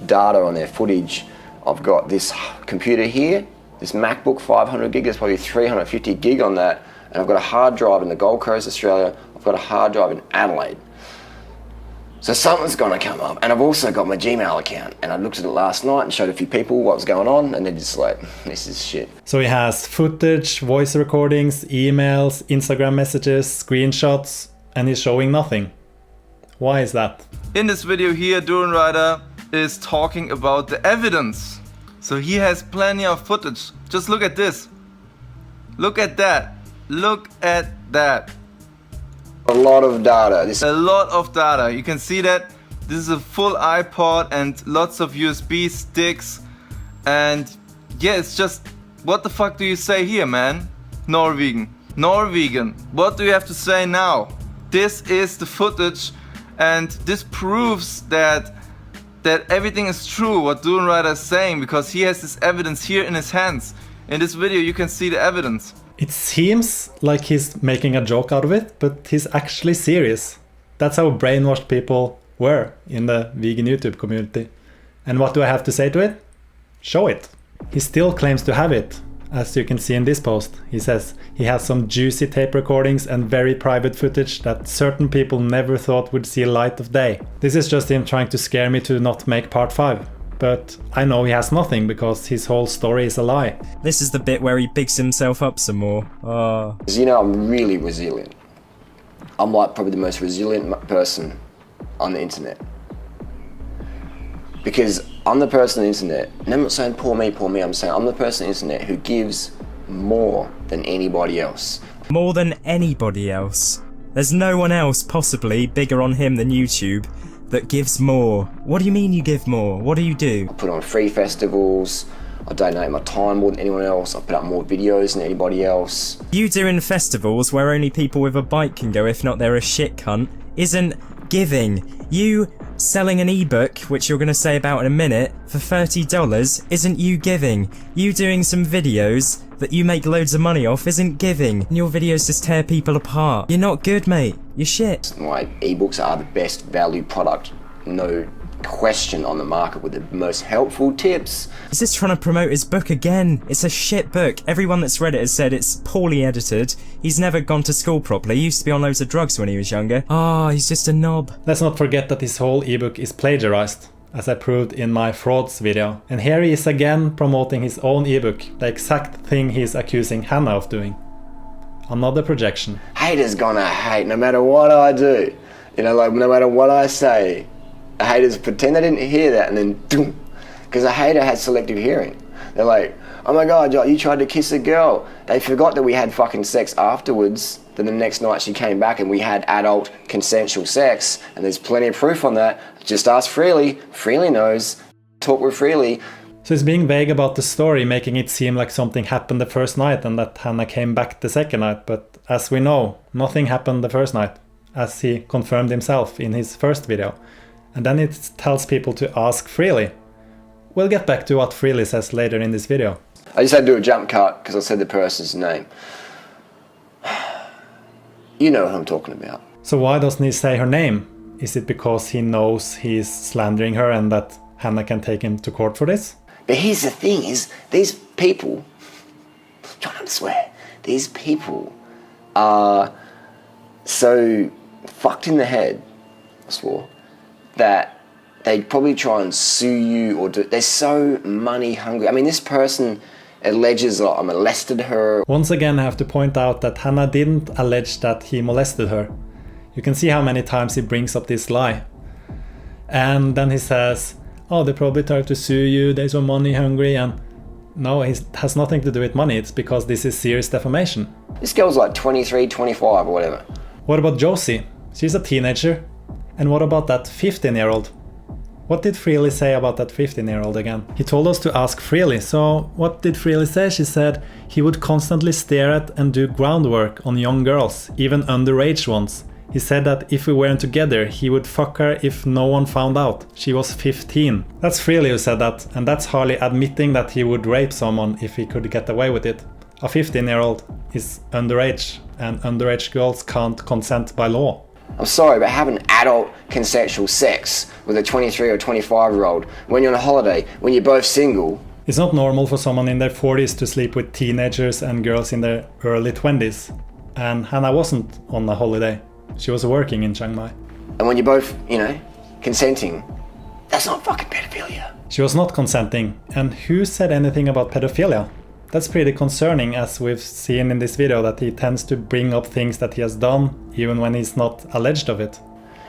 data on their footage. I've got this computer here, this MacBook 500 gig, there's probably 350 gig on that. And I've got a hard drive in the Gold Coast, Australia. I've got a hard drive in Adelaide. So something's gonna come up. And I've also got my Gmail account. And I looked at it last night and showed a few people what was going on, and they're just like, this is shit. So he has footage, voice recordings, emails, Instagram messages, screenshots, and he's showing nothing. Why is that? In this video here, Duran Rider is talking about the evidence. So he has plenty of footage. Just look at this. Look at that. Look at that. A lot of data. A lot of data. You can see that this is a full iPod and lots of USB sticks. And yeah, it's just, what the fuck do you say here, man? Norwegan. What do you have to say now? This is the footage, and this proves that everything is true what Doenrider is saying, because he has this evidence here in his hands. In this video you can see the evidence. It seems like he's making a joke out of it, but he's actually serious. That's how brainwashed people were in the vegan YouTube community. And what do I have to say to it? Show it. He still claims to have it. As you can see in this post, he says he has some juicy tape recordings and very private footage that certain people never thought would see light of day. This is just him trying to scare me to not make part 5. But I know he has nothing because his whole story is a lie. This is the bit where he bigs himself up some more. Because you know, I'm really resilient. I'm like probably the most resilient person on the internet. Because I'm the person on the internet, and I'm not saying poor me, I'm saying I'm the person on the internet who gives more than anybody else. More than anybody else? There's no one else possibly bigger on him than YouTube that gives more. What do you mean you give more? What do you do? I put on free festivals, I donate my time more than anyone else, I put up more videos than anybody else. You doing festivals where only people with a bike can go, if not they're a shit cunt, isn't giving. You selling an ebook, which you're going to say about in a minute, for $30 isn't you giving. You doing some videos that you make loads of money off isn't giving. And your videos just tear people apart. You're not good, mate. You're shit. My ebooks are the best value product, no question, on the market, with the most helpful tips. He's just trying to promote his book again. It's a shit book. Everyone that's read it has said it's poorly edited. He's never gone to school properly. He used to be on loads of drugs when he was younger. He's just a knob. Let's not forget that his whole ebook is plagiarized, as I proved in my frauds video. And here he is again promoting his own ebook, the exact thing he's accusing Hannah of doing. Another projection. Haters gonna hate no matter what I do. You know, like no matter what I say. The haters pretend they didn't hear that, and then because a hater has selective hearing. They're like, oh my god, you tried to kiss a girl. They forgot that we had fucking sex afterwards. Then the next night she came back and we had adult consensual sex, and there's plenty of proof on that. Just ask Freely. Freely knows. Talk with Freely. So he's being vague about the story, making it seem like something happened the first night and that Hannah came back the second night. But as we know, nothing happened the first night, as he confirmed himself in his first video. And then it tells people to ask Freely. We'll get back to what Freely says later in this video. I just had to do a jump cut because I said the person's name. You know who I'm talking about. So why doesn't he say her name? Is it because he knows he's slandering her and that Hannah can take him to court for this? But here's the thing, is these people, I'm trying not to swear, these people are so fucked in the head, I swore, that they'd probably try and sue you, or they're so money hungry. I mean, this person alleges that I molested her. Once again, I have to point out that Hannah didn't allege that he molested her. You can see how many times he brings up this lie. And then he says, oh, they probably tried to sue you, they're so money hungry, and no, it has nothing to do with money, it's because this is serious defamation. This girl's like 23, 25 or whatever. What about Josie? She's a teenager. And what about that 15-year-old? What did Freely say about that 15-year-old again? He told us to ask Freely, so what did Freely say? She said he would constantly stare at and do groundwork on young girls, even underage ones. He said that if we weren't together, he would fuck her if no one found out. She was 15. That's Freely who said that, and that's hardly admitting that he would rape someone if he could get away with it. A 15-year-old is underage, and underage girls can't consent by law. I'm sorry, but having adult consensual sex with a 23 or 25-year-old when you're on a holiday, when you're both single... It's not normal for someone in their 40s to sleep with teenagers and girls in their early 20s. And Hannah wasn't on a holiday. She was working in Chiang Mai. And when you're both, you know, consenting, that's not fucking pedophilia. She was not consenting. And who said anything about pedophilia? That's pretty concerning, as we've seen in this video that he tends to bring up things that he has done, even when he's not alleged of it.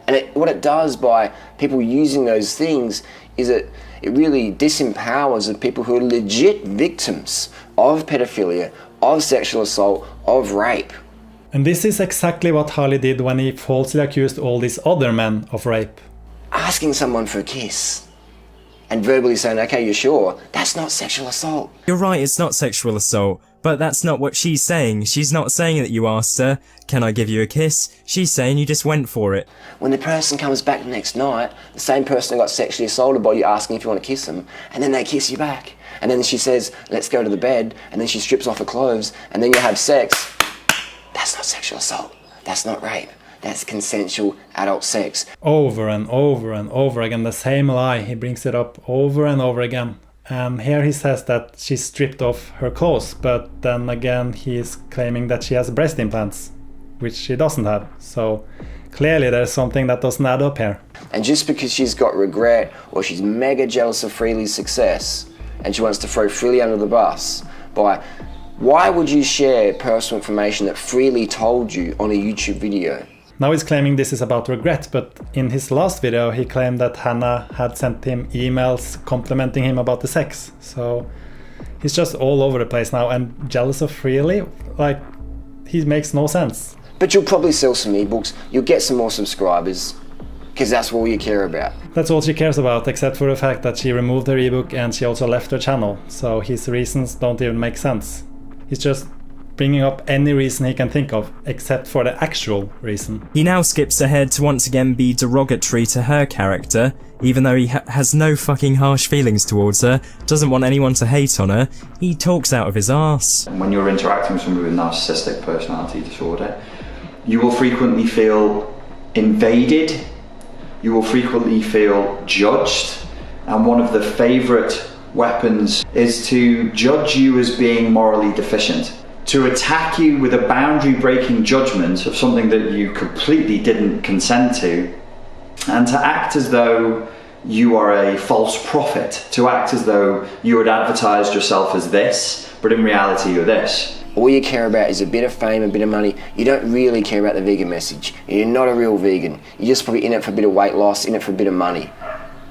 And what it does by people using those things is it really disempowers the people who are legit victims of pedophilia, of sexual assault, of rape. And this is exactly what Harley did when he falsely accused all these other men of rape. Asking someone for a kiss and verbally saying, okay, you're sure, that's not sexual assault. You're right, it's not sexual assault, but that's not what she's saying. She's not saying that you asked her, can I give you a kiss? She's saying you just went for it. When the person comes back the next night, the same person got sexually assaulted by you asking if you want to kiss them, and then they kiss you back. And then she says, let's go to the bed, and then she strips off her clothes, and then you have sex. That's not sexual assault. That's not rape. That's consensual adult sex. Over and over and over again, the same lie. He brings it up over and over again. And here he says that she stripped off her clothes, but then again he's claiming that she has breast implants, which she doesn't have. So clearly there's something that doesn't add up here. And just because she's got regret or she's mega jealous of Freely's success and she wants to throw Freely under the bus by, why would you share personal information that Freely told you on a YouTube video? Now he's claiming this is about regret, but in his last video he claimed that Hannah had sent him emails complimenting him about the sex. So he's just all over the place now and jealous of Freely. Like, he makes no sense. But you'll probably sell some ebooks, you'll get some more subscribers, because that's all you care about. That's all she cares about, except for the fact that she removed her ebook and she also left her channel. So his reasons don't even make sense. He's just bringing up any reason he can think of, except for the actual reason. He now skips ahead to once again be derogatory to her character, even though he has no fucking harsh feelings towards her, doesn't want anyone to hate on her. He talks out of his arse. When you're interacting with somebody with narcissistic personality disorder, you will frequently feel invaded, you will frequently feel judged, and one of the favourite weapons is to judge you as being morally deficient. To attack you with a boundary-breaking judgment of something that you completely didn't consent to, and to act as though you are a false prophet, to act as though you had advertised yourself as this, but in reality you're this. All you care about is a bit of fame, a bit of money. You don't really care about the vegan message. You're not a real vegan. You're just probably in it for a bit of weight loss, in it for a bit of money.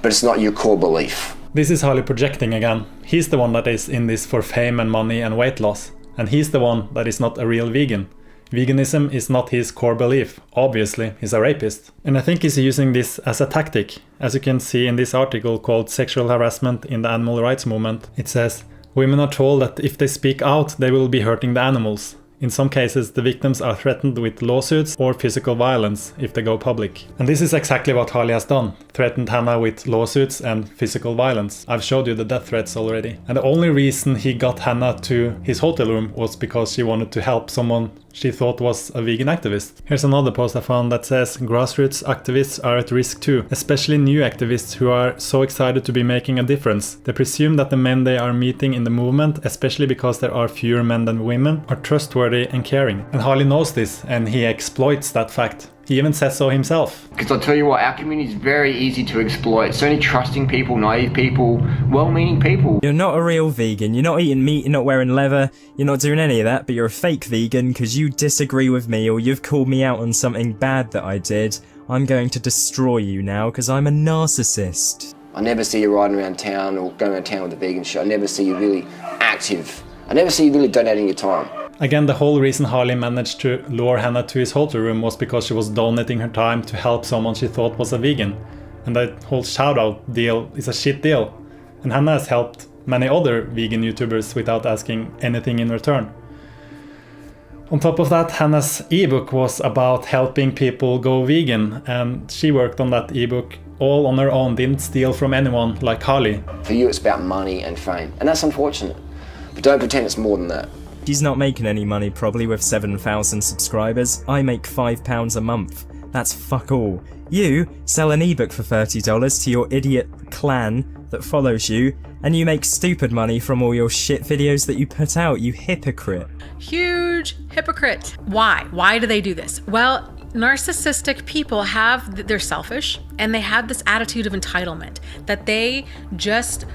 But it's not your core belief. This is Harley projecting again. He's the one that is in this for fame and money and weight loss. And he's the one that is not a real vegan. Veganism is not his core belief. Obviously, he's a rapist. And I think he's using this as a tactic. As you can see in this article called Sexual Harassment in the Animal Rights Movement, it says, women are told that if they speak out, they will be hurting the animals. In some cases, the victims are threatened with lawsuits or physical violence if they go public. And this is exactly what Harley has done. Threatened Hannah with lawsuits and physical violence. I've showed you the death threats already. And the only reason he got Hannah to his hotel room was because she wanted to help someone she thought was a vegan activist. Here's another post I found that says, grassroots activists are at risk too, especially new activists who are so excited to be making a difference. They presume that the men they are meeting in the movement, especially because there are fewer men than women, are trustworthy and caring. And Harley knows this, and he exploits that fact. He even says so himself. Because I'll tell you what, our community is very easy to exploit. So many trusting people, naive people, well-meaning people. You're not a real vegan, you're not eating meat, you're not wearing leather, you're not doing any of that, but you're a fake vegan because you disagree with me or you've called me out on something bad that I did. I'm going to destroy you now because I'm a narcissist. I never see you riding around town or going around town with a vegan shirt. I never see you really active. I never see you really donating your time. Again, the whole reason Harley managed to lure Hannah to his hotel room was because she was donating her time to help someone she thought was a vegan. And that whole shout-out deal is a shit deal. And Hannah has helped many other vegan YouTubers without asking anything in return. On top of that, Hannah's ebook was about helping people go vegan, and she worked on that ebook all on her own, didn't steal from anyone like Harley. For you, it's about money and fame, and that's unfortunate. But don't pretend it's more than that. She's not making any money probably with 7,000 subscribers. I make £5 a month. That's fuck all. You sell an ebook for $30 to your idiot clan that follows you, and you make stupid money from all your shit videos that you put out, you hypocrite. Huge hypocrite. Why? Why do they do this? Well, narcissistic people they're selfish, and they have this attitude of entitlement that they just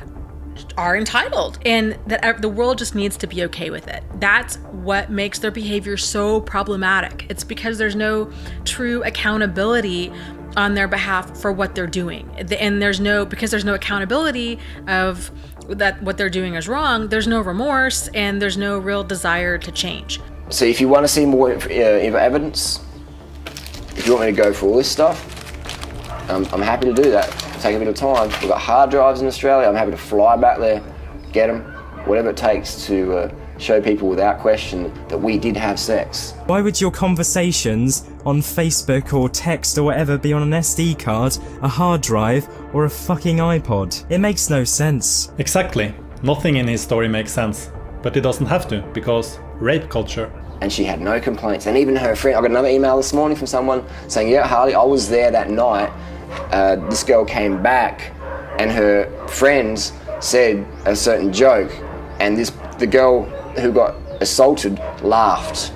are entitled, and that the world just needs to be okay with it. That's what makes their behavior so problematic. It's because there's no true accountability on their behalf for what they're doing, and because there's no accountability of that what they're doing is wrong, there's no remorse and there's no real desire to change. So if you want to see more evidence, if you want me to go through all this stuff, I'm happy to do that. It'll take a bit of time. We've got hard drives in Australia. I'm happy to fly back there, get them, whatever it takes to show people without question that we did have sex. Why would your conversations on Facebook or text or whatever be on an SD card, a hard drive, or a fucking iPod? It makes no sense. Exactly. Nothing in his story makes sense. But it doesn't have to, because rape culture. And she had no complaints. And even her friend, I got another email this morning from someone saying, yeah, Harley, I was there that night. This girl came back and her friends said a certain joke, and the girl who got assaulted laughed.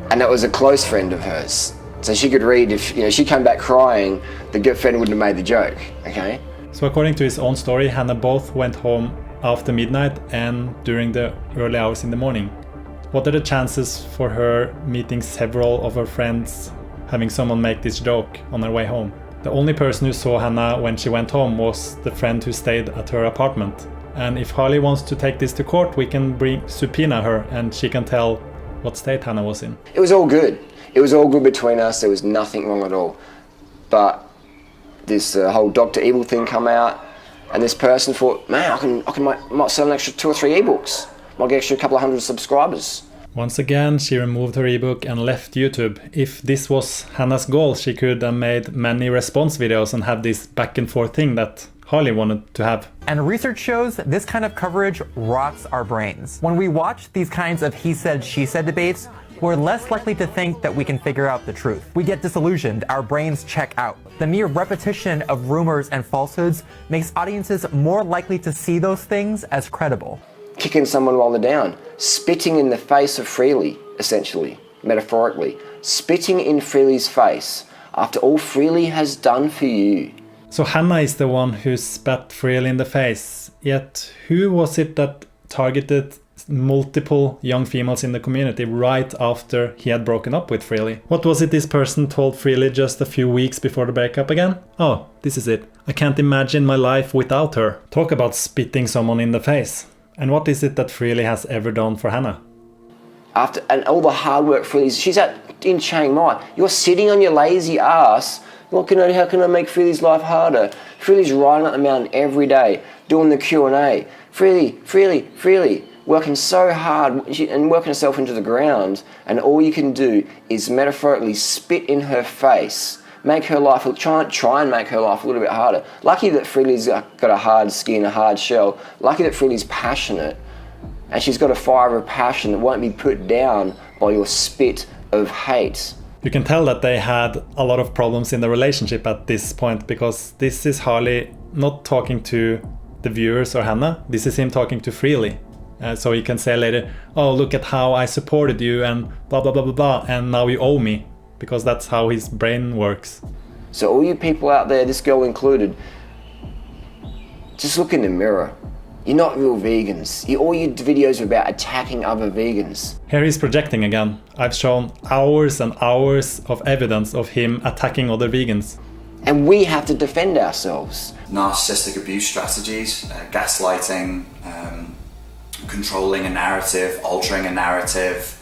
And that was a close friend of hers. So she could read, if she came back crying, the good friend wouldn't have made the joke, okay? So according to his own story, Hannah both went home after midnight and during the early hours in the morning. What are the chances for her meeting several of her friends, having someone make this joke on her way home? The only person who saw Hannah when she went home was the friend who stayed at her apartment. And if Harley wants to take this to court, we can subpoena her and she can tell what state Hannah was in. It was all good. It was all good between us. There was nothing wrong at all. But this whole Dr. Evil thing come out, and this person thought, man, I might sell an extra 2 or 3 ebooks. Might get extra couple of 100 subscribers. Once again, she removed her ebook and left YouTube. If this was Hannah's goal, she could have made many response videos and have this back and forth thing that Harley wanted to have. And research shows this kind of coverage rots our brains. When we watch these kinds of he said, she said debates, we're less likely to think that we can figure out the truth. We get disillusioned, our brains check out. The mere repetition of rumors and falsehoods makes audiences more likely to see those things as credible. Kicking someone while they're down, spitting in the face of Freely, essentially, metaphorically. Spitting in Freely's face after all Freely has done for you. So Hannah is the one who spat Freely in the face. Yet who was it that targeted multiple young females in the community right after he had broken up with Freely? What was it this person told Freely just a few weeks before the breakup again? Oh, this is it. I can't imagine my life without her. Talk about spitting someone in the face. And what is it that Freely has ever done for Hannah? And all the hard work Freely's, she's in Chiang Mai. You're sitting on your lazy ass. How can I make Freely's life harder? Freely's riding up the mountain every day, doing the Q&A. Freely, working so hard and working herself into the ground, and all you can do is metaphorically spit in her face, make her life, try and make her life a little bit harder. Lucky that Freely's got a hard skin, a hard shell. Lucky that Freely's passionate, and she's got a fire of passion that won't be put down by your spit of hate. You can tell that they had a lot of problems in the relationship at this point, because this is Harley not talking to the viewers or Hannah. This is him talking to Freely. So he can say later, oh, look at how I supported you and blah, blah, blah, blah, blah, and now you owe me, because that's how his brain works. So all you people out there, this girl included, just look in the mirror. You're not real vegans. All your videos are about attacking other vegans. Here he's projecting again. I've shown hours and hours of evidence of him attacking other vegans. And we have to defend ourselves. Narcissistic abuse strategies, gaslighting, controlling a narrative, altering a narrative,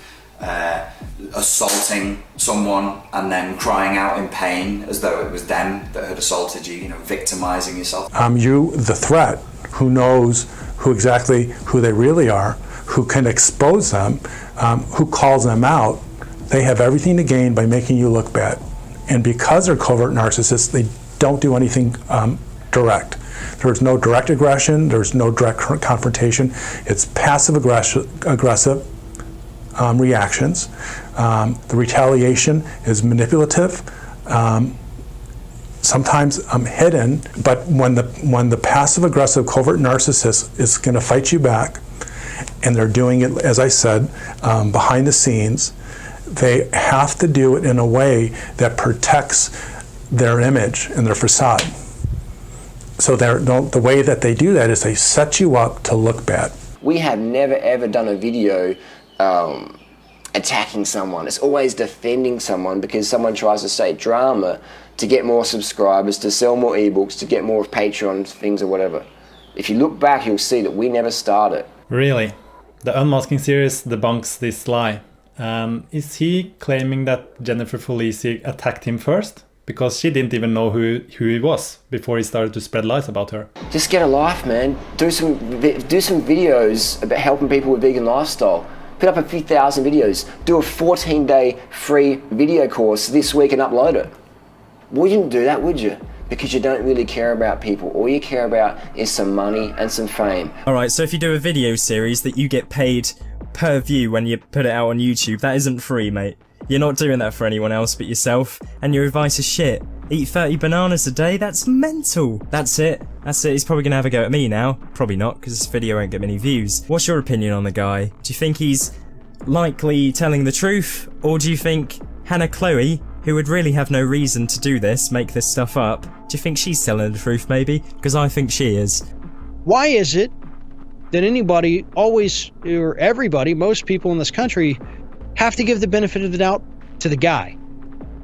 assaulting someone and then crying out in pain as though it was them that had assaulted you, victimizing yourself. You, the threat, who knows who they really are, who can expose them, who calls them out, they have everything to gain by making you look bad. And because they're covert narcissists, they don't do anything direct. There's no direct aggression, there's no direct confrontation. It's passive aggressive reactions. The retaliation is manipulative, sometimes hidden, but when the passive aggressive covert narcissist is going to fight you back, and they're doing it, as I said, behind the scenes, they have to do it in a way that protects their image and their facade. So the way that they do that is they set you up to look bad. We have never ever done a video attacking someone. It's always defending someone because someone tries to say drama to get more subscribers, to sell more ebooks, to get more Patreon things or whatever. If you look back, you'll see that we never started. Really? The Unmasking series debunks this lie. Is he claiming that Jennifer Felici attacked him first? Because she didn't even know who he was before he started to spread lies about her. Just get a life, man. Do some videos about helping people with vegan lifestyle. Put up a few thousand videos. Do a 14-day free video course this week and upload it. Wouldn't do that, would you? Because you don't really care about people. All you care about is some money and some fame. Alright, so if you do a video series that you get paid per view when you put it out on YouTube, that isn't free, mate. You're not doing that for anyone else but yourself, and your advice is shit. Eat 30 bananas a day? That's mental. That's it. He's probably gonna have a go at me now. Probably not, because this video won't get many views. What's your opinion on the guy? Do you think he's likely telling the truth? Or do you think Hannah Chloe, who would really have no reason to do this, make this stuff up, do you think she's telling the truth maybe? Because I think she is. Why is it that anybody always, or everybody, most people in this country, have to give the benefit of the doubt to the guy?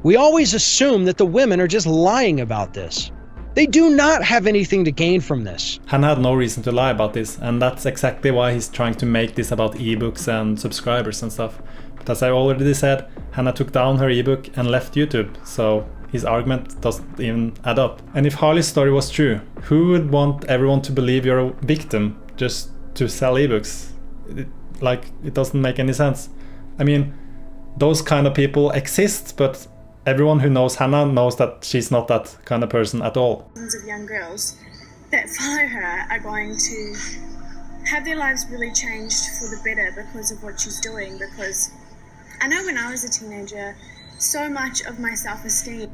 We always assume that the women are just lying about this. They do not have anything to gain from this. Hannah had no reason to lie about this, and that's exactly why he's trying to make this about ebooks and subscribers and stuff. But as I already said, Hannah took down her ebook and left YouTube, so his argument doesn't even add up. And if Harley's story was true, who would want everyone to believe you're a victim just to sell ebooks? It doesn't make any sense. I mean, those kind of people exist, but everyone who knows Hannah knows that she's not that kind of person at all. Thousands of young girls that follow her are going to have their lives really changed for the better because of what she's doing. Because I know when I was a teenager, so much of my self-esteem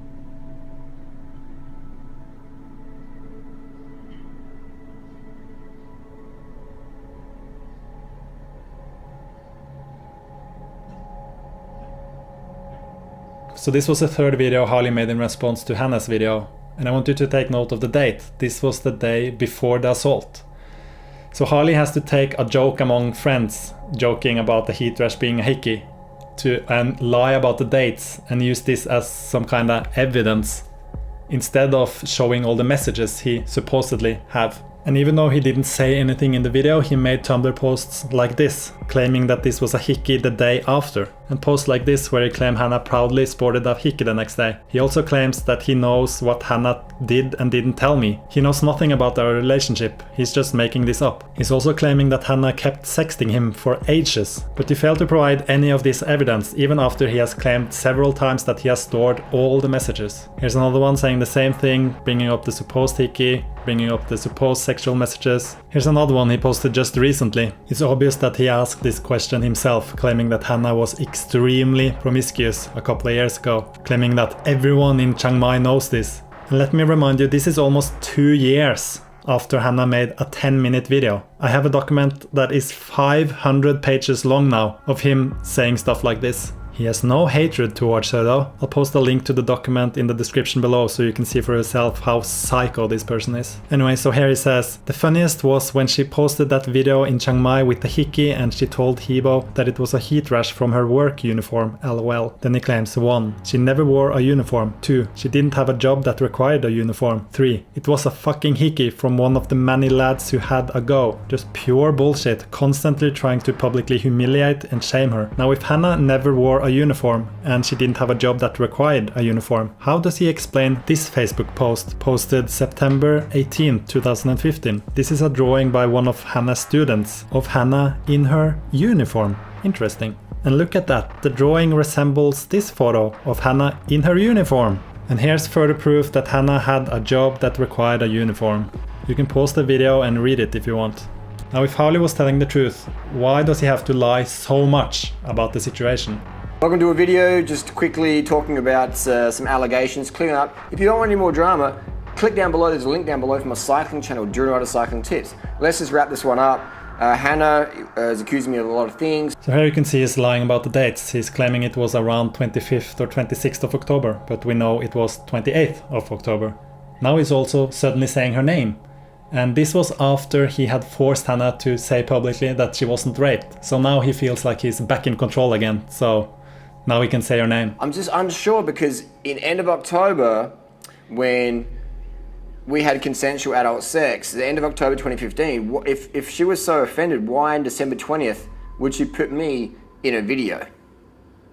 So this was the third video Harley made in response to Hannah's video, and I want you to take note of the date. This was the day before the assault. So Harley has to take a joke among friends, joking about the heat rash being a hickey, and lie about the dates and use this as some kind of evidence instead of showing all the messages he supposedly have. And even though he didn't say anything in the video, he made Tumblr posts like this, claiming that this was a hickey the day after, and posts like this where he claimed Hannah proudly sported a hickey the next day. He also claims that he knows what Hannah did and didn't tell me. He knows nothing about our relationship, he's just making this up. He's also claiming that Hannah kept sexting him for ages, but he failed to provide any of this evidence, even after he has claimed several times that he has stored all the messages. Here's another one saying the same thing, bringing up the supposed hickey, bringing up the supposed sexual messages. Here's another one he posted just recently. It's obvious that he asked this question himself, claiming that Hannah was extremely promiscuous a couple of years ago, claiming that everyone in Chiang Mai knows this. And let me remind you, this is almost 2 years after Hannah made a 10-minute video. I have a document that is 500 pages long now of him saying stuff like this. He has no hatred towards her though. I'll post a link to the document in the description below so you can see for yourself how psycho this person is. Anyway, so here he says, the funniest was when she posted that video in Chiang Mai with the hickey and she told Hebo that it was a heat rash from her work uniform, lol. Then he claims 1. She never wore a uniform. 2. She didn't have a job that required a uniform. 3. It was a fucking hickey from one of the many lads who had a go. Just pure bullshit, constantly trying to publicly humiliate and shame her. Now if Hannah never wore a uniform and she didn't have a job that required a uniform, how does he explain this Facebook post posted September 18, 2015? This is a drawing by one of Hannah's students of Hannah in her uniform. Interesting. And look at that, the drawing resembles this photo of Hannah in her uniform. And here's further proof that Hannah had a job that required a uniform. You can pause the video and read it if you want. Now if Harley was telling the truth, why does he have to lie so much about the situation? Welcome to a video just quickly talking about some allegations, clearing up. If you don't want any more drama, click down below, there's a link down below for my cycling channel, Durham Rider Cycling Tips. Let's just wrap this one up. Hannah is accusing me of a lot of things. So here you can see he's lying about the dates. He's claiming it was around 25th or 26th of October, but we know it was 28th of October. Now he's also suddenly saying her name. And this was after he had forced Hannah to say publicly that she wasn't raped. So now he feels like he's back in control again. So now he can say her name. I'm just unsure because in end of October, when we had consensual adult sex, the end of October 2015, if she was so offended, why on December 20th would she put me in a video?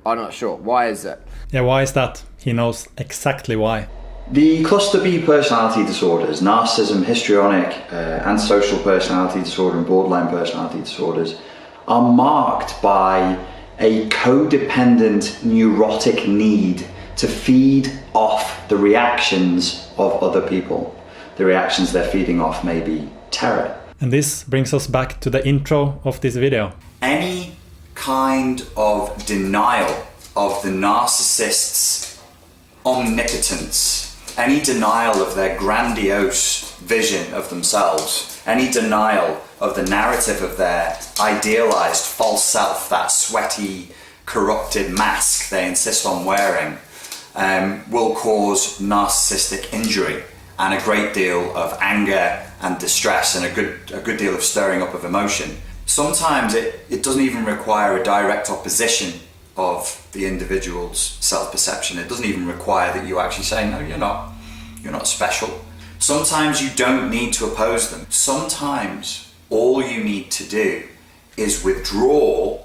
I'm not sure. Why is that? Yeah, why is that? He knows exactly why. The cluster B personality disorders, narcissism, histrionic, antisocial personality disorder and borderline personality disorders, are marked by a codependent neurotic need to feed off the reactions of other people. The reactions they're feeding off may be terror. And this brings us back to the intro of this video. Any kind of denial of the narcissist's omnipotence, any denial of their grandiose vision of themselves, any denial of the narrative of their idealized false self, that sweaty, corrupted mask they insist on wearing, will cause narcissistic injury and a great deal of anger and distress and a good deal of stirring up of emotion. Sometimes it doesn't even require a direct opposition of the individual's self-perception. It doesn't even require that you actually say, no, you're not special. Sometimes you don't need to oppose them. Sometimes all you need to do is withdraw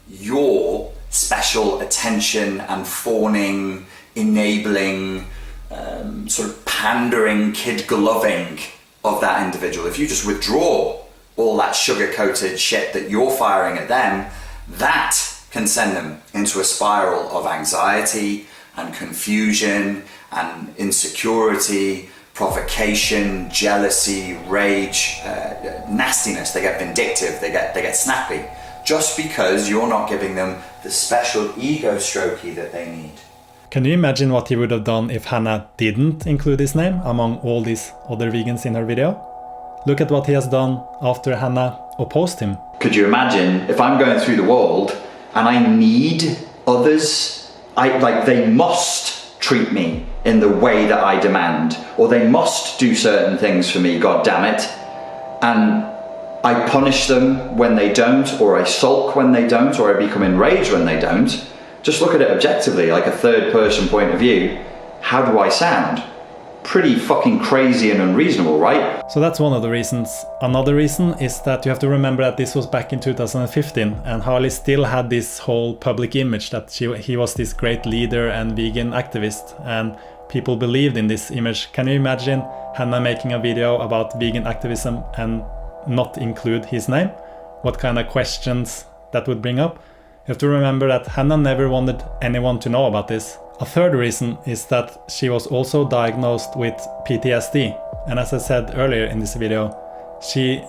your special attention and fawning, enabling, sort of pandering, kid-gloving of that individual. If you just withdraw all that sugar-coated shit that you're firing at them, that can send them into a spiral of anxiety and confusion and insecurity, provocation, jealousy, rage, nastiness. They get vindictive, they get snappy, just because you're not giving them the special ego strokey that they need. Can you imagine what he would have done if Hannah didn't include his name among all these other vegans in her video? Look at what he has done after Hannah opposed him. Could you imagine if I'm going through the world and I need others, they must treat me in the way that I demand, or they must do certain things for me, god damn it, and I punish them when they don't, or I sulk when they don't, or I become enraged when they don't. Just look at it objectively, like a third person point of view. How do I sound? Pretty fucking crazy and unreasonable, right? So that's one of the reasons. Another reason is that you have to remember that this was back in 2015 and Harley still had this whole public image that he was this great leader and vegan activist, and people believed in this image. Can you imagine Hannah making a video about vegan activism and not include his name? What kind of questions that would bring up? You have to remember that Hannah never wanted anyone to know about this. A third reason is that she was also diagnosed with PTSD, and as I said earlier in this video, she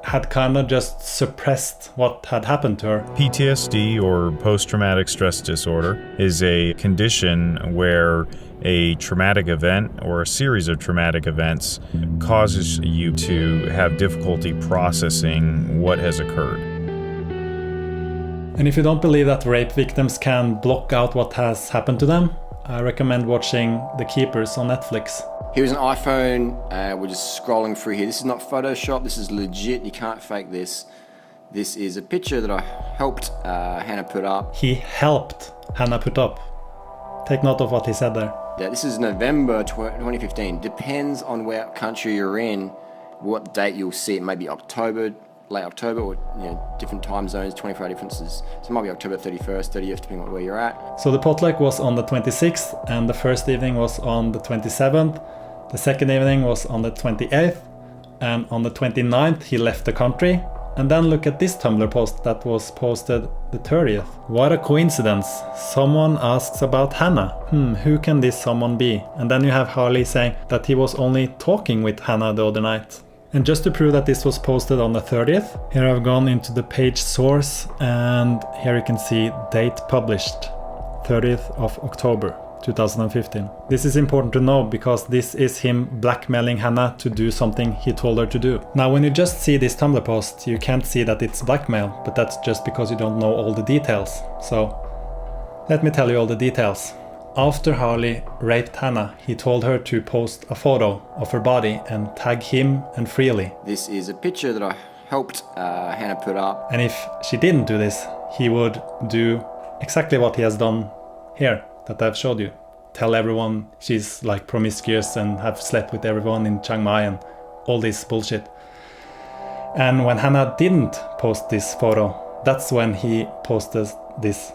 had kind of just suppressed what had happened to her. PTSD, or post-traumatic stress disorder, is a condition where a traumatic event or a series of traumatic events causes you to have difficulty processing what has occurred. And if you don't believe that rape victims can block out what has happened to them, I recommend watching The Keepers on Netflix. Here's an iPhone, we're just scrolling through here. This is not Photoshop, this is legit, you can't fake this. This is a picture that I helped Hannah put up. He helped Hannah put up. Take note of what he said there. Yeah, this is November 2015. Depends on where country you're in, what date you'll see it. Maybe October, late October, or different time zones, 24-hour differences. So it might be October 31st, 30th, depending on where you're at. So the potluck was on the 26th, and the first evening was on the 27th. The second evening was on the 28th, and on the 29th he left the country. And then look at this Tumblr post that was posted the 30th. What a coincidence. Someone asks about Hannah. Who can this someone be? And then you have Harley saying that he was only talking with Hannah the other night. And just to prove that this was posted on the 30th, here I've gone into the page source, and here you can see date published, 30th of October 2015. This is important to know because this is him blackmailing Hannah to do something he told her to do. Now when you just see this Tumblr post, you can't see that it's blackmail, but that's just because you don't know all the details. So let me tell you all the details. After Harley raped Hannah, he told her to post a photo of her body and tag him and Freely. This is a picture that I helped Hannah put up. And if she didn't do this, he would do exactly what he has done here that I've showed you. Tell everyone she's like promiscuous and have slept with everyone in Chiang Mai and all this bullshit. And when Hannah didn't post this photo, That's when he posted this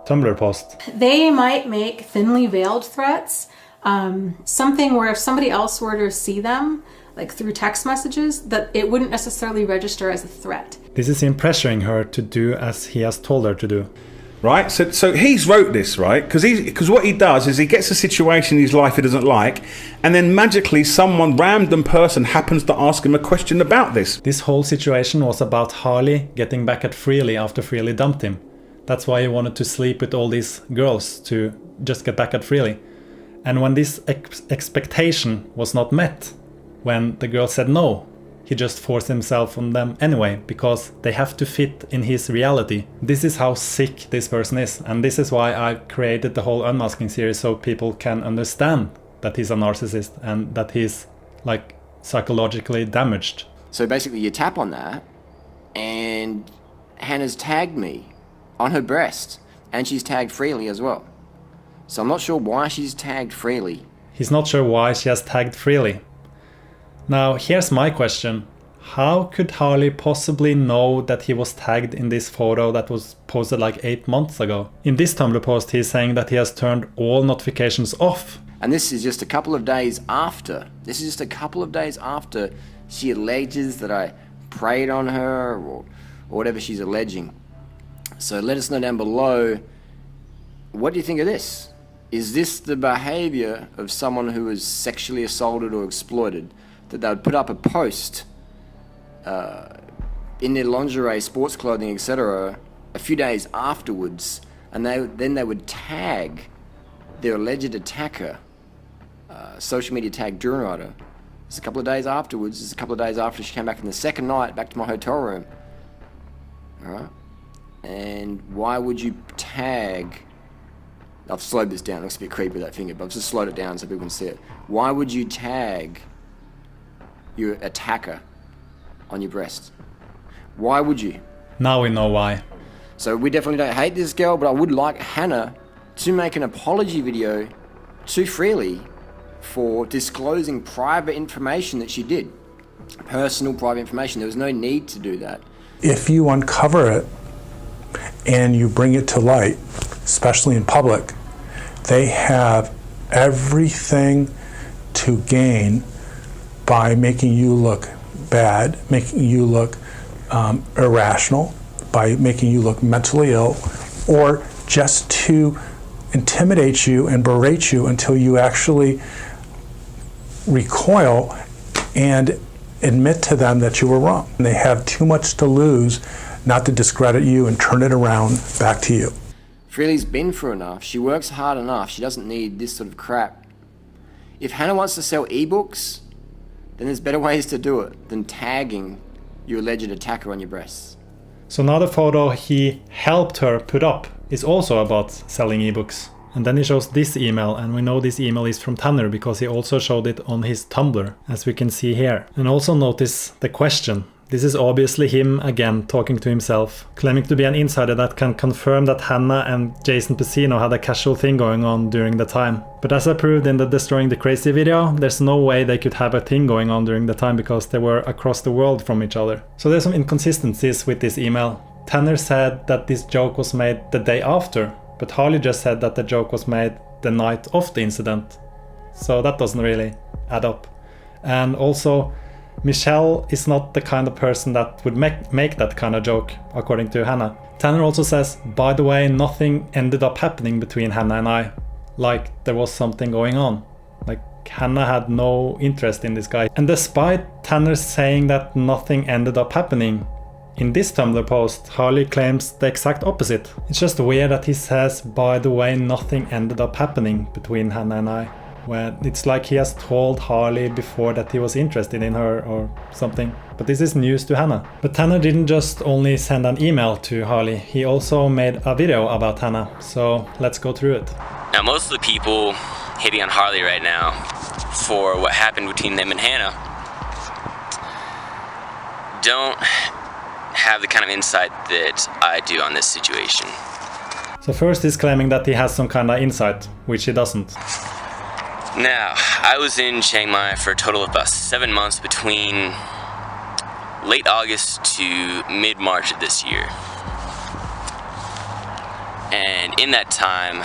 Tumblr post. They might make thinly veiled threats, something where if somebody else were to see them, like through text messages, that it wouldn't necessarily register as a threat. This is him pressuring her to do as he has told her to do. Right, so he's wrote this, right? Because what he does is he gets a situation in his life he doesn't like, and then magically some random person happens to ask him a question about this. This whole situation was about Harley getting back at Freely after Freely dumped him. That's why he wanted to sleep with all these girls, to just get back at Freely. And when this expectation was not met, when the girl said no, he just forced himself on them anyway, because they have to fit in his reality. This is how sick this person is, and this is why I created the whole Unmasking series, so people can understand that he's a narcissist and that he's like psychologically damaged. So basically you tap on that, and Hannah's tagged me on her breast, and she's tagged Freely as well. So I'm not sure why she's tagged Freely. He's not sure why she has tagged Freely. Now, here's my question. How could Harley possibly know that he was tagged in this photo that was posted like 8 months ago? In this Tumblr post, he's saying that he has turned all notifications off. And this is just a couple of days after. This is just a couple of days after she alleges that I preyed on her or whatever she's alleging. So let us know down below, what do you think of this? Is this the behavior of someone who is sexually assaulted or exploited? That they would put up a post in their lingerie, sports clothing, etc. a few days afterwards, and then they would tag their alleged attacker, social media tag Durrider. It's a couple of days afterwards. It's a couple of days after she came back from the second night, back to my hotel room. Alright? And why would you tag... I've slowed this down, it looks a bit creepy with that finger, but I've just slowed it down so people can see it. Why would you tag your attacker on your breast? Why would you? Now we know why. So we definitely don't hate this girl, but I would like Hannah to make an apology video to Freely for disclosing private information that she did. Personal private information. There was no need to do that. If you uncover it and you bring it to light, especially in public, they have everything to gain by making you look bad, making you look irrational, by making you look mentally ill, or just to intimidate you and berate you until you actually recoil and admit to them that you were wrong. And they have too much to lose not to discredit you and turn it around back to you. Freely's been through enough. She works hard enough. She doesn't need this sort of crap. If Hannah wants to sell ebooks, then there's better ways to do it than tagging your alleged attacker on your breasts. So now the photo he helped her put up is also about selling ebooks. And then he shows this email, and we know this email is from Tanner because he also showed it on his Tumblr, as we can see here. And also notice the question. This is obviously him again talking to himself, claiming to be an insider that can confirm that Hannah and Jason Piscino had a casual thing going on during the time. But as I proved in the Destroying the Crazy video, there's no way they could have a thing going on during the time because they were across the world from each other. So there's some inconsistencies with this email. Tanner said that this joke was made the day after, but Harley just said that the joke was made the night of the incident. So that doesn't really add up. And also, Michelle is not the kind of person that would make that kind of joke, according to Hannah. Tanner also says, by the way, nothing ended up happening between Hannah and I. Like there was something going on. Like Hannah had no interest in this guy. And despite Tanner saying that nothing ended up happening, in this Tumblr post, Harley claims the exact opposite. It's just weird that he says, by the way, nothing ended up happening between Hannah and I. Where it's like he has told Harley before that he was interested in her or something. But this is news to Hannah. But Tanner didn't just only send an email to Harley, he also made a video about Hannah. So let's go through it. Now most of the people hating on Harley right now for what happened between them and Hannah don't have the kind of insight that I do on this situation. So first he's claiming that he has some kind of insight, which he doesn't. Now, I was in Chiang Mai for a total of about 7 months between late August to mid-March of this year. And in that time,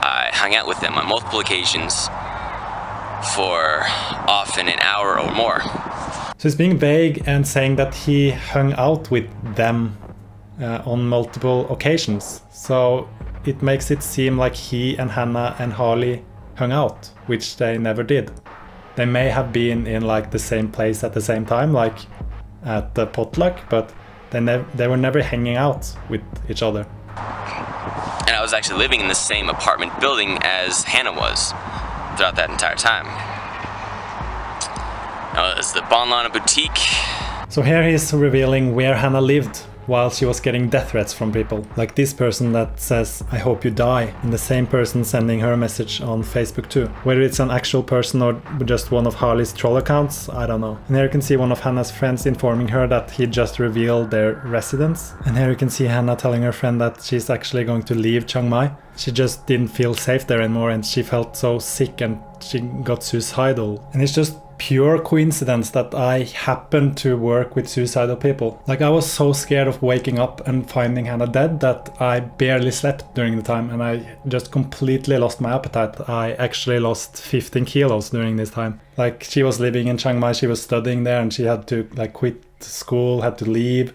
I hung out with them on multiple occasions for often an hour or more. So he's being vague and saying that he hung out with them on multiple occasions. So it makes it seem like he and Hannah and Harley hung out, which they never did. They may have been in like the same place at the same time, like at the potluck, but they were never hanging out with each other. And I was actually living in the same apartment building as Hannah was throughout that entire time. It was the Bon Lana Boutique. So here he's revealing where Hannah lived while she was getting death threats from people. Like this person that says, "I hope you die," and the same person sending her a message on Facebook too. Whether it's an actual person or just one of Harley's troll accounts, I don't know. And here you can see one of Hannah's friends informing her that he just revealed their residence. And here you can see Hannah telling her friend that she's actually going to leave Chiang Mai. She just didn't feel safe there anymore and she felt so sick and she got suicidal. And it's just pure coincidence that I happened to work with suicidal people. Like I was so scared of waking up and finding Hannah dead that I barely slept during the time and I just completely lost my appetite. I actually lost 15 kilos during this time. Like she was living in Chiang Mai, she was studying there and she had to like quit school, had to leave.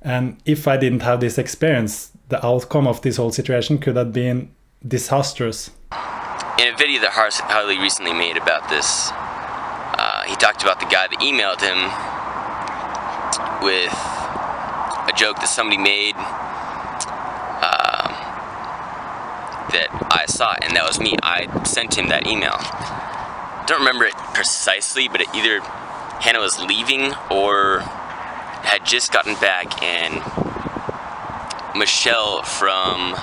And if I didn't have this experience, the outcome of this whole situation could have been disastrous. In a video that Harley recently made about this, he talked about the guy that emailed him with a joke that somebody made that I saw, and that was me. I sent him that email. Don't remember it precisely, but either Hannah was leaving or had just gotten back, and Michelle from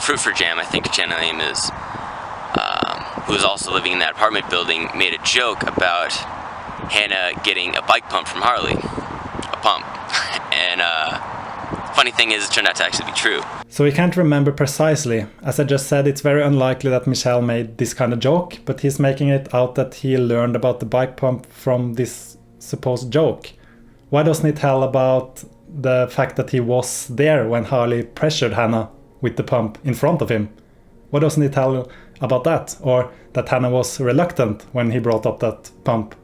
Fruit for Jam, I think her channel name is, who was also living in that apartment building, made a joke about Hannah getting a bike pump from Harley. A pump. And funny thing is, it turned out to actually be true. So we can't remember precisely. As I just said, it's very unlikely that Michelle made this kind of joke, but he's making it out that he learned about the bike pump from this supposed joke. Why doesn't he tell about the fact that he was there when Harley pressured Hannah with the pump in front of him? Why doesn't he tell about that? Or that Hannah was reluctant when he brought up that pump?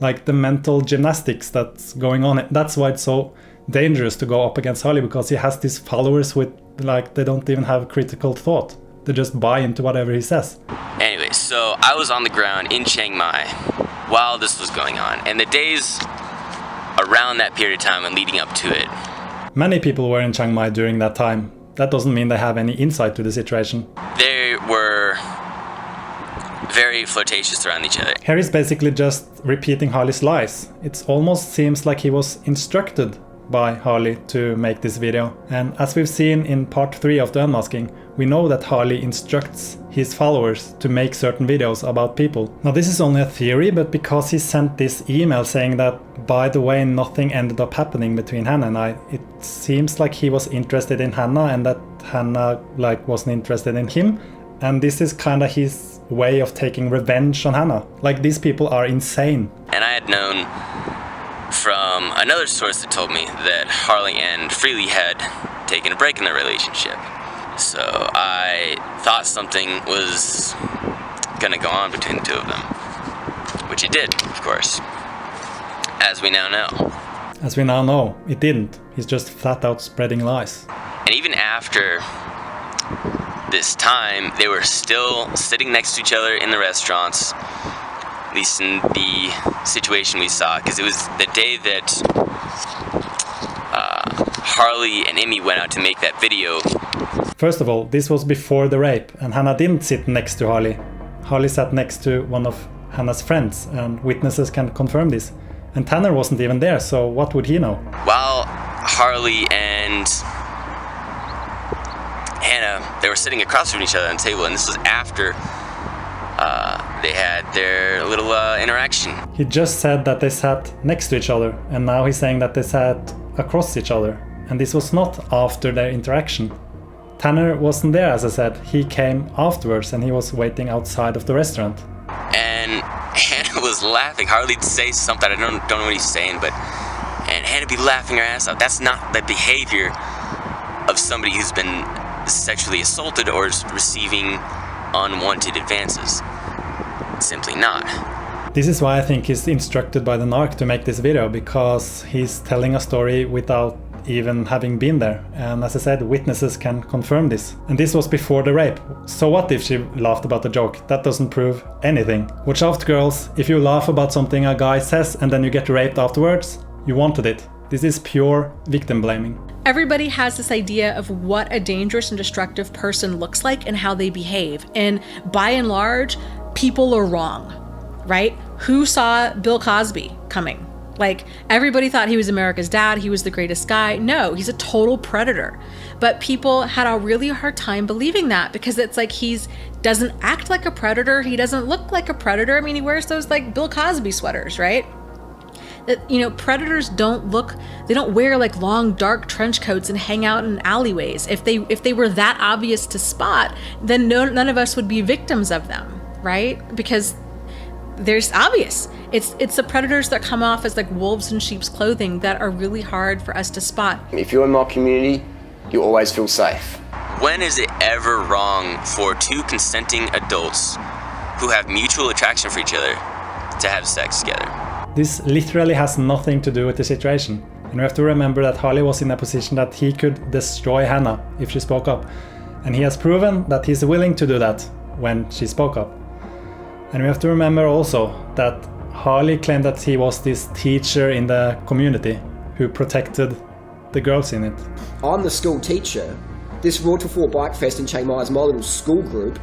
Like the mental gymnastics that's going on. That's why it's so dangerous to go up against Harley, because he has these followers with, like, they don't even have critical thought. They just buy into whatever he says. Anyway, so I was on the ground in Chiang Mai while this was going on, and the days around that period of time and leading up to it. Many people were in Chiang Mai during that time. That doesn't mean they have any insight to the situation. They were very flirtatious around each other. Harry's basically just repeating Harley's lies. It almost seems like he was instructed by Harley to make this video. And as we've seen in part 3 of the Unmasking, we know that Harley instructs his followers to make certain videos about people. Now this is only a theory, but because he sent this email saying that, by the way, nothing ended up happening between Hannah and I, it seems like he was interested in Hannah and that Hannah wasn't interested in him. And this is kind of his way of taking revenge on Hannah. Like, these people are insane. And I had known from another source that told me that Harley and Freely had taken a break in their relationship. So I thought something was gonna go on between the two of them, which it did, of course, as we now know. As we now know, it didn't. He's just flat out spreading lies. And even after this time, they were still sitting next to each other in the restaurants, at least in the situation we saw, because it was the day that Harley and Emmy went out to make that video. First of all, this was before the rape, and Hannah didn't sit next to Harley. Harley sat next to one of Hannah's friends, and witnesses can confirm this. And Tanner wasn't even there, so what would he know? While Harley and Hannah, they were sitting across from each other on the table, and this was after they had their little interaction. He just said that they sat next to each other, and now he's saying that they sat across each other. And this was not after their interaction. Tanner wasn't there, as I said. He came afterwards, and he was waiting outside of the restaurant. And Hannah was laughing. Harley'd say something, I don't know what he's saying, but and Hannah be laughing her ass off. That's not the behavior of somebody who's been sexually assaulted or is receiving unwanted advances. Simply not. This is why I think he's instructed by the narc to make this video, because he's telling a story without even having been there. And as I said, witnesses can confirm this. And this was before the rape. So what if she laughed about the joke? That doesn't prove anything. Watch out, girls. If you laugh about something a guy says and then you get raped afterwards, you wanted it. This is pure victim blaming. Everybody has this idea of what a dangerous and destructive person looks like and how they behave. And by and large, people are wrong, right? Who saw Bill Cosby coming? Like, everybody thought he was America's dad, he was the greatest guy. No, he's a total predator. But people had a really hard time believing that, because it's like doesn't act like a predator, he doesn't look like a predator. I mean, he wears those like Bill Cosby sweaters, right? That, you know, predators they don't wear like long dark trench coats and hang out in alleyways. If they were that obvious to spot, then none of us would be victims of them, right? Because there's obvious. It's the predators that come off as like wolves in sheep's clothing that are really hard for us to spot. If you're in my community, you always feel safe. When is it ever wrong for two consenting adults who have mutual attraction for each other to have sex together? This literally has nothing to do with the situation. And we have to remember that Harley was in a position that he could destroy Hannah if she spoke up. And he has proven that he's willing to do that when she spoke up. And we have to remember also that Harley claimed that he was this teacher in the community who protected the girls in it. I'm the school teacher. This Road to 4 Bike Fest in Chiang Mai is my little school group.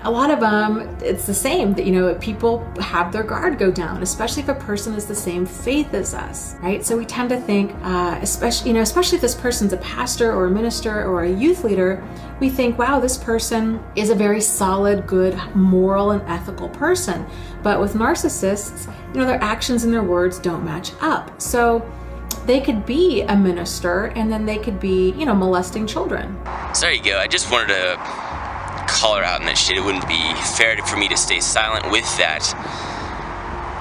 A lot of them, it's the same, that, you know, people have their guard go down, especially if a person is the same faith as us, right? So we tend to think, especially if this person's a pastor or a minister or a youth leader, we think, wow, this person is a very solid, good, moral and ethical person. But with narcissists, you know, their actions and their words don't match up. So they could be a minister and then they could be, you know, molesting children. So there you go. I just wanted to call her out on that shit. It wouldn't be fair for me to stay silent with that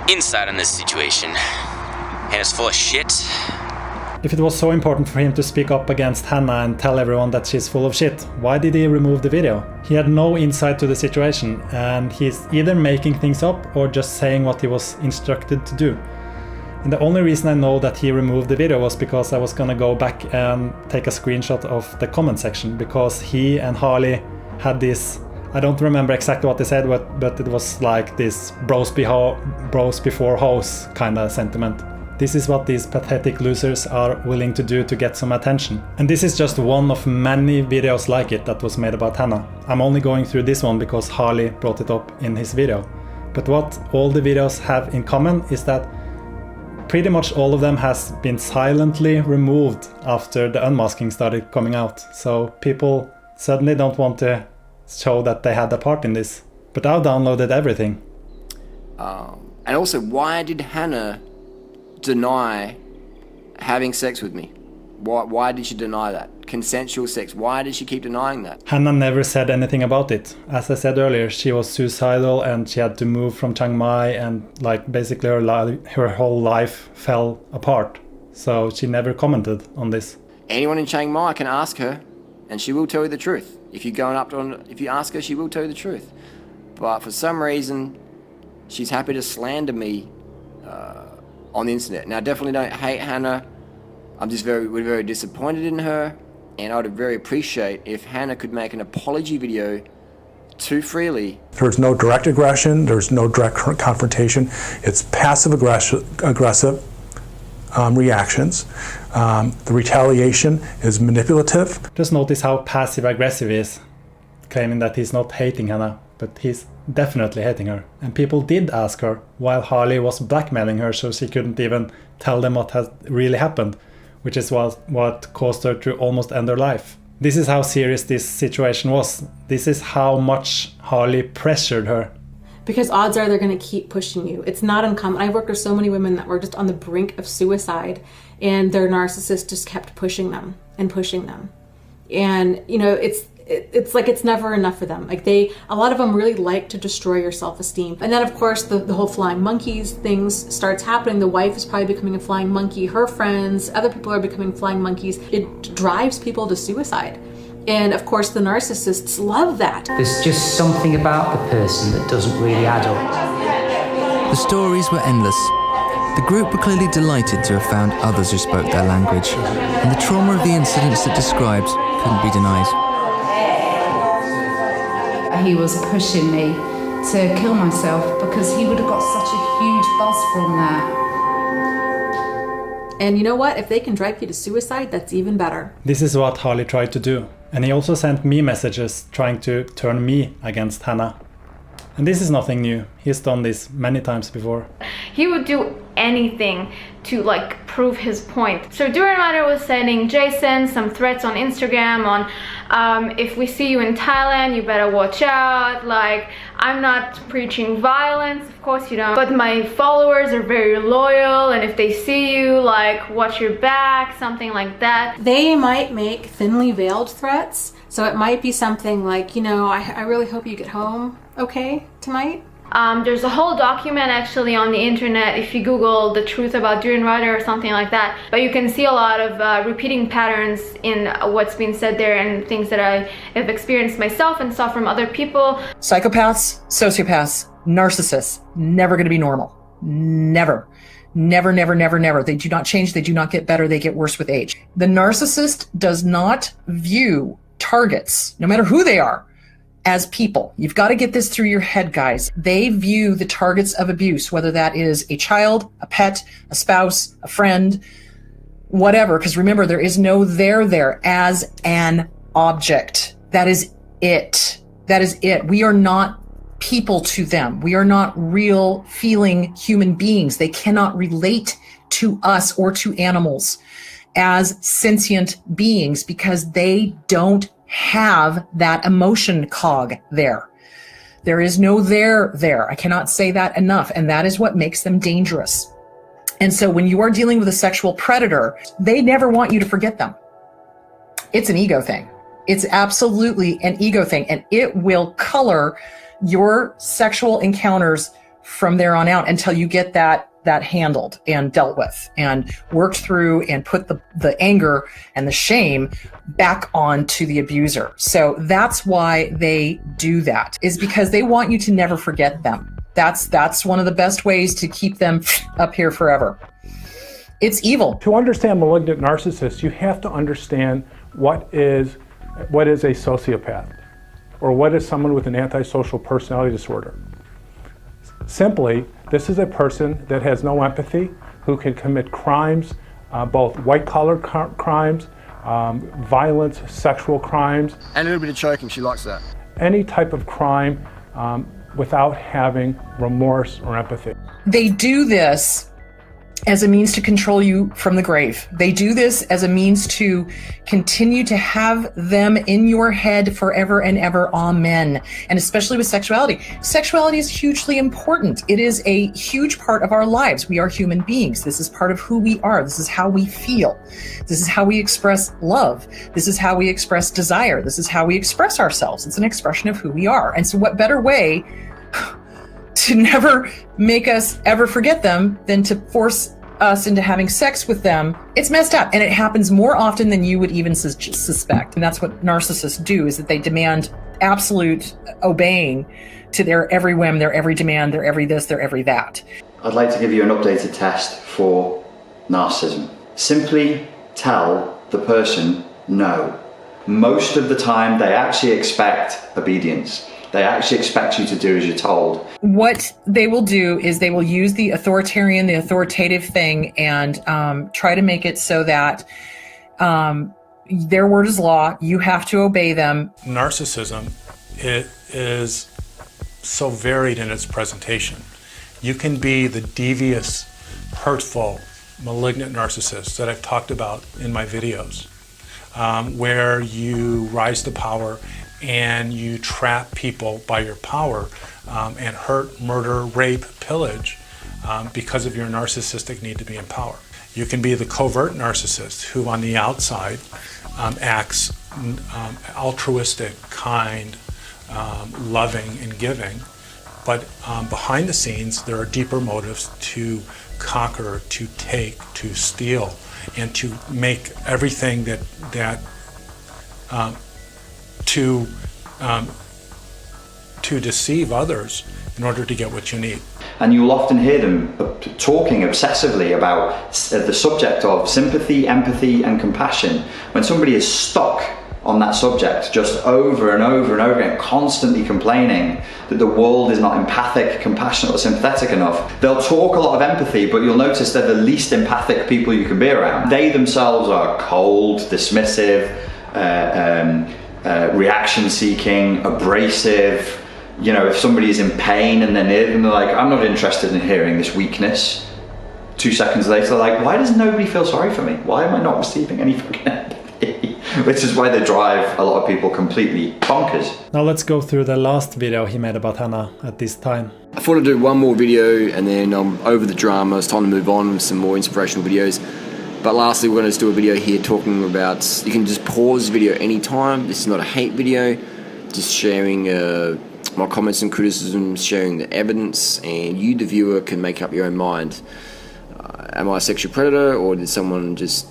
insight on this situation. And it's full of shit. If it was so important for him to speak up against Hannah and tell everyone that she's full of shit, why did he remove the video? He had no insight to the situation, and he's either making things up or just saying what he was instructed to do. And the only reason I know that he removed the video was because I was gonna go back and take a screenshot of the comment section, because he and Harley had this, I don't remember exactly what they said, but it was like this bros before hoes kind of sentiment. This is what these pathetic losers are willing to do to get some attention. And this is just one of many videos like it that was made about Hannah. I'm only going through this one because Harley brought it up in his video. But what all the videos have in common is that pretty much all of them has been silently removed after the unmasking started coming out. So people suddenly don't want to show that they had a part in this. But I've downloaded everything. And also, why did Hannah deny having sex with me? Why did she deny that? Consensual sex, why did she keep denying that? Hannah never said anything about it. As I said earlier, she was suicidal and she had to move from Chiang Mai, and like basically her whole life fell apart. So she never commented on this. Anyone in Chiang Mai can ask her, and she will tell you the truth. If you ask her, she will tell you the truth. But for some reason, she's happy to slander me on the internet. Now, I definitely don't hate Hannah. We're very disappointed in her, and I would very appreciate if Hannah could make an apology video to Freely. There's no direct aggression. There's no direct confrontation. It's passive aggressive reactions. The retaliation is manipulative. Just notice how passive aggressive he is, claiming that he's not hating Hannah, but he's definitely hating her. And people did ask her while Harley was blackmailing her, so she couldn't even tell them what had really happened, which is what caused her to almost end her life. This is how serious this situation was. This is how much Harley pressured her. Because odds are they're going to keep pushing you. It's not uncommon. I've worked with so many women that were just on the brink of suicide, and their narcissist just kept pushing them and pushing them. And, you know, it's like it's never enough for them. Like a lot of them really like to destroy your self-esteem. And then of course the whole flying monkeys things starts happening. The wife is probably becoming a flying monkey. Her friends, other people are becoming flying monkeys. It drives people to suicide. And of course, the narcissists love that. There's just something about the person that doesn't really add up. The stories were endless. The group were clearly delighted to have found others who spoke their language, and the trauma of the incidents it described couldn't be denied. He was pushing me to kill myself because he would have got such a huge buzz from that. And you know what? If they can drive you to suicide, that's even better. This is what Harley tried to do. And he also sent me messages trying to turn me against Hannah. And this is nothing new. He's done this many times before. He would do anything to like prove his point. So Duran Rider was sending Jason some threats on Instagram on if we see you in Thailand, you better watch out. Like, I'm not preaching violence, of course you don't, but my followers are very loyal, and if they see you, like, watch your back, something like that. They might make thinly veiled threats. So it might be something like, you know, I really hope you get home okay tonight. There's a whole document actually on the internet if you Google the truth about Duran Rider or something like that. But you can see a lot of repeating patterns in what's been said there and things that I have experienced myself and saw from other people. Psychopaths, sociopaths, narcissists, never going to be normal. Never. Never, never, never, never. They do not change. They do not get better. They get worse with age. The narcissist does not view targets, no matter who they are, as people. You've got to get this through your head, guys. They view the targets of abuse, whether that is a child, a pet, a spouse, a friend, whatever, because remember, there is no there, as an object. That is it. That is it. We are not people to them. We are not real feeling human beings. They cannot relate to us or to animals as sentient beings because they don't have that emotion cog there. There is no there. I cannot say that enough. And that is what makes them dangerous. And so when you are dealing with a sexual predator, they never want you to forget them. It's an ego thing. It's absolutely an ego thing. And it will color your sexual encounters from there on out until you get that handled and dealt with and worked through and put the anger and the shame back onto the abuser. So that's why they do that, is because they want you to never forget them. That's one of the best ways to keep them up here forever. It's evil. To understand malignant narcissists, you have to understand what is a sociopath, or what is someone with an antisocial personality disorder. Simply, this is a person that has no empathy, who can commit crimes, both white-collar crimes, violence, sexual crimes. And a little bit of choking, she likes that. Any type of crime without having remorse or empathy. They do this as a means to control you from the grave. They do this as a means to continue to have them in your head forever and ever. Amen. And especially with sexuality. Sexuality is hugely important. It is a huge part of our lives. We are human beings. This is part of who we are. This is how we feel. This is how we express love. This is how we express desire. This is how we express ourselves. It's an expression of who we are. And so what better way to never make us ever forget them than to force us into having sex with them. It's messed up, and it happens more often than you would even suspect. And that's what narcissists do, is that they demand absolute obeying to their every whim, their every demand, their every this, their every that. I'd like to give you an updated test for narcissism. Simply tell the person no. Most of the time, they actually expect obedience. They actually expect you to do as you're told. What they will do is they will use the authoritarian, the authoritative thing and try to make it so that their word is law. You have to obey them. Narcissism, it is so varied in its presentation. You can be the devious, hurtful, malignant narcissist that I've talked about in my videos, where you rise to power and you trap people by your power and hurt, murder, rape, pillage because of your narcissistic need to be in power. You can be the covert narcissist who on the outside acts altruistic, kind, loving, and giving, but behind the scenes there are deeper motives to conquer, to take, to steal, and to make everything that to deceive others in order to get what you need. And you'll often hear them talking obsessively about the subject of sympathy, empathy, and compassion when somebody is stuck on that subject just over and over and over again, constantly complaining that the world is not empathic, compassionate, or sympathetic enough. They'll talk a lot of empathy, but you'll notice they're the least empathic people you can be around. They themselves are cold, dismissive, reaction-seeking, abrasive. You know, if somebody is in pain and they're near them, they're like, I'm not interested in hearing this weakness. 2 seconds later, they're like, why does nobody feel sorry for me? Why am I not receiving any fucking empathy? Which is why they drive a lot of people completely bonkers. Now let's go through the last video he made about Hannah at this time. I thought I'd do one more video and then over the drama. It's time to move on with some more inspirational videos. But lastly, we're going to do a video here talking about, you can just pause the video anytime. This is not a hate video, just sharing my comments and criticisms, sharing the evidence, and you, the viewer, can make up your own mind. Am I a sexual predator, or did someone just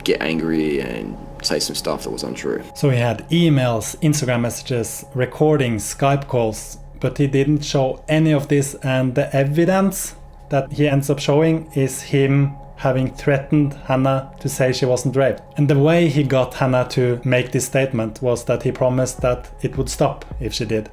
get angry and say some stuff that was untrue? So he had emails, Instagram messages, recordings, Skype calls, but he didn't show any of this, and the evidence that he ends up showing is him having threatened Hannah to say she wasn't raped. And the way he got Hannah to make this statement was that he promised that it would stop if she did.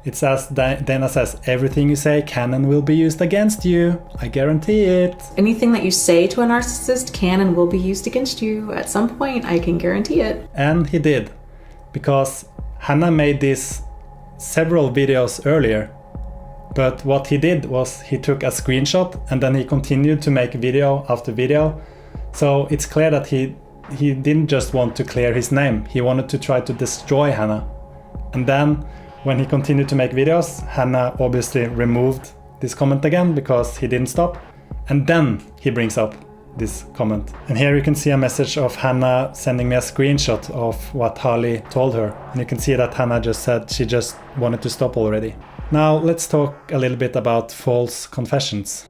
It says, Dana says, everything you say can and will be used against you. I guarantee it. Anything that you say to a narcissist can and will be used against you at some point. I can guarantee it. And he did. Because Hannah made this several videos earlier. But what he did was he took a screenshot and then he continued to make video after video. So it's clear that he didn't just want to clear his name. He wanted to try to destroy Hannah. And then when he continued to make videos, Hannah obviously removed this comment again because he didn't stop. And then he brings up this comment. And here you can see a message of Hannah sending me a screenshot of what Harley told her. And you can see that Hannah just said she just wanted to stop already. Now let's talk a little bit about false confessions.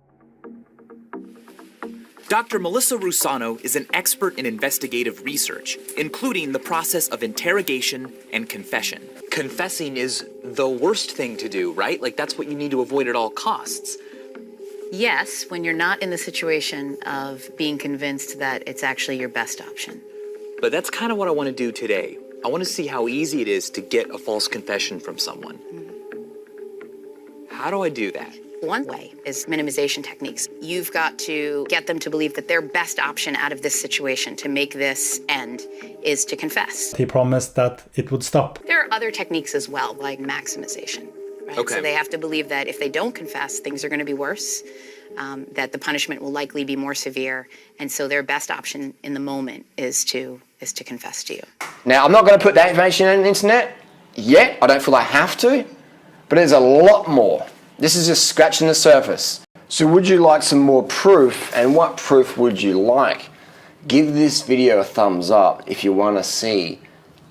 Dr. Melissa Rusano is an expert in investigative research, including the process of interrogation and confession. Confessing is the worst thing to do, right? Like, that's what you need to avoid at all costs. Yes, when you're not in the situation of being convinced that it's actually your best option. But that's kind of what I want to do today. I want to see how easy it is to get a false confession from someone. How do I do that? One way is minimization techniques. You've got to get them to believe that their best option out of this situation to make this end is to confess. He promised that it would stop. There are other techniques as well, like maximization. Right? Okay. So they have to believe that if they don't confess, things are going to be worse, that the punishment will likely be more severe, and so their best option in the moment is to confess to you. Now, I'm not going to put that information on the internet yet. I don't feel I have to, but there's a lot more. This is just scratching the surface. So would you like some more proof, and what proof would you like? Give this video a thumbs up if you want to see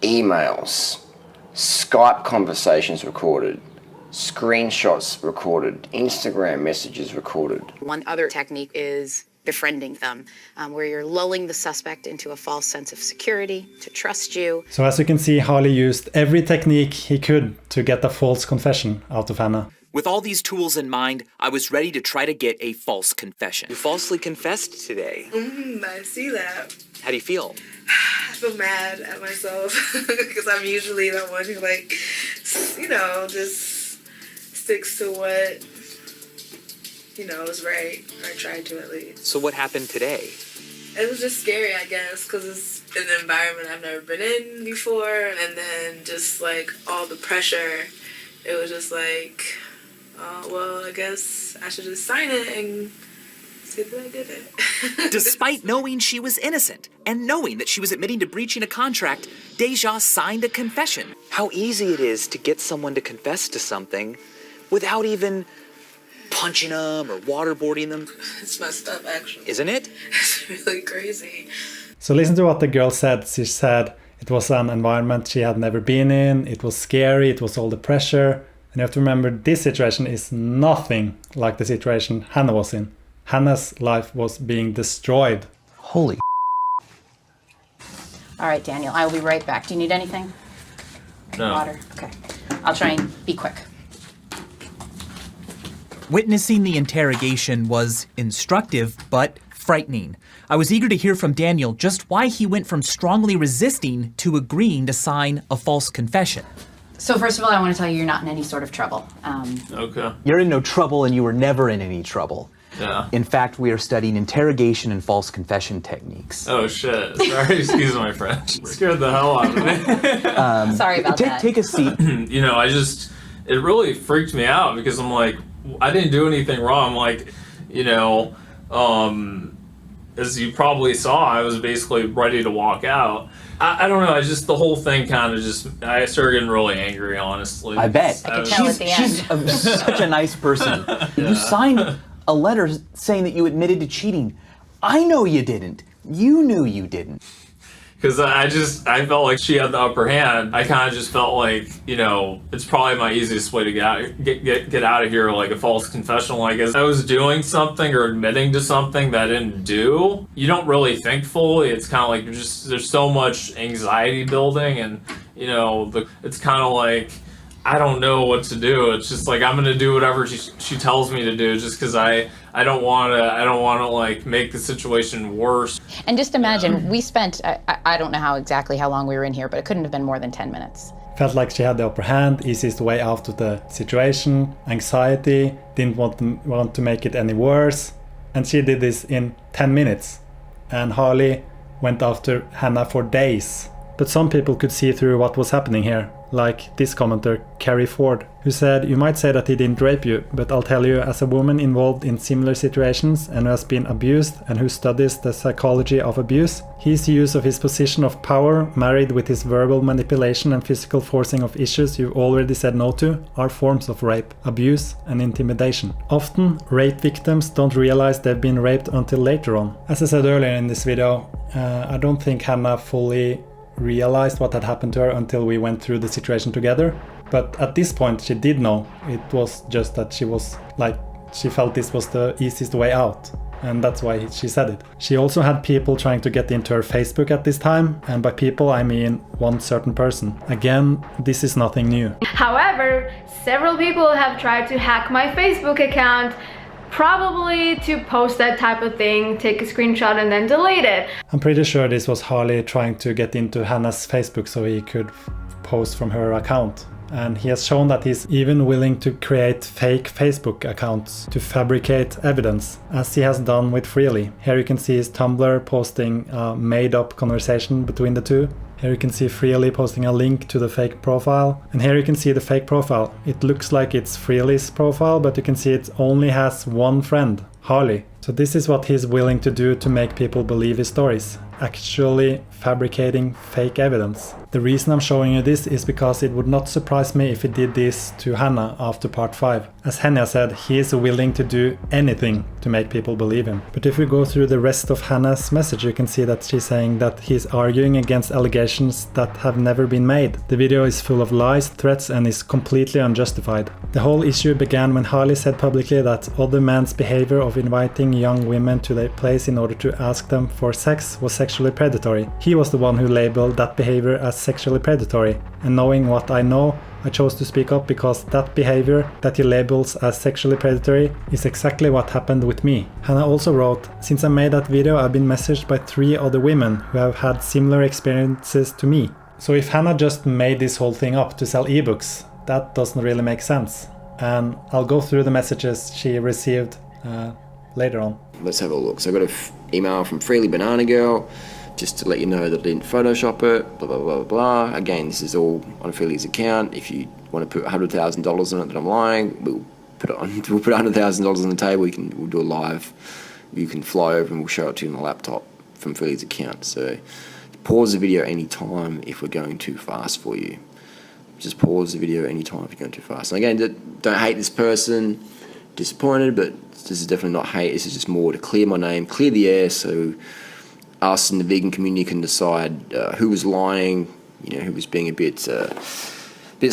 emails, Skype conversations recorded, screenshots recorded, Instagram messages recorded. One other technique is befriending them, where you're lulling the suspect into a false sense of security, to trust you. So as you can see, Harley used every technique he could to get a false confession out of Hannah. With all these tools in mind, I was ready to try to get a false confession. You falsely confessed today. I see that. How do you feel? I feel mad at myself because I'm usually the one who, like, just sticks to what, is right. I try to, at least. So what happened today? It was just scary, I guess, because it's an environment I've never been in before, and then just, like, all the pressure. It was just like, well, I guess I should just sign it and say that I did it. Despite knowing she was innocent and knowing that she was admitting to breaching a contract, Deja signed a confession. How easy it is to get someone to confess to something without even punching them or waterboarding them. It's messed up, actually. Isn't it? It's really crazy. So listen to what the girl said. She said it was an environment she had never been in. It was scary. It was all the pressure. And you have to remember, this situation is nothing like the situation Hannah was in. Hannah's life was being destroyed. Holy. All right, Daniel, I will be right back. Do you need anything? No. Water. Okay. I'll try and be quick. Witnessing the interrogation was instructive, but frightening. I was eager to hear from Daniel just why he went from strongly resisting to agreeing to sign a false confession. So first of all, I want to tell you you're not in any sort of trouble. Okay. You're in no trouble, and you were never in any trouble. Yeah. In fact, we are studying interrogation and false confession techniques. Oh shit. Sorry, excuse my French. Scared the hell out of me. Sorry about that. Take a seat. You know, it really freaked me out because I'm like, I didn't do anything wrong. Like, you know, as you probably saw, I was basically ready to walk out. I don't know, the whole thing kind of I started getting really angry, honestly. I bet. I could tell at the end. She's such a nice person. You signed a letter saying that you admitted to cheating. I know you didn't. You knew you didn't. Because I felt like she had the upper hand. I kind of just felt like, you know, it's probably my easiest way to get out of here, like a false confession. Like, as I was doing something or admitting to something that I didn't do, you don't really think fully. It's kind of like there's so much anxiety building, and, you know, it's kind of like, I don't know what to do. It's just like, I'm going to do whatever she tells me to do, just because I don't want to like make the situation worse. And just imagine, we spent, I don't know exactly how long we were in here, but it couldn't have been more than 10 minutes. Felt like she had the upper hand, easiest way out of the situation, anxiety, didn't want to make it any worse. And she did this in 10 minutes. And Harley went after Hannah for days. But some people could see through what was happening here, like this commenter, Carrie Ford, who said, "You might say that he didn't rape you, but I'll tell you, as a woman involved in similar situations and who has been abused and who studies the psychology of abuse, his use of his position of power, married with his verbal manipulation and physical forcing of issues you've already said no to, are forms of rape, abuse, and intimidation. Often, rape victims don't realize they've been raped until later on." As I said earlier in this video, I don't think Hannah fully realized what had happened to her until we went through the situation together. But at this point she did know. It was just that she felt this was the easiest way out, and that's why she said it. She also had people trying to get into her Facebook at this time, and by people I mean one certain person. Again, this is nothing new. However, several people have tried to hack my Facebook account, probably to post that type of thing, take a screenshot and then delete it. I'm pretty sure this was Harley trying to get into Hannah's Facebook so he could post from her account. And he has shown that he's even willing to create fake Facebook accounts to fabricate evidence, as he has done with Freely. Here you can see his Tumblr posting a made-up conversation between the two. Here you can see Freely posting a link to the fake profile. And here you can see the fake profile. It looks like it's Freely's profile, but you can see it only has one friend, Harley. So this is what he's willing to do to make people believe his stories. Actually fabricating fake evidence. The reason I'm showing you this is because it would not surprise me if he did this to Hannah after part 5. As Hannah said, he is willing to do anything to make people believe him. But if we go through the rest of Hannah's message, you can see that she's saying that he's arguing against allegations that have never been made. The video is full of lies, threats, and is completely unjustified. The whole issue began when Harley said publicly that other men's behavior of inviting young women to their place in order to ask them for sex was sexually predatory. He was the one who labeled that behavior as sexually predatory, and knowing what I know, I chose to speak up because that behavior that he labels as sexually predatory is exactly what happened with me. Hannah also wrote, "Since I made that video, I've been messaged by 3 other women who have had similar experiences to me." So if Hannah just made this whole thing up to sell ebooks, that doesn't really make sense. And I'll go through the messages she received later on. Let's have a look. So I got an email from Freely Banana Girl, just to let you know that I didn't Photoshop it, blah, blah, blah, blah. Again, this is all on Freely's account. If you want to put $100,000 on it that I'm lying, we'll put $100,000 on the table. We'll do a live. You can fly over and we'll show it to you on the laptop from Freely's account. So pause the video anytime if we're going too fast for you. Just pause the video anytime if you're going too fast. And again, don't hate this person, disappointed, but this is definitely not hate. This is just more to clear my name, clear the air, so us in the vegan community can decide who was lying, who was being a bit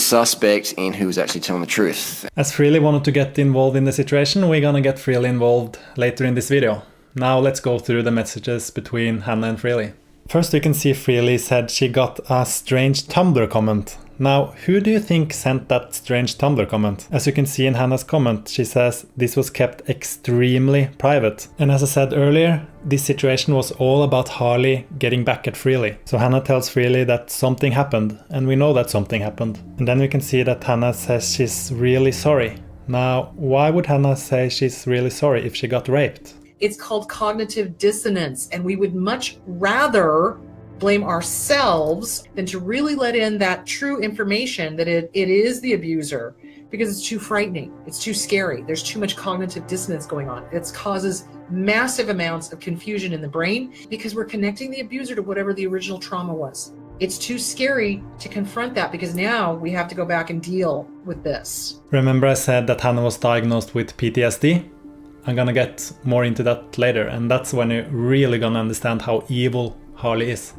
suspect, and who was actually telling the truth. As Freely wanted to get involved in the situation, we're gonna get Freely involved later in this video. Now let's go through the messages between Hannah and Freely. First you can see Freely said she got a strange Tumblr comment. Now, who do you think sent that strange Tumblr comment? As you can see in Hannah's comment, she says this was kept extremely private. And as I said earlier, this situation was all about Harley getting back at Freely. So Hannah tells Freely that something happened, and we know that something happened. And then we can see that Hannah says she's really sorry. Now, why would Hannah say she's really sorry if she got raped? It's called cognitive dissonance, and we would much rather blame ourselves than to really let in that true information that it is the abuser, because it's too frightening. It's too scary. There's too much cognitive dissonance going on. It causes massive amounts of confusion in the brain because we're connecting the abuser to whatever the original trauma was. It's too scary to confront that because now we have to go back and deal with this. Remember I said that Hannah was diagnosed with PTSD? I'm gonna get more into that later, and that's when you're really gonna understand how evil Harley is.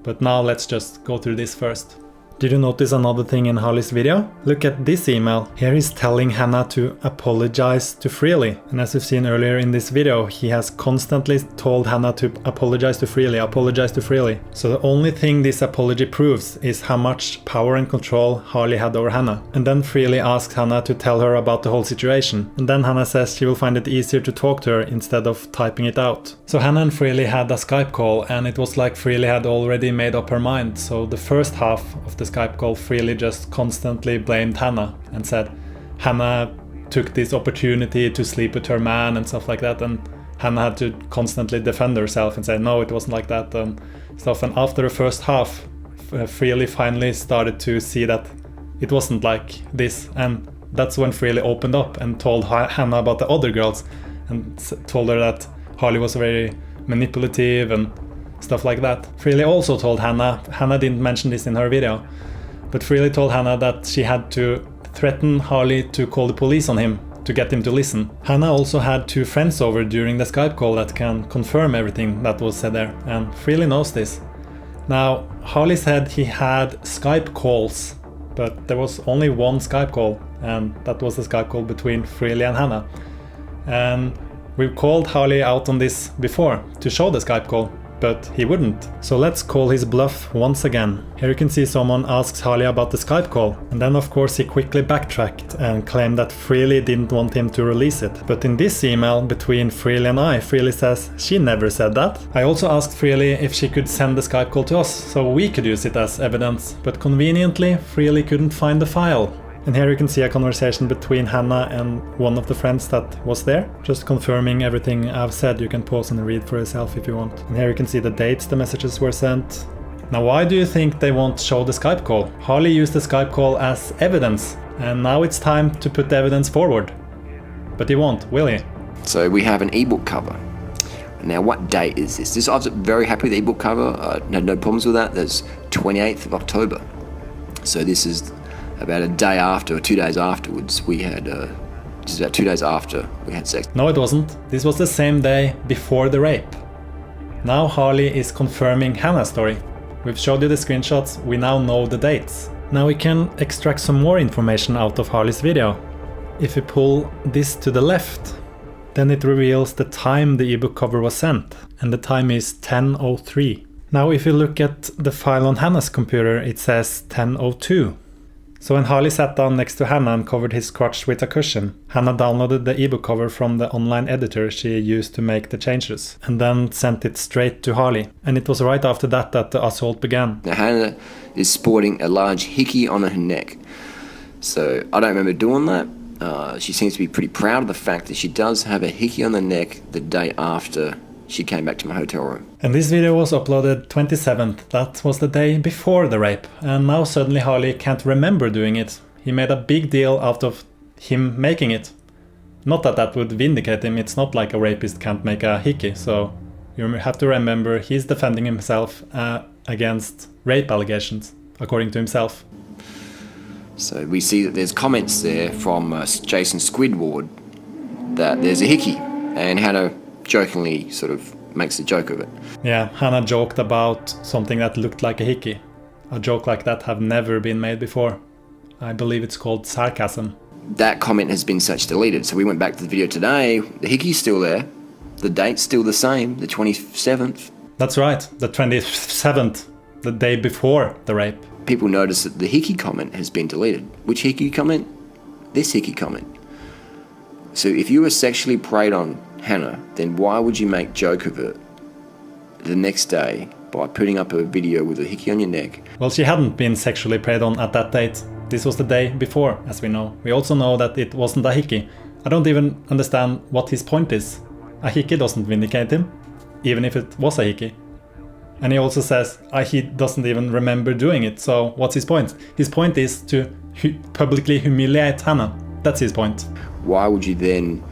But now let's just go through this first. Did you notice another thing in Harley's video? Look at this email. Here he's telling Hannah to apologize to Freely. And as we've seen earlier in this video, he has constantly told Hannah to apologize to Freely, apologize to Freely. So the only thing this apology proves is how much power and control Harley had over Hannah. And then Freely asks Hannah to tell her about the whole situation. And then Hannah says she will find it easier to talk to her instead of typing it out. So Hannah and Freely had a Skype call, and it was like Freely had already made up her mind. So the first half of the Skype call, Freely just constantly blamed Hannah and said Hannah took this opportunity to sleep with her man and stuff like that, and Hannah had to constantly defend herself and say no, it wasn't like that and stuff. And after the first half, Freely finally started to see that it wasn't like this, and that's when Freely opened up and told Hannah about the other girls and told her that Harley was very manipulative and stuff like that. Freely also told Hannah didn't mention this in her video, but Freely told Hannah that she had to threaten Harley to call the police on him to get him to listen. Hannah also had 2 friends over during the Skype call that can confirm everything that was said there, and Freely knows this. Now, Harley said he had Skype calls, but there was only one Skype call, and that was the Skype call between Freely and Hannah. And we've called Harley out on this before to show the Skype call, but he wouldn't. So let's call his bluff once again. Here you can see someone asks Harley about the Skype call, and then of course he quickly backtracked and claimed that Freely didn't want him to release it. But in this email between Freely and I, Freely says she never said that. I also asked Freely if she could send the Skype call to us so we could use it as evidence, but conveniently Freely couldn't find the file. And here you can see a conversation between Hannah and one of the friends that was there, just confirming everything I've said. You can pause and read for yourself if you want. And here you can see the dates the messages were sent. Now, why do you think they won't show the Skype call? Harley used the Skype call as evidence, and now it's time to put the evidence forward. But he won't, will he? So we have an ebook cover. Now, what date is this? I was very happy with the ebook cover. I had no problems with that. There's 28th of October. So this is about a day after, or 2 days afterwards, we had, just about 2 days after we had sex. No, it wasn't. This was the same day before the rape. Now Harley is confirming Hannah's story. We've showed you the screenshots, we now know the dates. Now we can extract some more information out of Harley's video. If we pull this to the left, then it reveals the time the ebook cover was sent, and the time is 10:03. Now if you look at the file on Hannah's computer, it says 10:02. So when Harley sat down next to Hannah and covered his crotch with a cushion, Hannah downloaded the ebook cover from the online editor she used to make the changes, and then sent it straight to Harley. And it was right after that that the assault began. Now Hannah is sporting a large hickey on her neck. So I don't remember doing that. She seems to be pretty proud of the fact that she does have a hickey on the neck the day after she came back to my hotel room. And this video was uploaded 27th, that was the day before the rape. And now suddenly Harley can't remember doing it. He made a big deal out of him making it. Not that that would vindicate him, it's not like a rapist can't make a hickey. So you have to remember he's defending himself against rape allegations, according to himself. So we see that there's comments there from Jason Squidward that there's a hickey, and Hannah jokingly sort of makes a joke of it. Yeah, Hannah joked about something that looked like a hickey. A joke like that have never been made before. I believe it's called sarcasm. That comment has been such deleted, so we went back to the video today. The hickey's still there. The date's still the same, the 27th. That's right, the 27th, the day before the rape. people notice that the hickey comment has been deleted. Which hickey comment? This hickey comment. So if you were sexually preyed on Hannah, then why would you make joke of it the next day by putting up a video with a hickey on your neck? Well, she hadn't been sexually preyed on at that date. This was the day before, as we know. We also know that it wasn't a hickey. I don't even understand what his point is. A hickey doesn't vindicate him, even if it was a hickey. And he also says he doesn't even remember doing it, so what's his point? His point is to publicly humiliate Hannah. That's his point. Why would you then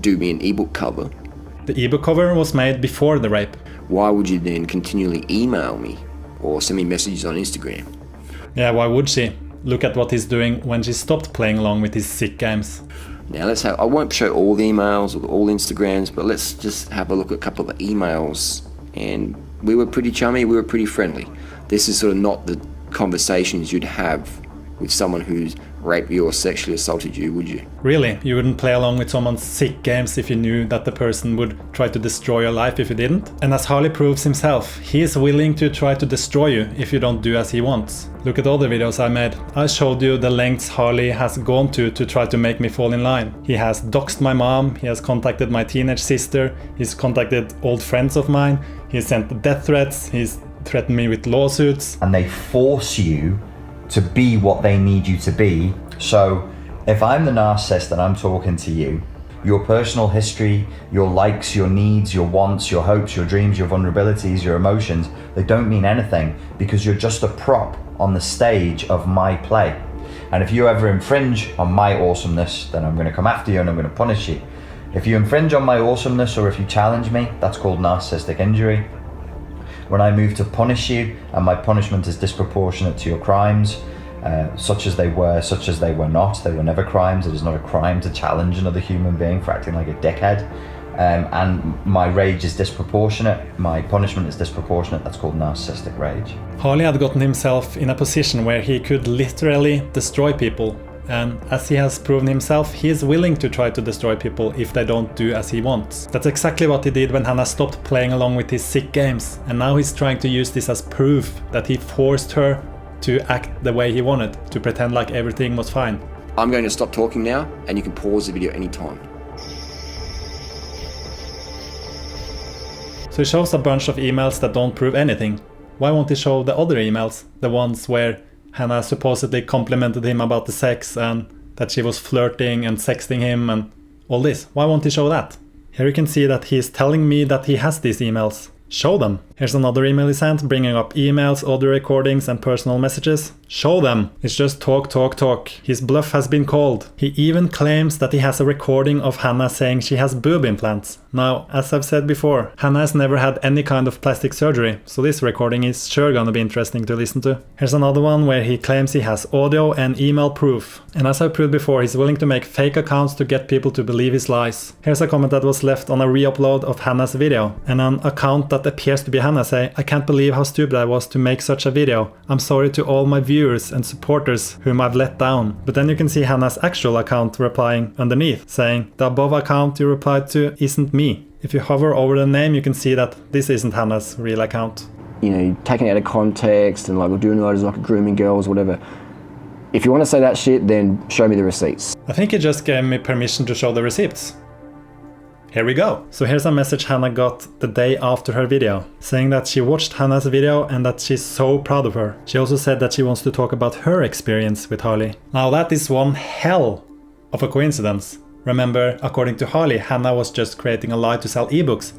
do me an ebook cover? The ebook cover was made before the rape. Why would you then continually email me or send me messages on Instagram? Yeah, why would she? Look at what he's doing when she stopped playing along with his sick games. Now I won't show all the emails or all Instagrams, but let's just have a look at a couple of emails. And we were pretty chummy, we were pretty friendly. This is sort of not the conversations you'd have with someone who's raped you or sexually assaulted you, would you? Really? You wouldn't play along with someone's sick games if you knew that the person would try to destroy your life if you didn't? And as Harley proves himself, he is willing to try to destroy you if you don't do as he wants. Look at all the videos I made. I showed you the lengths Harley has gone to try to make me fall in line. He has doxed my mom, he has contacted my teenage sister, he's contacted old friends of mine, he's sent death threats, he's threatened me with lawsuits. And they force you to be what they need you to be. So if I'm the narcissist and I'm talking to you, your personal history, your likes, your needs, your wants, your hopes, your dreams, your vulnerabilities, your emotions, they don't mean anything because you're just a prop on the stage of my play. And if you ever infringe on my awesomeness, then I'm going to come after you and I'm going to punish you. If you infringe on my awesomeness or if you challenge me, that's called narcissistic injury. When I move to punish you and my punishment is disproportionate to your crimes, such as they were, such as they were not, they were never crimes. It is not a crime to challenge another human being for acting like a dickhead. And my rage is disproportionate, my punishment is disproportionate, that's called narcissistic rage. Harley had gotten himself in a position where he could literally destroy people. And as he has proven himself, he is willing to try to destroy people if they don't do as he wants. That's exactly what he did when Hannah stopped playing along with his sick games. And now he's trying to use this as proof that he forced her to act the way he wanted, to pretend like everything was fine. I'm going to stop talking now, and you can pause the video anytime. So he shows a bunch of emails that don't prove anything. Why won't he show the other emails? The ones where Hannah supposedly complimented him about the sex and that she was flirting and sexting him and all this. Why won't he show that? Here you can see that he's telling me that he has these emails. Show them. Here's another email he sent, bringing up emails, audio recordings and personal messages. Show them. It's just talk, talk, talk. His bluff has been called. He even claims that he has a recording of Hannah saying she has boob implants. Now, as I've said before, Hannah has never had any kind of plastic surgery, so this recording is sure gonna be interesting to listen to. Here's another one where he claims he has audio and email proof. And as I proved before, he's willing to make fake accounts to get people to believe his lies. Here's a comment that was left on a re-upload of Hannah's video, and an account that appears to be Hannah say, "I can't believe how stupid I was to make such a video. I'm sorry to all my viewers and supporters whom I've let down." But then you can see Hannah's actual account replying underneath, saying, "The above account you replied to isn't me." If you hover over the name, you can see that this isn't Hannah's real account. You know, taking it out of context and like we're doing it as like grooming girls, whatever. If you want to say that shit, then show me the receipts. I think he just gave me permission to show the receipts. Here we go. So here's a message Hannah got the day after her video, saying that she watched Hannah's video and that she's so proud of her. She also said that she wants to talk about her experience with Harley. Now that is one hell of a coincidence. Remember, according to Harley, Hannah was just creating a lie to sell ebooks.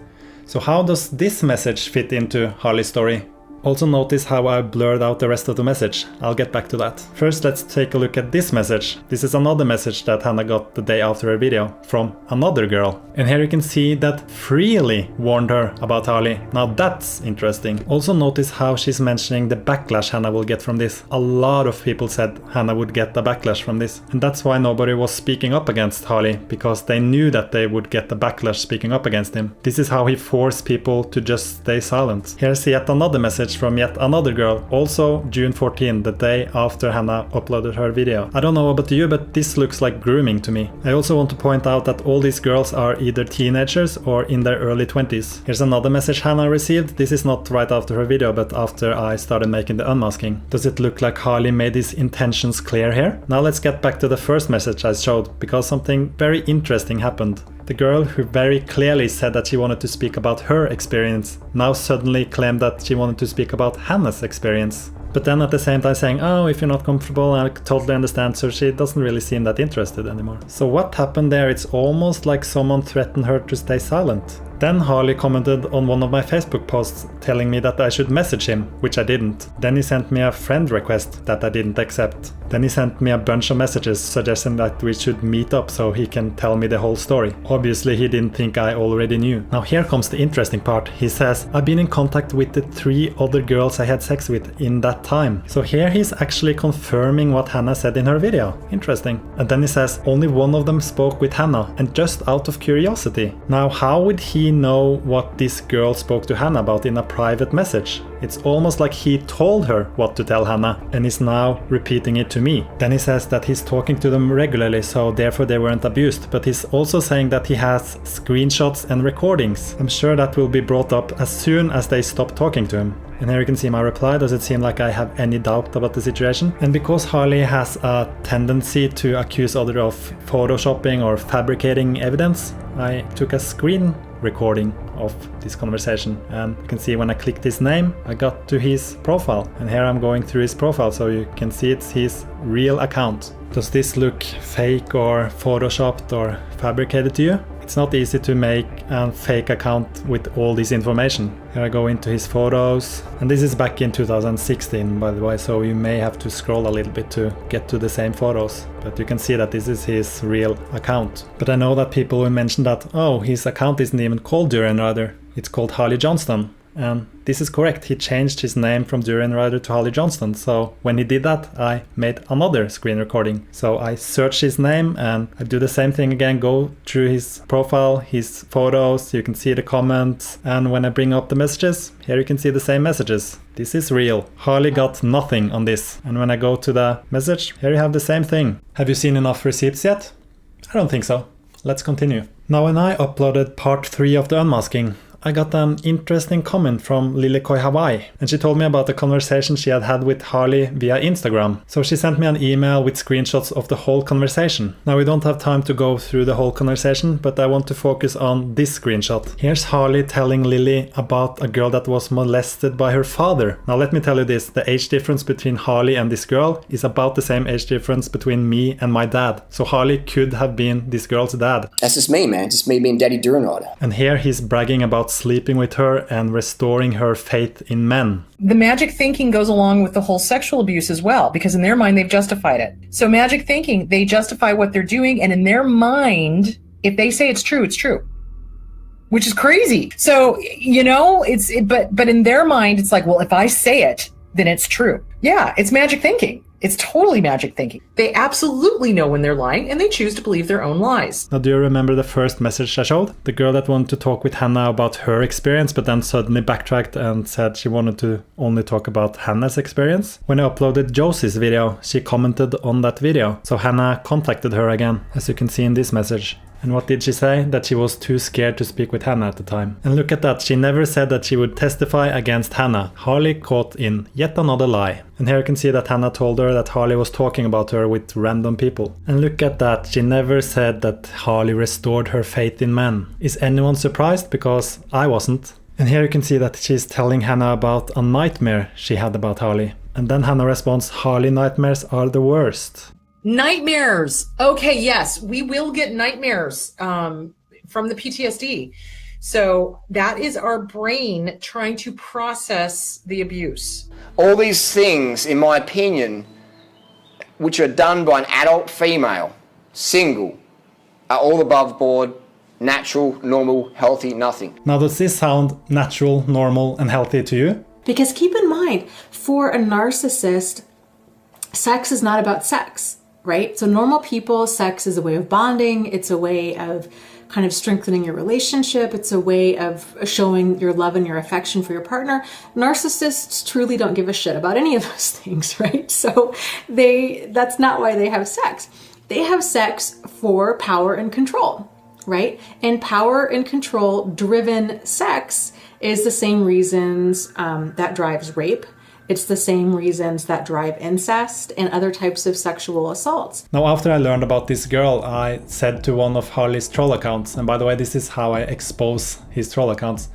So how does this message fit into Harley's story? Also notice how I blurred out the rest of the message. I'll get back to that. First, let's take a look at this message. This is another message that Hannah got the day after her video from another girl. And here you can see that Freely warned her about Harley. Now that's interesting. Also notice how she's mentioning the backlash Hannah will get from this. A lot of people said Hannah would get a backlash from this. And that's why nobody was speaking up against Harley, because they knew that they would get the backlash speaking up against him. This is how he forced people to just stay silent. Here's yet another message message from yet another girl, also June 14, the day after Hannah uploaded her video. I don't know about you, but this looks like grooming to me. I also want to point out that all these girls are either teenagers or in their early 20s. Here's another message Hannah received. This is not right after her video, but after I started making the unmasking. Does it look like Harley made his intentions clear here? Now let's get back to the first message I showed, because something very interesting happened. The girl who very clearly said that she wanted to speak about her experience now suddenly claimed that she wanted to speak about Hannah's experience. But then at the same time saying, oh, if you're not comfortable, I totally understand, so she doesn't really seem that interested anymore. So what happened there? It's almost like someone threatened her to stay silent. Then Harley commented on one of my Facebook posts telling me that I should message him, which I didn't. Then he sent me a friend request that I didn't accept. Then he sent me a bunch of messages suggesting that we should meet up so he can tell me the whole story. Obviously he didn't think I already knew. Now here comes the interesting part. He says, I've been in contact with the 3 other girls I had sex with in that time. So here he's actually confirming what Hannah said in her video. Interesting. And then he says, only one of them spoke with Hannah, and just out of curiosity. Now how would he know what this girl spoke to Hannah about in a private message? It's almost like he told her what to tell Hannah and is now repeating it to me. Then he says that he's talking to them regularly, so therefore they weren't abused, but he's also saying that he has screenshots and recordings. I'm sure that will be brought up as soon as they stop talking to him. And here you can see my reply. Does it seem like I have any doubt about the situation? And because Harley has a tendency to accuse others of photoshopping or fabricating evidence, I took a screen recording of this conversation, and you can see when I clicked his name I got to his profile, and here I'm going through his profile so you can see it's his real account. Does this look fake or photoshopped or fabricated to you? It's not easy to make a fake account with all this information. Here I go into his photos, and this is back in 2016 by the way, so you may have to scroll a little bit to get to the same photos, but you can see that this is his real account. But I know that people will mention that, oh, his account isn't even called Durian Rider, it's called Harley Johnston. And this is correct, he changed his name from Durian Rider to Harley Johnston, so when he did that I made another screen recording. So I search his name and I do the same thing again, go through his profile, his photos, you can see the comments, and when I bring up the messages, here you can see the same messages. This is real. Harley got nothing on this. And when I go to the message, here you have the same thing. Have you seen enough receipts yet? I don't think so. Let's continue. Now when I uploaded part 3 of the unmasking, I got an interesting comment from Lilikoi Hawaii, and she told me about the conversation she had had with Harley via Instagram. So she sent me an email with screenshots of the whole conversation. Now we don't have time to go through the whole conversation, but I want to focus on this screenshot. Here's Harley telling Lily about a girl that was molested by her father. Now let me tell you this, the age difference between Harley and this girl is about the same age difference between me and my dad. So Harley could have been this girl's dad. That's just me, man. Just me being Daddy Durian Rider. And here he's bragging about sleeping with her and restoring her faith in men. The magic thinking goes along with the whole sexual abuse as well, because in their mind they've justified it. So magic thinking, they justify what they're doing, and in their mind, if they say it's true, which is crazy. So, you know, but in their mind, it's like, well, if I say it, then it's true. Yeah, it's magic thinking. It's totally magic thinking. They absolutely know when they're lying, and they choose to believe their own lies. Now, do you remember the first message I showed? The girl that wanted to talk with Hannah about her experience, but then suddenly backtracked and said she wanted to only talk about Hannah's experience? When I uploaded Josie's video, she commented on that video, so Hannah contacted her again, as you can see in this message. And what did she say? That she was too scared to speak with Hannah at the time. And look at that, she never said that she would testify against Hannah. Harley caught in yet another lie. And here you can see that Hannah told her that Harley was talking about her with random people. And look at that, she never said that Harley restored her faith in men. Is anyone surprised? Because I wasn't. And here you can see that she's telling Hannah about a nightmare she had about Harley. And then Hannah responds, Harley nightmares are the worst. Nightmares. Okay, yes, we will get nightmares from the PTSD. So that is our brain trying to process the abuse. All these things, in my opinion, which are done by an adult female, single, are all above board, natural, normal, healthy, nothing. Now, does this sound natural, normal, and healthy to you? Because keep in mind, for a narcissist, sex is not about sex. right? So normal people, sex is a way of bonding. It's a way of kind of strengthening your relationship. It's a way of showing your love and your affection for your partner. Narcissists truly don't give a shit about any of those things, right? So that's not why they have sex. They have sex for power and control, right? And power and control driven sex is the same reasons that drives rape. It's the same reasons that drive incest and other types of sexual assaults. Now, after I learned about this girl, I said to one of Harley's troll accounts, and by the way, this is how I expose his troll accounts.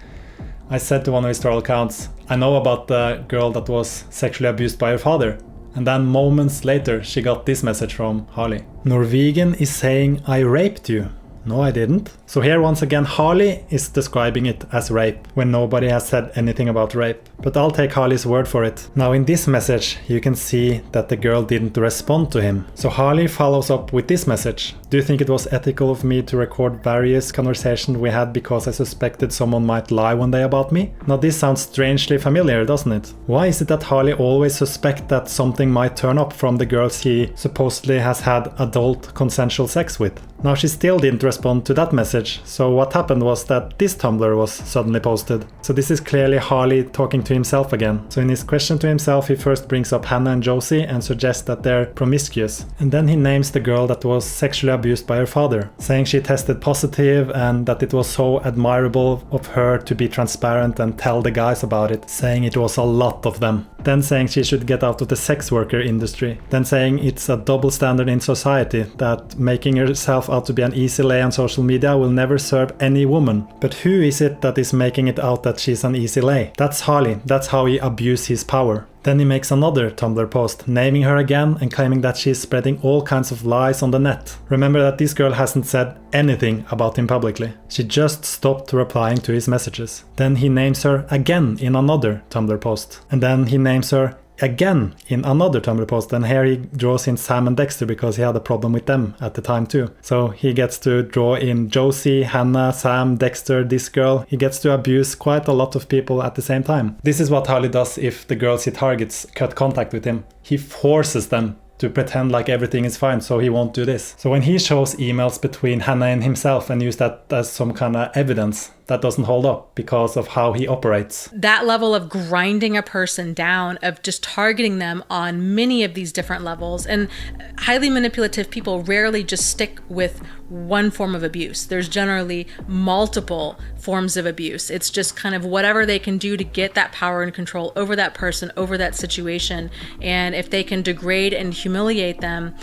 I said to one of his troll accounts, I know about the girl that was sexually abused by her father. And then moments later, she got this message from Harley. Norvegan is saying, I raped you. No, I didn't. So here once again, Harley is describing it as rape when nobody has said anything about rape. But I'll take Harley's word for it. Now in this message, you can see that the girl didn't respond to him. So Harley follows up with this message. Do you think it was ethical of me to record various conversations we had because I suspected someone might lie one day about me? Now this sounds strangely familiar, doesn't it? Why is it that Harley always suspects that something might turn up from the girls he supposedly has had adult consensual sex with? Now she still didn't respond to that message, so what happened was that this Tumblr was suddenly posted. So this is clearly Harley talking to himself again. So in his question to himself, he first brings up Hannah and Josie and suggests that they're promiscuous. And then he names the girl that was sexually abused by her father, saying she tested positive and that it was so admirable of her to be transparent and tell the guys about it, saying it was a lot of them. Then saying she should get out of the sex worker industry. Then saying it's a double standard in society, that making herself out to be an easy lay on social media will never serve any woman. But who is it that is making it out that she's an easy lay? That's Harley. That's how he abused his power. Then he makes another Tumblr post, naming her again and claiming that she's spreading all kinds of lies on the net. Remember that this girl hasn't said anything about him publicly. She just stopped replying to his messages. Then he names her again in another Tumblr post. And then he names her again in another Tumblr post, and here he draws in Sam and Dexter because he had a problem with them at the time too. So he gets to draw in Josie, Hannah, Sam, Dexter, this girl. He gets to abuse quite a lot of people at the same time. This is what Harley does if the girls he targets cut contact with him. He forces them to pretend like everything is fine, so he won't do this. So when he shows emails between Hannah and himself and use that as some kind of evidence, that doesn't hold up because of how he operates. That level of grinding a person down, of just targeting them on many of these different levels. And highly manipulative people rarely just stick with one form of abuse. There's generally multiple forms of abuse. It's just kind of whatever they can do to get that power and control over that person, over that situation. And if they can degrade and humiliate them,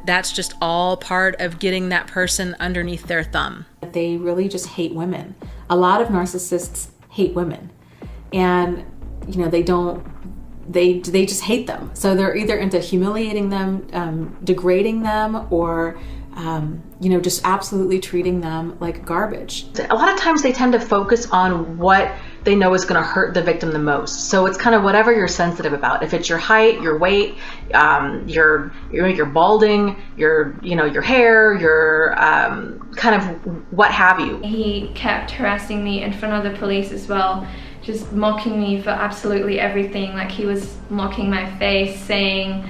that's just all part of getting that person underneath their thumb. They really just hate women. A lot of narcissists hate women, and they just hate them. So they're either into humiliating them, degrading them, or just absolutely treating them like garbage. A lot of times they tend to focus on what they know is going to hurt the victim the most. So it's kind of whatever you're sensitive about. If it's your height, your weight, your balding, your hair, your kind of what have you. He kept harassing me in front of the police as well, just mocking me for absolutely everything. Like he was mocking my face, saying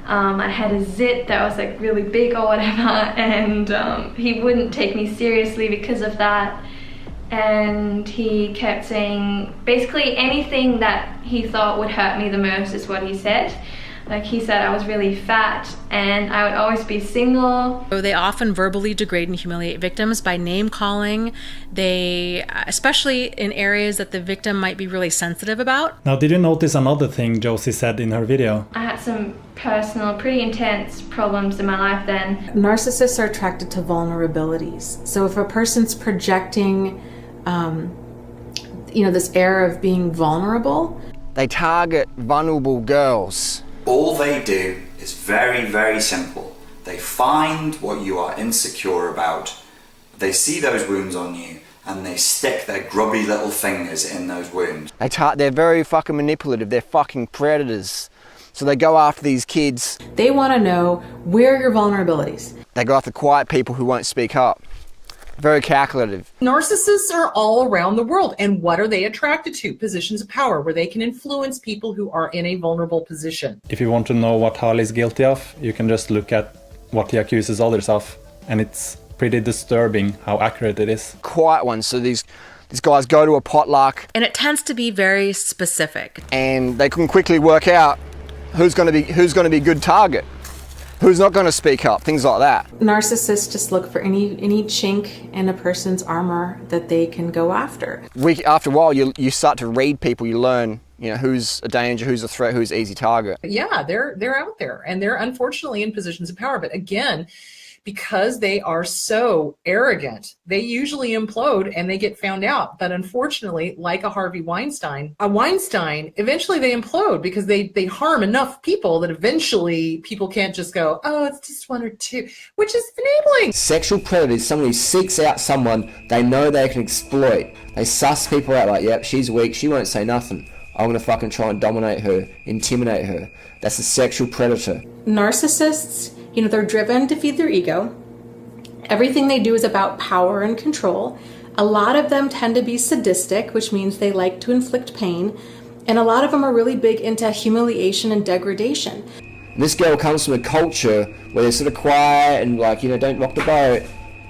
I had a zit that was like really big or whatever, and he wouldn't take me seriously because of that. And he kept saying basically anything that he thought would hurt me the most is what he said. Like he said I was really fat and I would always be single. So they often verbally degrade and humiliate victims by name calling. They, especially in areas that the victim might be really sensitive about. Now, did you notice another thing Josie said in her video? I had some personal, pretty intense problems in my life then. Narcissists are attracted to vulnerabilities. So if a person's projecting this air of being vulnerable, they target vulnerable girls. All they do is very, very simple. They find what you are insecure about. They see those wounds on you and they stick their grubby little fingers in those wounds. They're very fucking manipulative. They're fucking predators. So they go after these kids. They want to know where are your vulnerabilities. They go after quiet people who won't speak up. Very calculative. Narcissists are all around the world. And what are they attracted to? Positions of power where they can influence people who are in a vulnerable position. If you want to know what Harley's guilty of, you can just look at what he accuses others of, and it's pretty disturbing how accurate it is. Quiet ones. So these guys go to a potluck, and it tends to be very specific, and they can quickly work out who's going to be a good target, who's not going to speak up, things like that. Narcissists just look for any chink in a person's armor that they can go after. After a while, you start to read people. You learn, who's a danger, who's a threat, who's an easy target. Yeah, they're out there, and they're unfortunately in positions of power. But again, because they are so arrogant, they usually implode and they get found out. But unfortunately, like a Harvey Weinstein, eventually they implode because they harm enough people that eventually people can't just go, oh, it's just one or two, which is enabling. Sexual predator is someone who seeks out someone they know they can exploit. They suss people out like, yep, she's weak, she won't say nothing. I'm going to fucking try and dominate her, intimidate her. That's a sexual predator. Narcissists, they're driven to feed their ego. Everything they do is about power and control. A lot of them tend to be sadistic, which means they like to inflict pain. And a lot of them are really big into humiliation and degradation. This girl comes from a culture where they're sort of quiet and don't rock the boat.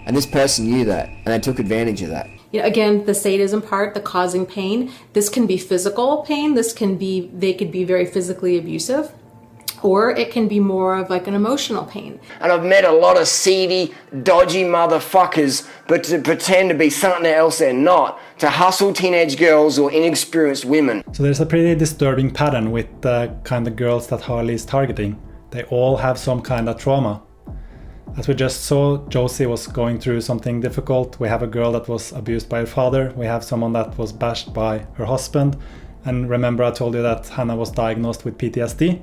And this person knew that, and they took advantage of that. Again, the sadism part, the causing pain. This can be physical pain. They could be very physically abusive. Or it can be more of like an emotional pain. And I've met a lot of seedy, dodgy motherfuckers, but to pretend to be something else they're not, to hustle teenage girls or inexperienced women. So there's a pretty disturbing pattern with the kind of girls that Harley is targeting. They all have some kind of trauma. As we just saw, Josie was going through something difficult. We have a girl that was abused by her father. We have someone that was bashed by her husband. And remember I told you that Hannah was diagnosed with PTSD.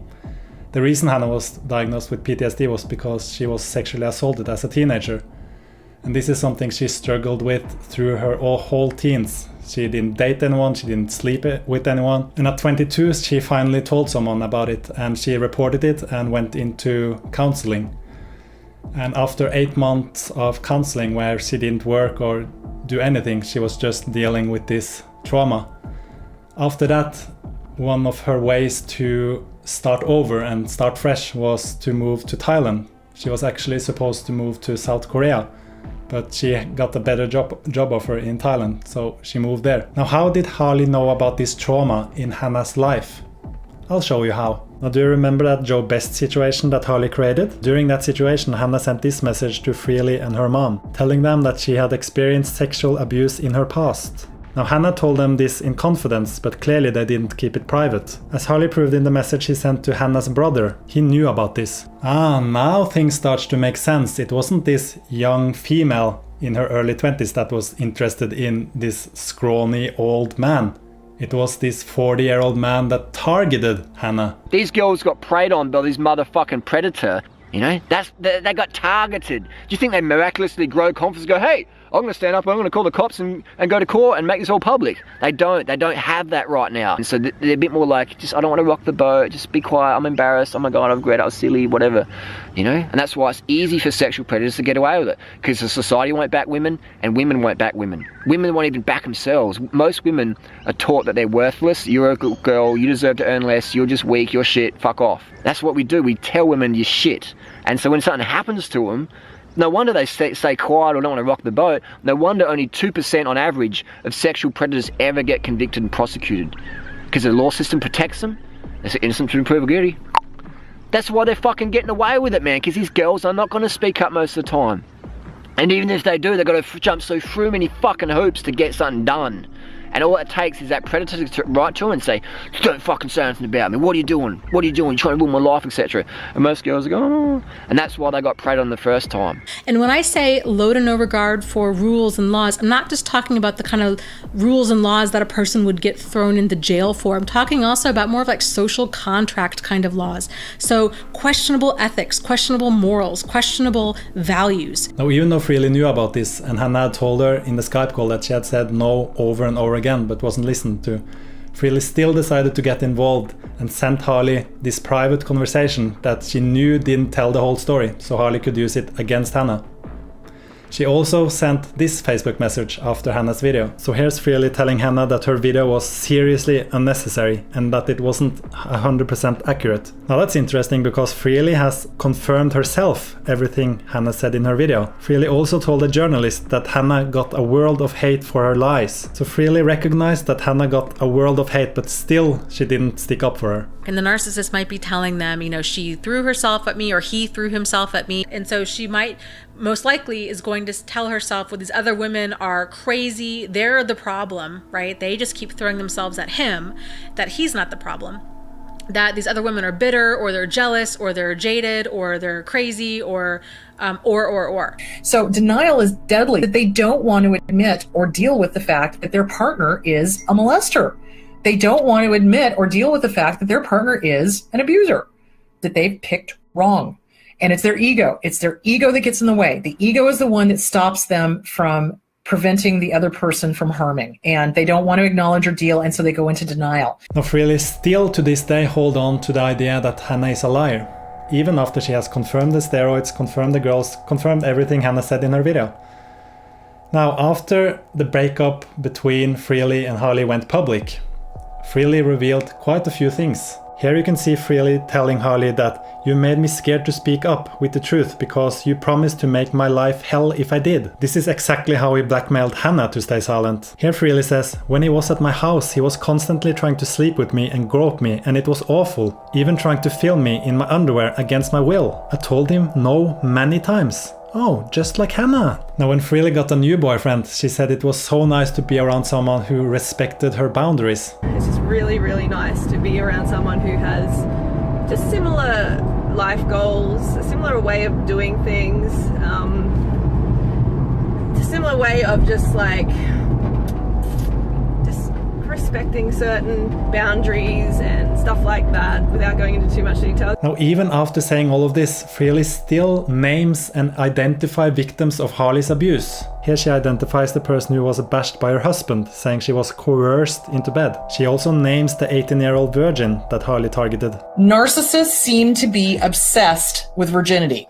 The reason Hannah was diagnosed with PTSD was because she was sexually assaulted as a teenager. And this is something she struggled with through her whole teens. She didn't date anyone, she didn't sleep with anyone. And at 22, she finally told someone about it, and she reported it and went into counseling. And after 8 months of counseling where she didn't work or do anything, she was just dealing with this trauma. After that, one of her ways to start over and start fresh was to move to Thailand. She was actually supposed to move to South Korea, but she got a better job offer in Thailand, so she moved there. Now, how did Harley know about this trauma in Hannah's life? I'll show you how. Now, do you remember that Joe Best situation that Harley created? During that situation, Hannah sent this message to Freely and her mom, telling them that she had experienced sexual abuse in her past. Now, Hannah told them this in confidence, but clearly they didn't keep it private. As Harley proved in the message he sent to Hannah's brother, he knew about this. Now things start to make sense. It wasn't this young female in her early 20s that was interested in this scrawny old man. It was this 40-year-old man that targeted Hannah. These girls got preyed on by this motherfucking predator. They got targeted. Do you think they miraculously grow confidence and go, hey, I'm going to stand up, I'm going to call the cops and go to court and make this all public? They don't have that right now. And so they're a bit more like, I don't want to rock the boat, just be quiet, I'm embarrassed, oh my God, I'm great, I was silly, whatever. And that's why it's easy for sexual predators to get away with it. Because the society won't back women, and women won't back women. Women won't even back themselves. Most women are taught that they're worthless, you're a good girl, you deserve to earn less, you're just weak, you're shit, fuck off. That's what we do, we tell women you're shit. And so when something happens to them, no wonder they stay quiet or don't want to rock the boat. No wonder only 2% on average of sexual predators ever get convicted and prosecuted. Because the law system protects them. They're innocent until proven guilty. That's why they're fucking getting away with it, man. Because these girls are not going to speak up most of the time. And even if they do, they've got to jump through many fucking hoops to get something done. And all it takes is that predator to write to them and say, don't fucking say anything about me. What are you doing? What are you doing? You're trying to ruin my life, etc. And most girls are going, oh. And that's why they got preyed on the first time. And when I say low to no regard for rules and laws, I'm not just talking about the kind of rules and laws that a person would get thrown into jail for. I'm talking also about more of like social contract kind of laws. So questionable ethics, questionable morals, questionable values. Now, even though Freely knew about this, and Hannah had told her in the Skype call that she had said no over and over again, but wasn't listened to, Freely still decided to get involved and sent Harley this private conversation that she knew didn't tell the whole story, so Harley could use it against Hannah. She also sent this Facebook message after Hannah's video. So here's Freely telling Hannah that her video was seriously unnecessary and that it wasn't 100% accurate. Now that's interesting because Freely has confirmed herself everything Hannah said in her video. Freely also told a journalist that Hannah got a world of hate for her lies. So Freely recognized that Hannah got a world of hate, but still she didn't stick up for her. And the narcissist might be telling them, she threw herself at me or he threw himself at me. And so she might, most likely, is going to tell herself, well, these other women are crazy. They're the problem, right? They just keep throwing themselves at him, that he's not the problem. That these other women are bitter, or they're jealous, or they're jaded, or they're crazy, or. So denial is deadly. That they don't want to admit or deal with the fact that their partner is a molester. They don't want to admit or deal with the fact that their partner is an abuser, that they've picked wrong. And it's their ego. It's their ego that gets in the way. The ego is the one that stops them from preventing the other person from harming. And they don't want to acknowledge or deal, and so they go into denial. Now Freely still to this day hold on to the idea that Hannah is a liar. Even after she has confirmed the steroids, confirmed the girls, confirmed everything Hannah said in her video. Now after the breakup between Freely and Harley went public, Freely revealed quite a few things. Here you can see Freely telling Harley that you made me scared to speak up with the truth because you promised to make my life hell if I did. This is exactly how he blackmailed Hannah to stay silent. Here Freely says, when he was at my house he was constantly trying to sleep with me and grope me and it was awful, even trying to film me in my underwear against my will. I told him no many times. Oh, just like Hannah. Now when Freely got a new boyfriend, she said it was so nice to be around someone who respected her boundaries. It's just really, really nice to be around someone who has just similar life goals, a similar way of doing things, a similar way of just respecting certain boundaries and stuff like that without going into too much detail. Now even after saying all of this, Freely still names and identifies victims of Harley's abuse. Here she identifies the person who was bashed by her husband, saying she was coerced into bed. She also names the 18-year-old virgin that Harley targeted. Narcissists seem to be obsessed with virginity.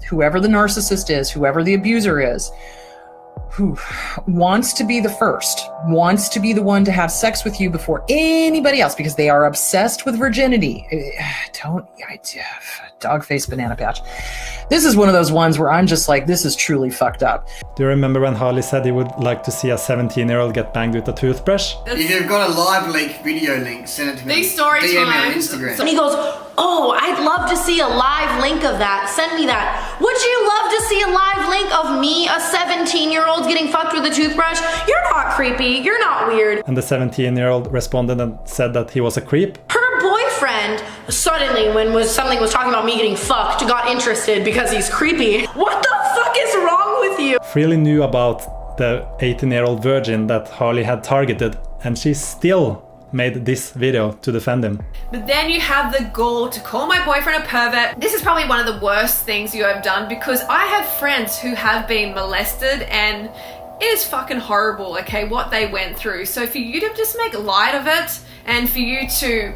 Whoever the narcissist is, whoever the abuser is, who wants to be the first, wants to be the one to have sex with you before anybody else because they are obsessed with virginity. Dog face banana patch. This is one of those ones where I'm just like, this is truly fucked up. Do you remember when Harley said he would like to see a 17-year-old get banged with a toothbrush? If you've got a live leak video link, send it to me. These story DM me on times. Instagram. And he goes, oh, I'd love to see a live link of that. Send me that. Would you love to see a live link of me, a 17-year-old, getting fucked with a toothbrush? You're not creepy. You're not weird. And the 17-year-old responded and said that he was a creep. Her boyfriend suddenly, when something was talking about me getting fucked, got interested because he's creepy. What the fuck is wrong with you? Freely knew about the 18-year-old virgin that Harley had targeted, and she still made this video to defend him. But then you have the gall to call my boyfriend a pervert. This is probably one of the worst things you have done because I have friends who have been molested and it is fucking horrible, okay, what they went through. So for you to just make light of it and for you to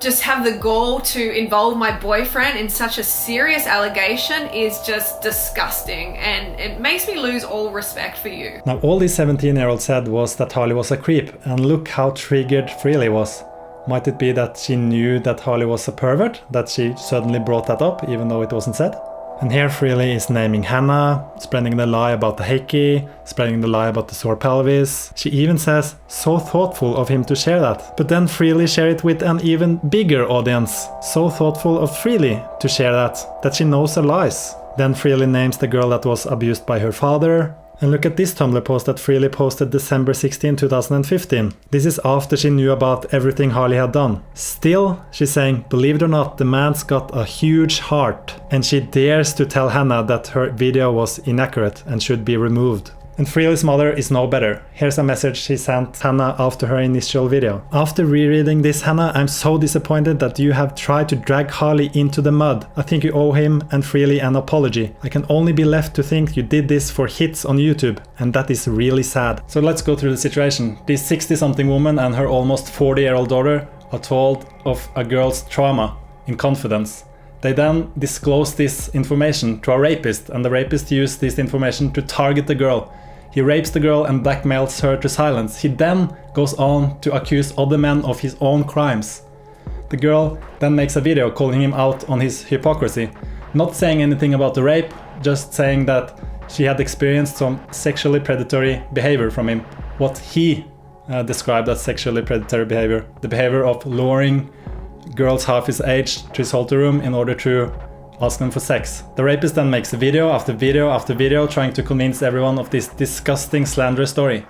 just have the gall to involve my boyfriend in such a serious allegation is just disgusting and it makes me lose all respect for you. Now all this 17-year-old said was that Harley was a creep, and look how triggered Freely was. Might it be that she knew that Harley was a pervert, that she suddenly brought that up even though it wasn't said? And here Freely is naming Hannah, spreading the lie about the hickey, spreading the lie about the sore pelvis. She even says, so thoughtful of him to share that. But then Freely share it with an even bigger audience. So thoughtful of Freely to share that she knows her lies. Then Freely names the girl that was abused by her father. And look at this Tumblr post that Freely posted December 16, 2015. This is after she knew about everything Harley had done. Still, she's saying, believe it or not, the man's got a huge heart. And she dares to tell Hannah that her video was inaccurate and should be removed. And Freely's mother is no better. Here's a message she sent Hannah after her initial video. After rereading this, Hannah, I'm so disappointed that you have tried to drag Harley into the mud. I think you owe him and Freely an apology. I can only be left to think you did this for hits on YouTube, and that is really sad. So let's go through the situation. This 60-something woman and her almost 40-year-old daughter are told of a girl's trauma in confidence. They then disclose this information to a rapist, and the rapist used this information to target the girl. He rapes the girl and blackmails her to silence. He then goes on to accuse other men of his own crimes. The girl then makes a video calling him out on his hypocrisy, not saying anything about the rape, just saying that she had experienced some sexually predatory behavior from him. What he described as sexually predatory behavior. The behavior of luring girls half his age to his hotel room in order to ask them for sex. The rapist then makes video after video after video trying to convince everyone of this disgusting slanderous story.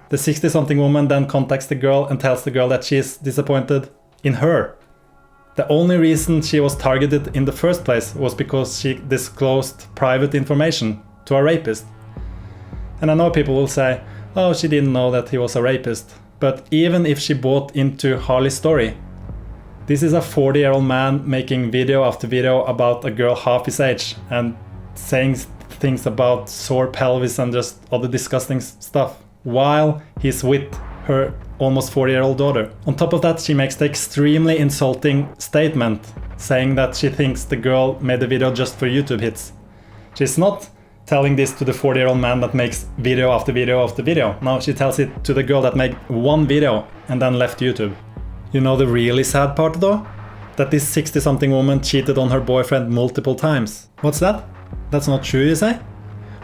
The 60-something woman then contacts the girl and tells the girl that she is disappointed in her. The only reason she was targeted in the first place was because she disclosed private information to a rapist. And I know people will say, oh, she didn't know that he was a rapist. But even if she bought into Harley's story, this is a 40-year-old man making video after video about a girl half his age and saying things about sore pelvis and just other disgusting stuff while he's with her almost 40-year-old daughter. On top of that, she makes the extremely insulting statement saying that she thinks the girl made the video just for YouTube hits. She's not telling this to the 40-year-old man that makes video after video after video. No, she tells it to the girl that made one video and then left YouTube. You know the really sad part though? That this 60-something woman cheated on her boyfriend multiple times. What's that? That's not true, you say?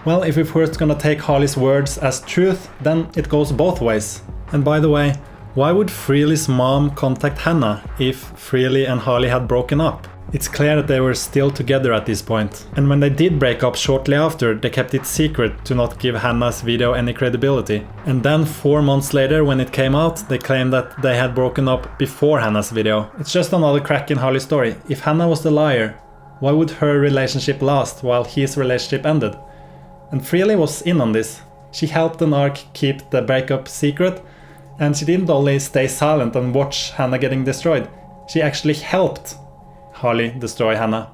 Well, if we're first gonna take Harley's words as truth, then it goes both ways. And by the way, why would Freely's mom contact Hannah if Freely and Harley had broken up? It's clear that they were still together at this point. And when they did break up shortly after, they kept it secret to not give Hannah's video any credibility. And then 4 months later, when it came out, they claimed that they had broken up before Hannah's video. It's just another crack in Harley's story. If Hannah was the liar, why would her relationship last while his relationship ended? And Freely was in on this. She helped the narc keep the breakup secret, and she didn't only stay silent and watch Hannah getting destroyed. She actually helped Harley destroy Hannah.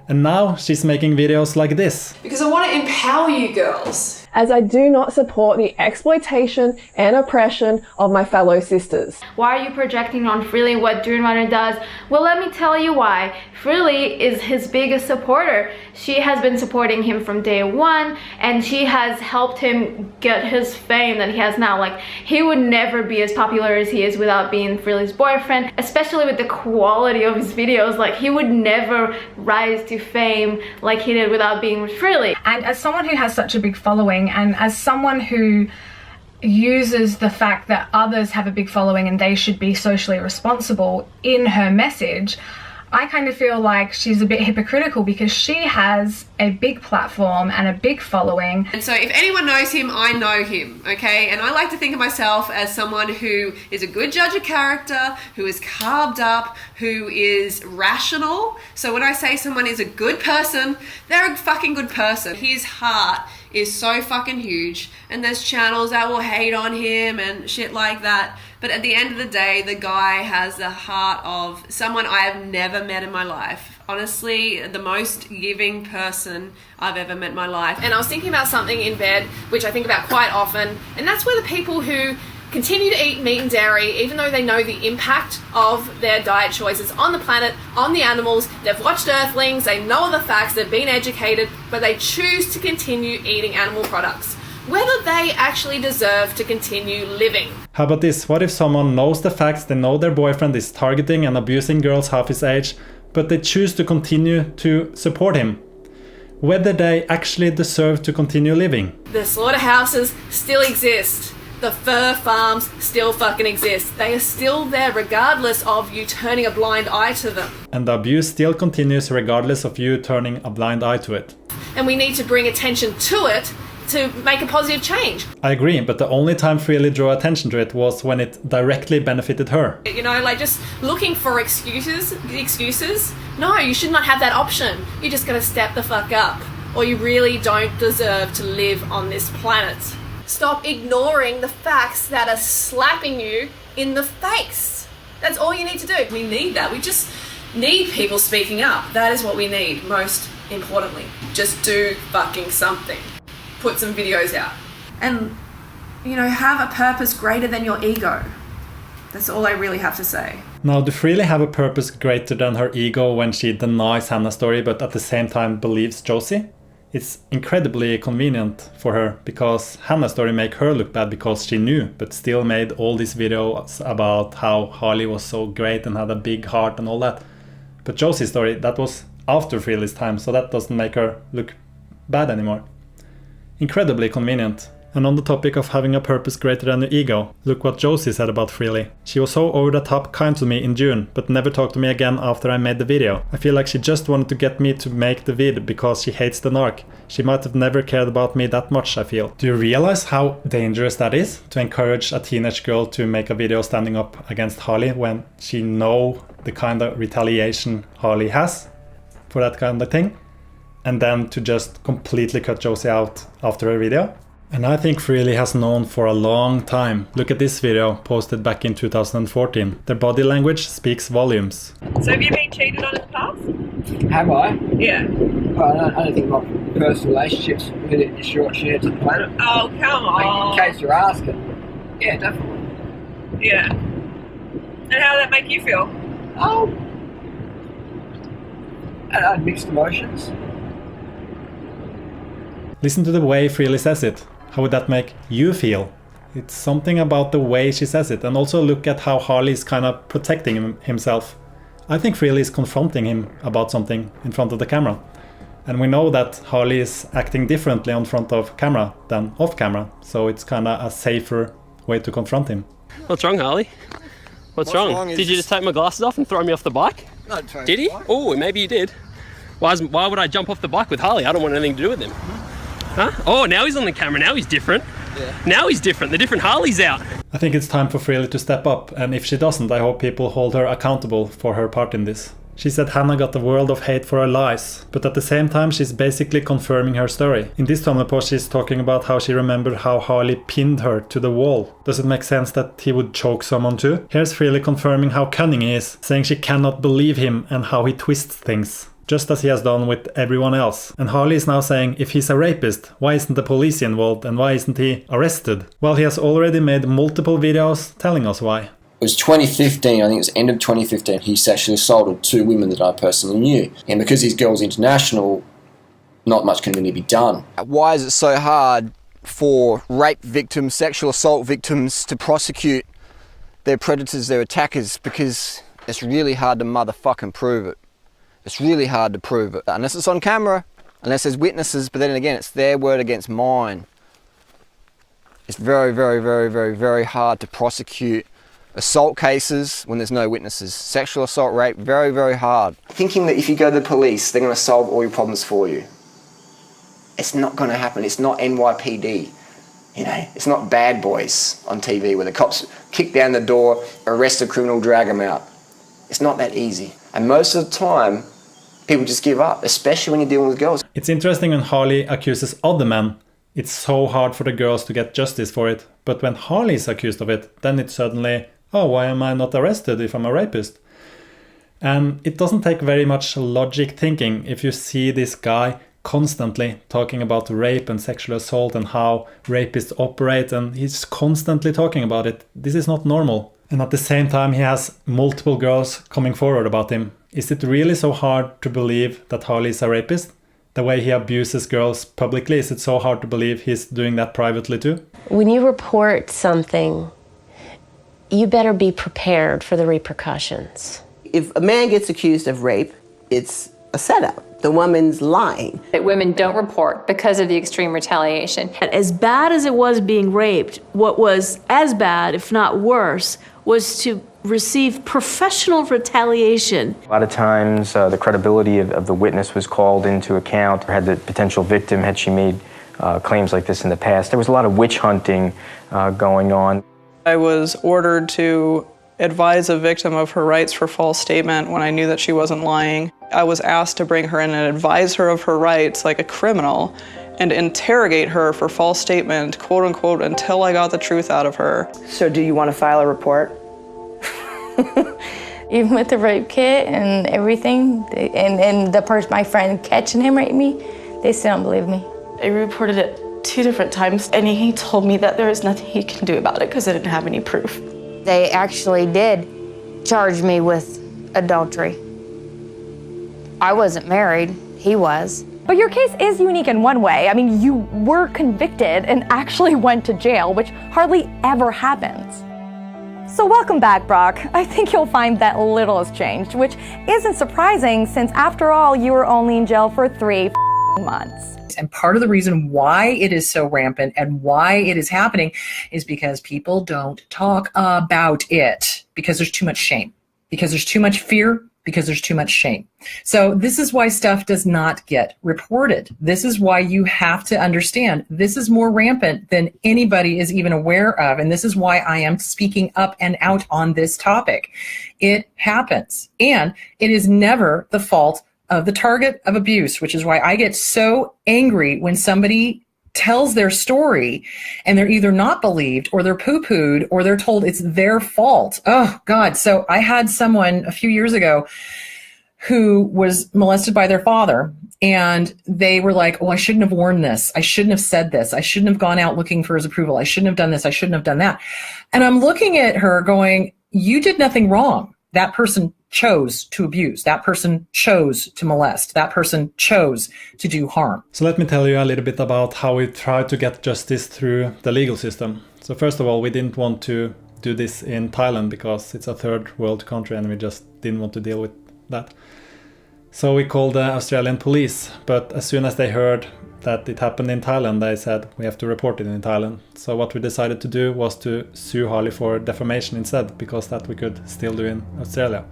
And now she's making videos like this. Because I want to empower you girls. As I do not support the exploitation and oppression of my fellow sisters. Why are you projecting on Freely what Don-Balsa does? Well, let me tell you why. Freely is his biggest supporter. She has been supporting him from day one, and she has helped him get his fame that he has now. Like, he would never be as popular as he is without being Freely's boyfriend, especially with the quality of his videos. Like, he would never rise to fame like he did without being with Freely. And as someone who has such a big following, and as someone who uses the fact that others have a big following and they should be socially responsible in her message, I kind of feel like she's a bit hypocritical because she has a big platform and a big following. And so if anyone knows him, I know him, okay? And I like to think of myself as someone who is a good judge of character, who is carved up, who is rational. So when I say someone is a good person, they're a fucking good person. His heart is so fucking huge, and there's channels that will hate on him and shit like that. But at the end of the day, the guy has the heart of someone I have never met in my life. Honestly, the most giving person I've ever met in my life. And I was thinking about something in bed, which I think about quite often, and that's where the people who continue to eat meat and dairy, even though they know the impact of their diet choices on the planet, on the animals, they've watched Earthlings, they know the facts, they've been educated, but they choose to continue eating animal products, whether they actually deserve to continue living. How about this? What if someone knows the facts, they know their boyfriend is targeting and abusing girls half his age, but they choose to continue to support him? Whether they actually deserve to continue living. The slaughterhouses still exist. The fur farms still fucking exist. They are still there regardless of you turning a blind eye to them. And the abuse still continues regardless of you turning a blind eye to it. And we need to bring attention to it to make a positive change. I agree, but the only time Freely drew attention to it was when it directly benefited her. You know, like just looking for excuses. No, you should not have that option. You just gotta step the fuck up, or you really don't deserve to live on this planet. Stop ignoring the facts that are slapping you in the face. That's all you need to do. We need that. We just need people speaking up. That is what we need, most importantly. Just do fucking something. Put some videos out. And, you know, have a purpose greater than your ego. That's all I really have to say. Now, do Freely have a purpose greater than her ego when she denies Hannah's story but at the same time believes Josie? It's incredibly convenient for her because Hannah's story made her look bad because she knew, but still made all these videos about how Harley was so great and had a big heart and all that. But Josie's story, that was after Freely's time, so that doesn't make her look bad anymore. Incredibly convenient. And on the topic of having a purpose greater than the ego, look what Josie said about Freely. She was so over the top kind to me in June, but never talked to me again after I made the video. I feel like she just wanted to get me to make the vid because she hates the narc. She might have never cared about me that much, I feel. Do you realize how dangerous that is? To encourage a teenage girl to make a video standing up against Harley when she know the kind of retaliation Harley has for that kind of thing? And then to just completely cut Josie out after her video? And I think Freely has known for a long time. Look at this video posted back in 2014. Their body language speaks volumes. So have you been cheated on in the past? Have I? Yeah. Well, I don't think my personal relationships really the short shares of the planet. Oh, come on. In case you're asking. Yeah, definitely. Yeah. And how did that make you feel? Oh. I had mixed emotions. Listen to the way Freely says it. How would that make you feel? It's something about the way she says it. And also look at how Harley is kind of protecting himself. I think Freely is confronting him about something in front of the camera. And we know that Harley is acting differently on front of camera than off camera. So it's kind of a safer way to confront him. What's wrong, Harley? What's wrong? Did you just take my glasses off and throw me off the bike? No, did he? Oh, maybe you did. Why would I jump off the bike with Harley? I don't want anything to do with him. Huh? Oh, now he's on the camera. Now he's different. Yeah. Now he's different. The different Harley's out. I think it's time for Freely to step up. And if she doesn't, I hope people hold her accountable for her part in this. She said Hannah got a world of hate for her lies, but at the same time she's basically confirming her story. In this thumbnail post she's talking about how she remembered how Harley pinned her to the wall. Does it make sense that he would choke someone too? Here's Freely confirming how cunning he is, saying she cannot believe him and how he twists things, just as he has done with everyone else. And Harley is now saying if he's a rapist, why isn't the police involved and why isn't he arrested? Well, he has already made multiple videos telling us why. It was 2015, I think it was end of 2015, he sexually assaulted 2 women that I personally knew. And because his girl's international, not much can really be done. Why is it so hard for rape victims, sexual assault victims to prosecute their predators, their attackers? Because it's really hard to motherfucking prove it. It's really hard to prove it. Unless it's on camera, unless there's witnesses, but then again, it's their word against mine. It's very, very, very, very, very hard to prosecute assault cases when there's no witnesses. Sexual assault, rape, very, very hard. Thinking that if you go to the police, they're going to solve all your problems for you. It's not going to happen. It's not NYPD. You know, it's not Bad Boys on TV where the cops kick down the door, arrest a criminal, drag them out. It's not that easy. And most of the time, people just give up, especially when you're dealing with girls. It's interesting when Harley accuses other men. It's so hard for the girls to get justice for it. But when Harley is accused of it, then it's suddenly, oh, why am I not arrested if I'm a rapist? And it doesn't take very much logic thinking if you see this guy constantly talking about rape and sexual assault and how rapists operate, and he's constantly talking about it. This is not normal. And at the same time, he has multiple girls coming forward about him. Is it really so hard to believe that Harley is a rapist? The way he abuses girls publicly, is it so hard to believe he's doing that privately too? When you report something, you better be prepared for the repercussions. If a man gets accused of rape, it's a setup. The woman's lying. That women don't report because of the extreme retaliation. As bad as it was being raped, what was as bad, if not worse, was to receive professional retaliation. A lot of times the credibility of the witness was called into account. Had the potential victim, had she made claims like this in the past. There was a lot of witch hunting going on. I was ordered to advise a victim of her rights for false statement when I knew that she wasn't lying. I was asked to bring her in and advise her of her rights like a criminal and interrogate her for false statement, quote unquote, until I got the truth out of her. So do you want to file a report? Even with the rape kit and everything, and my friend catching him raping me, they still don't believe me. I reported it 2 different times, and he told me that there was nothing he can do about it because I didn't have any proof. They actually did charge me with adultery. I wasn't married, he was. But your case is unique in one way. I mean, you were convicted and actually went to jail, which hardly ever happens. So welcome back, Brock. I think you'll find that little has changed, which isn't surprising since after all, you were only in jail for 3 months. And part of the reason why it is so rampant and why it is happening is because people don't talk about it, because there's too much shame, because there's too much fear, because there's too much shame. So this is why stuff does not get reported. This is why you have to understand this is more rampant than anybody is even aware of. And this is why I am speaking up and out on this topic. It happens. And it is never the fault of the target of abuse, which is why I get so angry when somebody tells their story and they're either not believed or they're poo-pooed or they're told it's their fault. Oh God. So I had someone a few years ago who was molested by their father, and they were like, oh, I shouldn't have worn this. I shouldn't have said this. I shouldn't have gone out looking for his approval. I shouldn't have done this. I shouldn't have done that. And I'm looking at her going, you did nothing wrong. That person chose to abuse. That person chose to molest. That person chose to do harm. So let me tell you a little bit about how we try to get justice through the legal system. So first of all, we didn't want to do this in Thailand because it's a third world country and we just didn't want to deal with that. So we called the Australian police, but as soon as they heard that it happened in Thailand, they said we have to report it in Thailand. So what we decided to do was to sue Harley for defamation instead, because that we could still do in Australia.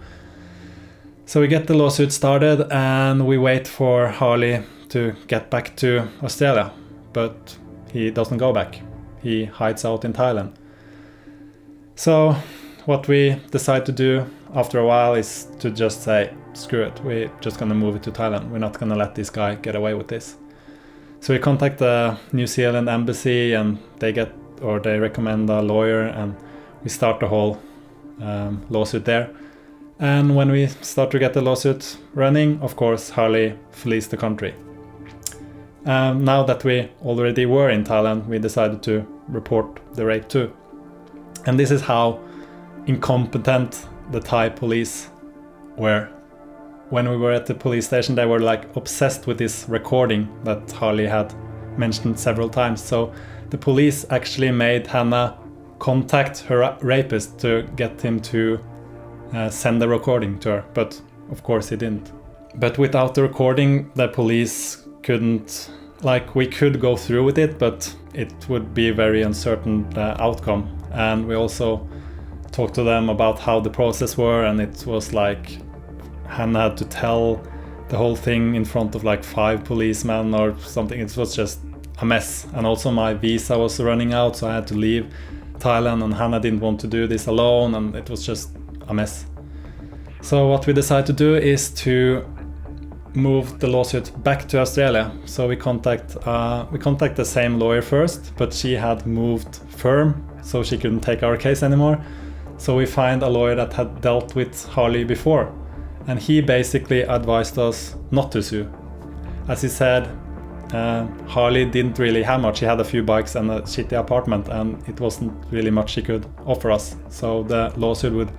So we get the lawsuit started and we wait for Harley to get back to Australia, but he doesn't go back. He hides out in Thailand. So what we decide to do after a while is to just say, screw it, we're just gonna move it to Thailand. We're not gonna let this guy get away with this. So we contact the New Zealand embassy and they recommend a lawyer and we start the whole lawsuit there. And when we start to get the lawsuit running, of course, Harley flees the country. Now that we already were in Thailand, we decided to report the rape too. And this is how incompetent the Thai police were. When we were at the police station, they were like obsessed with this recording that Harley had mentioned several times. So the police actually made Hannah contact her rapist to get him to send the recording to her, but of course he didn't. But without the recording, the police couldn't, we could go through with it, but it would be a very uncertain outcome. And we also talked to them about how the process were, and it was like Hannah had to tell the whole thing in front of 5 policemen or something. It was just a mess. And also my visa was running out, so I had to leave Thailand, and Hannah didn't want to do this alone, and it was just a mess. So what we decided to do is to move the lawsuit back to Australia. So we contact the same lawyer first, but she had moved firm, so she couldn't take our case anymore. So we find a lawyer that had dealt with Harley before, and he basically advised us not to sue. As he said, Harley didn't really have much. She had a few bikes and a shitty apartment, and it wasn't really much she could offer us. So the lawsuit would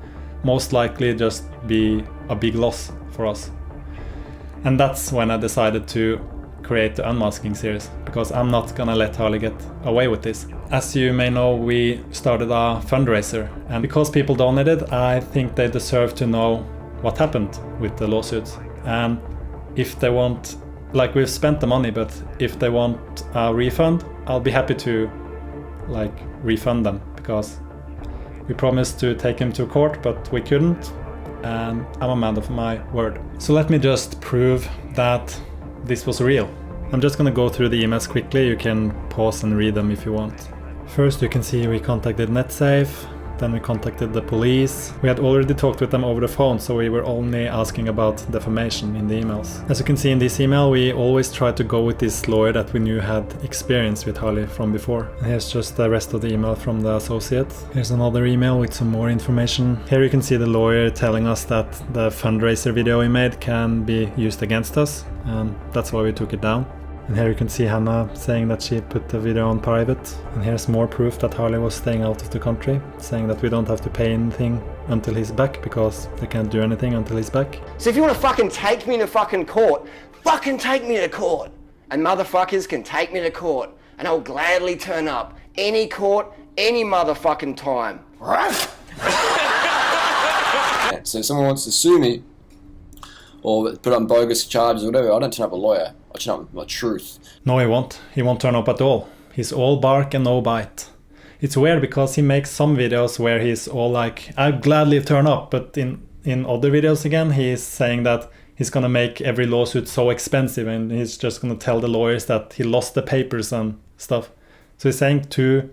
most likely just be a big loss for us. And that's when I decided to create the Unmasking series, because I'm not gonna let Harley get away with this. As you may know, we started a fundraiser, and because people donated, I think they deserve to know what happened with the lawsuits. And if they want, we've spent the money, but if they want a refund, I'll be happy to refund them, because we promised to take him to court, but we couldn't, and I'm a man of my word. So let me just prove that this was real. I'm just gonna go through the emails quickly. You can pause and read them if you want. First, you can see we contacted NetSafe, then we contacted the police. We had already talked with them over the phone, so we were only asking about defamation in the emails. As you can see in this email, we always tried to go with this lawyer that we knew had experience with Harley from before. And here's just the rest of the email from the associate. Here's another email with some more information. Here you can see the lawyer telling us that the fundraiser video we made can be used against us, and that's why we took it down. And here you can see Hannah saying that she put the video on private. And here's more proof that Harley was staying out of the country, saying that we don't have to pay anything until he's back because they can't do anything until he's back. So if you want to fucking take me to fucking court, fucking take me to court. And motherfuckers can take me to court and I'll gladly turn up. Any court, any motherfucking time. So if someone wants to sue me or put on bogus charges or whatever, I don't turn up a lawyer. I turn up with my truth. No, he won't. He won't turn up at all. He's all bark and no bite. It's weird because he makes some videos where he's all like, I'd gladly turn up, but in other videos again, he's saying that he's gonna make every lawsuit so expensive and he's just gonna tell the lawyers that he lost the papers and stuff. So he's saying two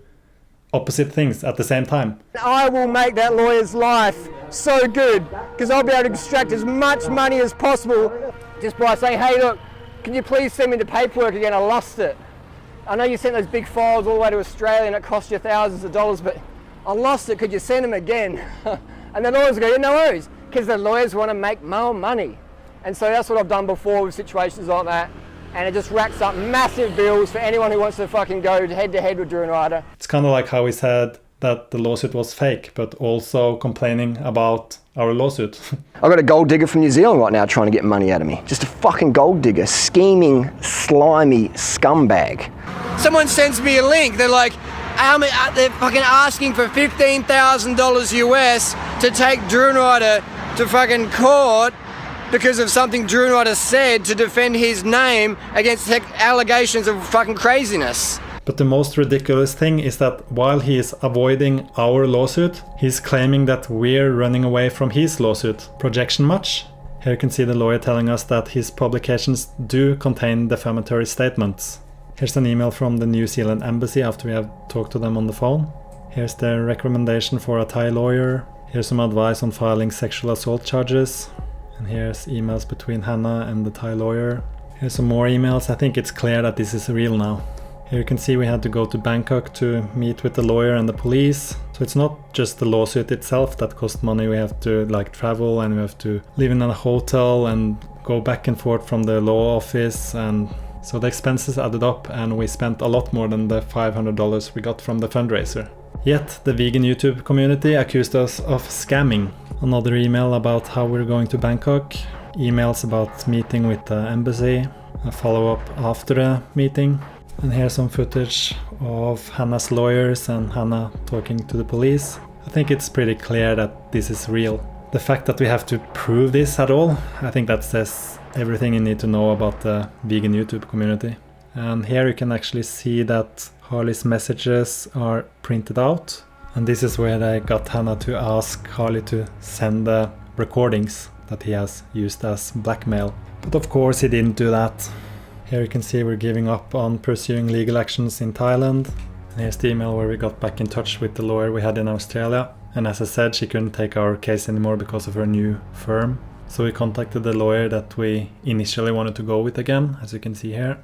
opposite things at the same time. I will make that lawyer's life so good because I'll be able to extract as much money as possible just by saying, hey look, can you please send me the paperwork again? I lost it. I know you sent those big files all the way to Australia and it cost you thousands of dollars, but I lost it, could you send them again? And the lawyers go, yeah, no worries, because the lawyers want to make more money. And so that's what I've done before with situations like that. And it just racks up massive bills for anyone who wants to fucking go head to head with Drew and Ryder. It's kind of like how he said that the lawsuit was fake, but also complaining about our lawsuit. I've got a gold digger from New Zealand right now trying to get money out of me. Just a fucking gold digger, scheming, slimy scumbag. Someone sends me a link, they're like, they're fucking asking for $15,000 US to take Drew and Ryder to fucking court because of something Drew and Ryder said to defend his name against allegations of fucking craziness. But the most ridiculous thing is that while he is avoiding our lawsuit, he's claiming that we're running away from his lawsuit. Projection much? Here you can see the lawyer telling us that his publications do contain defamatory statements. Here's an email from the New Zealand embassy after we have talked to them on the phone. Here's their recommendation for a Thai lawyer. Here's some advice on filing sexual assault charges. And here's emails between Hannah and the Thai lawyer. Here's some more emails. I think it's clear that this is real now. Here you can see we had to go to Bangkok to meet with the lawyer and the police. So it's not just the lawsuit itself that cost money. We have to travel and we have to live in a hotel and go back and forth from the law office. And so the expenses added up and we spent a lot more than the $500 we got from the fundraiser. Yet the vegan YouTube community accused us of scamming. Another email about how we're going to Bangkok. Emails about meeting with the embassy. A follow-up after the meeting. And here's some footage of Hannah's lawyers and Hannah talking to the police. I think it's pretty clear that this is real. The fact that we have to prove this at all, I think that says everything you need to know about the vegan YouTube community. And here you can actually see that Harley's messages are printed out. And this is where I got Hannah to ask Harley to send the recordings that he has used as blackmail. But of course he didn't do that. Here you can see we're giving up on pursuing legal actions in Thailand. And here's the email where we got back in touch with the lawyer we had in Australia. And as I said, she couldn't take our case anymore because of her new firm. So we contacted the lawyer that we initially wanted to go with again, as you can see here.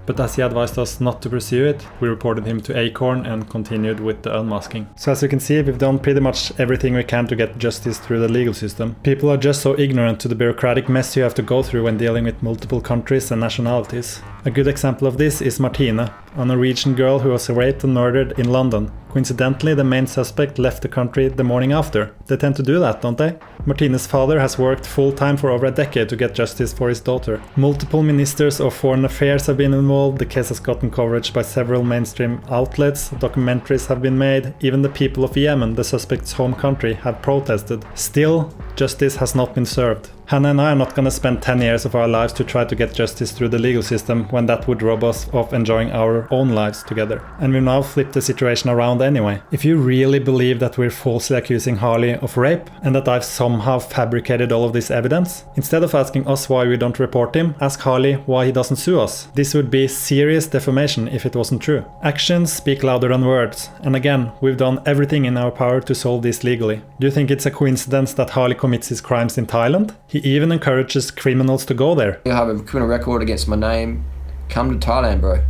But as he advised us not to pursue it, we reported him to Acorn and continued with the unmasking. So as you can see, we've done pretty much everything we can to get justice through the legal system. People are just so ignorant to the bureaucratic mess you have to go through when dealing with multiple countries and nationalities. A good example of this is Martine, a Norwegian girl who was raped and murdered in London. Coincidentally, the main suspect left the country the morning after. They tend to do that, don't they? Martine's father has worked full-time for over a decade to get justice for his daughter. Multiple ministers of foreign affairs have been involved, the case has gotten coverage by several mainstream outlets, documentaries have been made, even the people of Yemen, the suspect's home country, have protested. Still, justice has not been served. Hannah and I are not gonna spend 10 years of our lives to try to get justice through the legal system when that would rob us of enjoying our own lives together. And we've now flipped the situation around anyway. If you really believe that we're falsely accusing Harley of rape and that I've somehow fabricated all of this evidence, instead of asking us why we don't report him, ask Harley why he doesn't sue us. This would be serious defamation if it wasn't true. Actions speak louder than words. And again, we've done everything in our power to solve this legally. Do you think it's a coincidence that Harley commits his crimes in Thailand? He even encourages criminals to go there. You have a criminal record against my name. Come to Thailand, bro.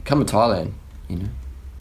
Come to Thailand, you know.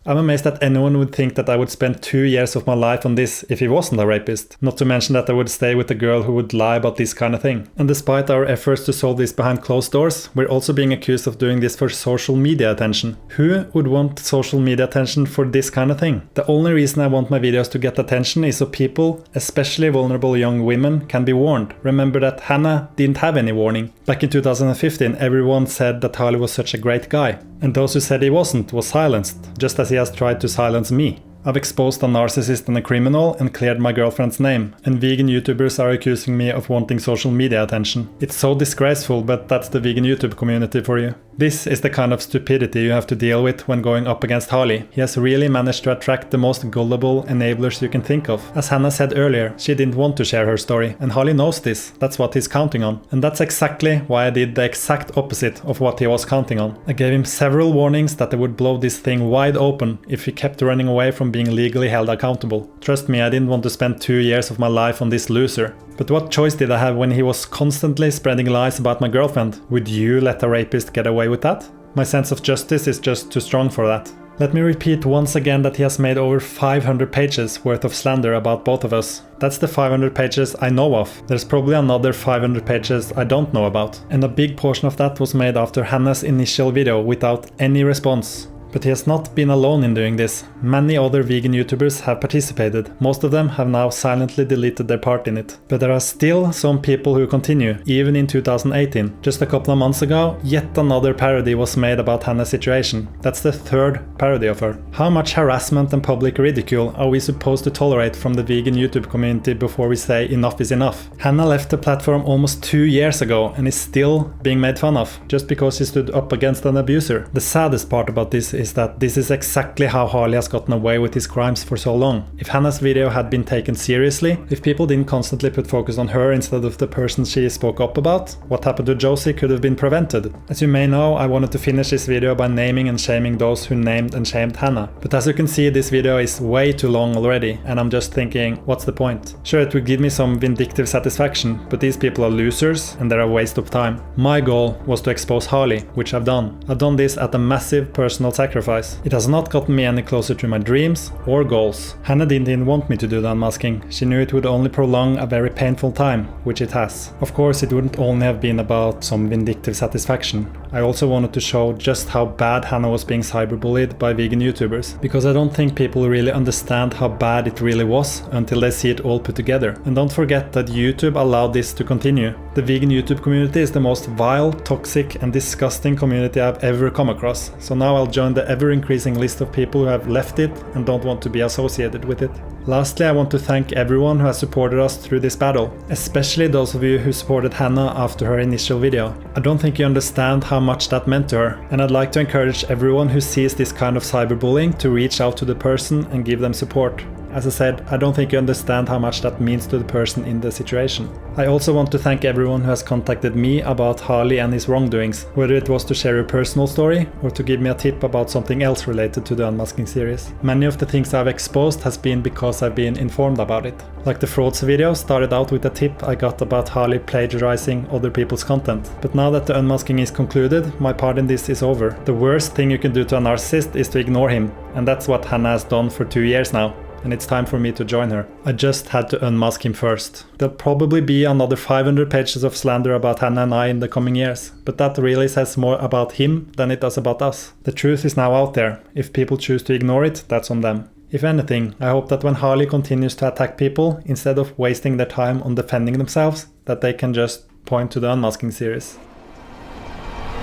I'm amazed that anyone would think that I would spend 2 years of my life on this if he wasn't a rapist. Not to mention that I would stay with a girl who would lie about this kind of thing. And despite our efforts to solve this behind closed doors, we're also being accused of doing this for social media attention. Who would want social media attention for this kind of thing? The only reason I want my videos to get attention is so people, especially vulnerable young women, can be warned. Remember that Hannah didn't have any warning. Back in 2015, everyone said that Harley was such a great guy. And those who said he wasn't was silenced, just as he has tried to silence me. I've exposed a narcissist and a criminal and cleared my girlfriend's name, and vegan YouTubers are accusing me of wanting social media attention. It's so disgraceful, but that's the vegan YouTube community for you. This is the kind of stupidity you have to deal with when going up against Harley. He has really managed to attract the most gullible enablers you can think of. As Hannah said earlier, she didn't want to share her story, and Harley knows this. That's what he's counting on. And that's exactly why I did the exact opposite of what he was counting on. I gave him several warnings that they would blow this thing wide open if he kept running away from being legally held accountable. Trust me, I didn't want to spend 2 years of my life on this loser. But what choice did I have when he was constantly spreading lies about my girlfriend? Would you let a rapist get away with that? My sense of justice is just too strong for that. Let me repeat once again that he has made over 500 pages worth of slander about both of us. That's the 500 pages I know of. There's probably another 500 pages I don't know about. And a big portion of that was made after Hannah's initial video without any response. But he has not been alone in doing this. Many other vegan YouTubers have participated. Most of them have now silently deleted their part in it. But there are still some people who continue, even in 2018. Just a couple of months ago, yet another parody was made about Hannah's situation. That's the 3rd parody of her. How much harassment and public ridicule are we supposed to tolerate from the vegan YouTube community before we say enough is enough? Hannah left the platform almost 2 years ago and is still being made fun of, just because she stood up against an abuser. The saddest part about this is that this is exactly how Harley has gotten away with his crimes for so long. If Hannah's video had been taken seriously, if people didn't constantly put focus on her instead of the person she spoke up about, what happened to Josie could have been prevented. As you may know, I wanted to finish this video by naming and shaming those who named and shamed Hannah. But as you can see, this video is way too long already, and I'm just thinking, what's the point? Sure, it would give me some vindictive satisfaction, but these people are losers and they're a waste of time. My goal was to expose Harley, which I've done. I've done this at a massive personal sacrifice. It has not gotten me any closer to my dreams or goals. Hannah didn't even want me to do the unmasking. She knew it would only prolong a very painful time, which it has. Of course, it wouldn't only have been about some vindictive satisfaction. I also wanted to show just how bad Hannah was being cyberbullied by vegan YouTubers, because I don't think people really understand how bad it really was until they see it all put together. And don't forget that YouTube allowed this to continue. The vegan YouTube community is the most vile, toxic and disgusting community I've ever come across. So now I'll join the ever-increasing list of people who have left it and don't want to be associated with it. Lastly, I want to thank everyone who has supported us through this battle, especially those of you who supported Hannah after her initial video. I don't think you understand how much that meant to her, and I'd like to encourage everyone who sees this kind of cyberbullying to reach out to the person and give them support. As I said, I don't think you understand how much that means to the person in the situation. I also want to thank everyone who has contacted me about Harley and his wrongdoings, whether it was to share a personal story or to give me a tip about something else related to the Unmasking series. Many of the things I've exposed has been because I've been informed about it. Like the frauds video started out with a tip I got about Harley plagiarizing other people's content. But now that the unmasking is concluded, my part in this is over. The worst thing you can do to a narcissist is to ignore him, and that's what Hannah has done for 2 years now. And it's time for me to join her. I just had to unmask him first. There'll probably be another 500 pages of slander about Hannah and I in the coming years, but that really says more about him than it does about us. The truth is now out there. If people choose to ignore it, that's on them. If anything, I hope that when Harley continues to attack people, instead of wasting their time on defending themselves, that they can just point to the Unmasking series.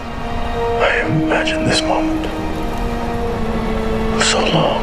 I have imagined this moment for so long.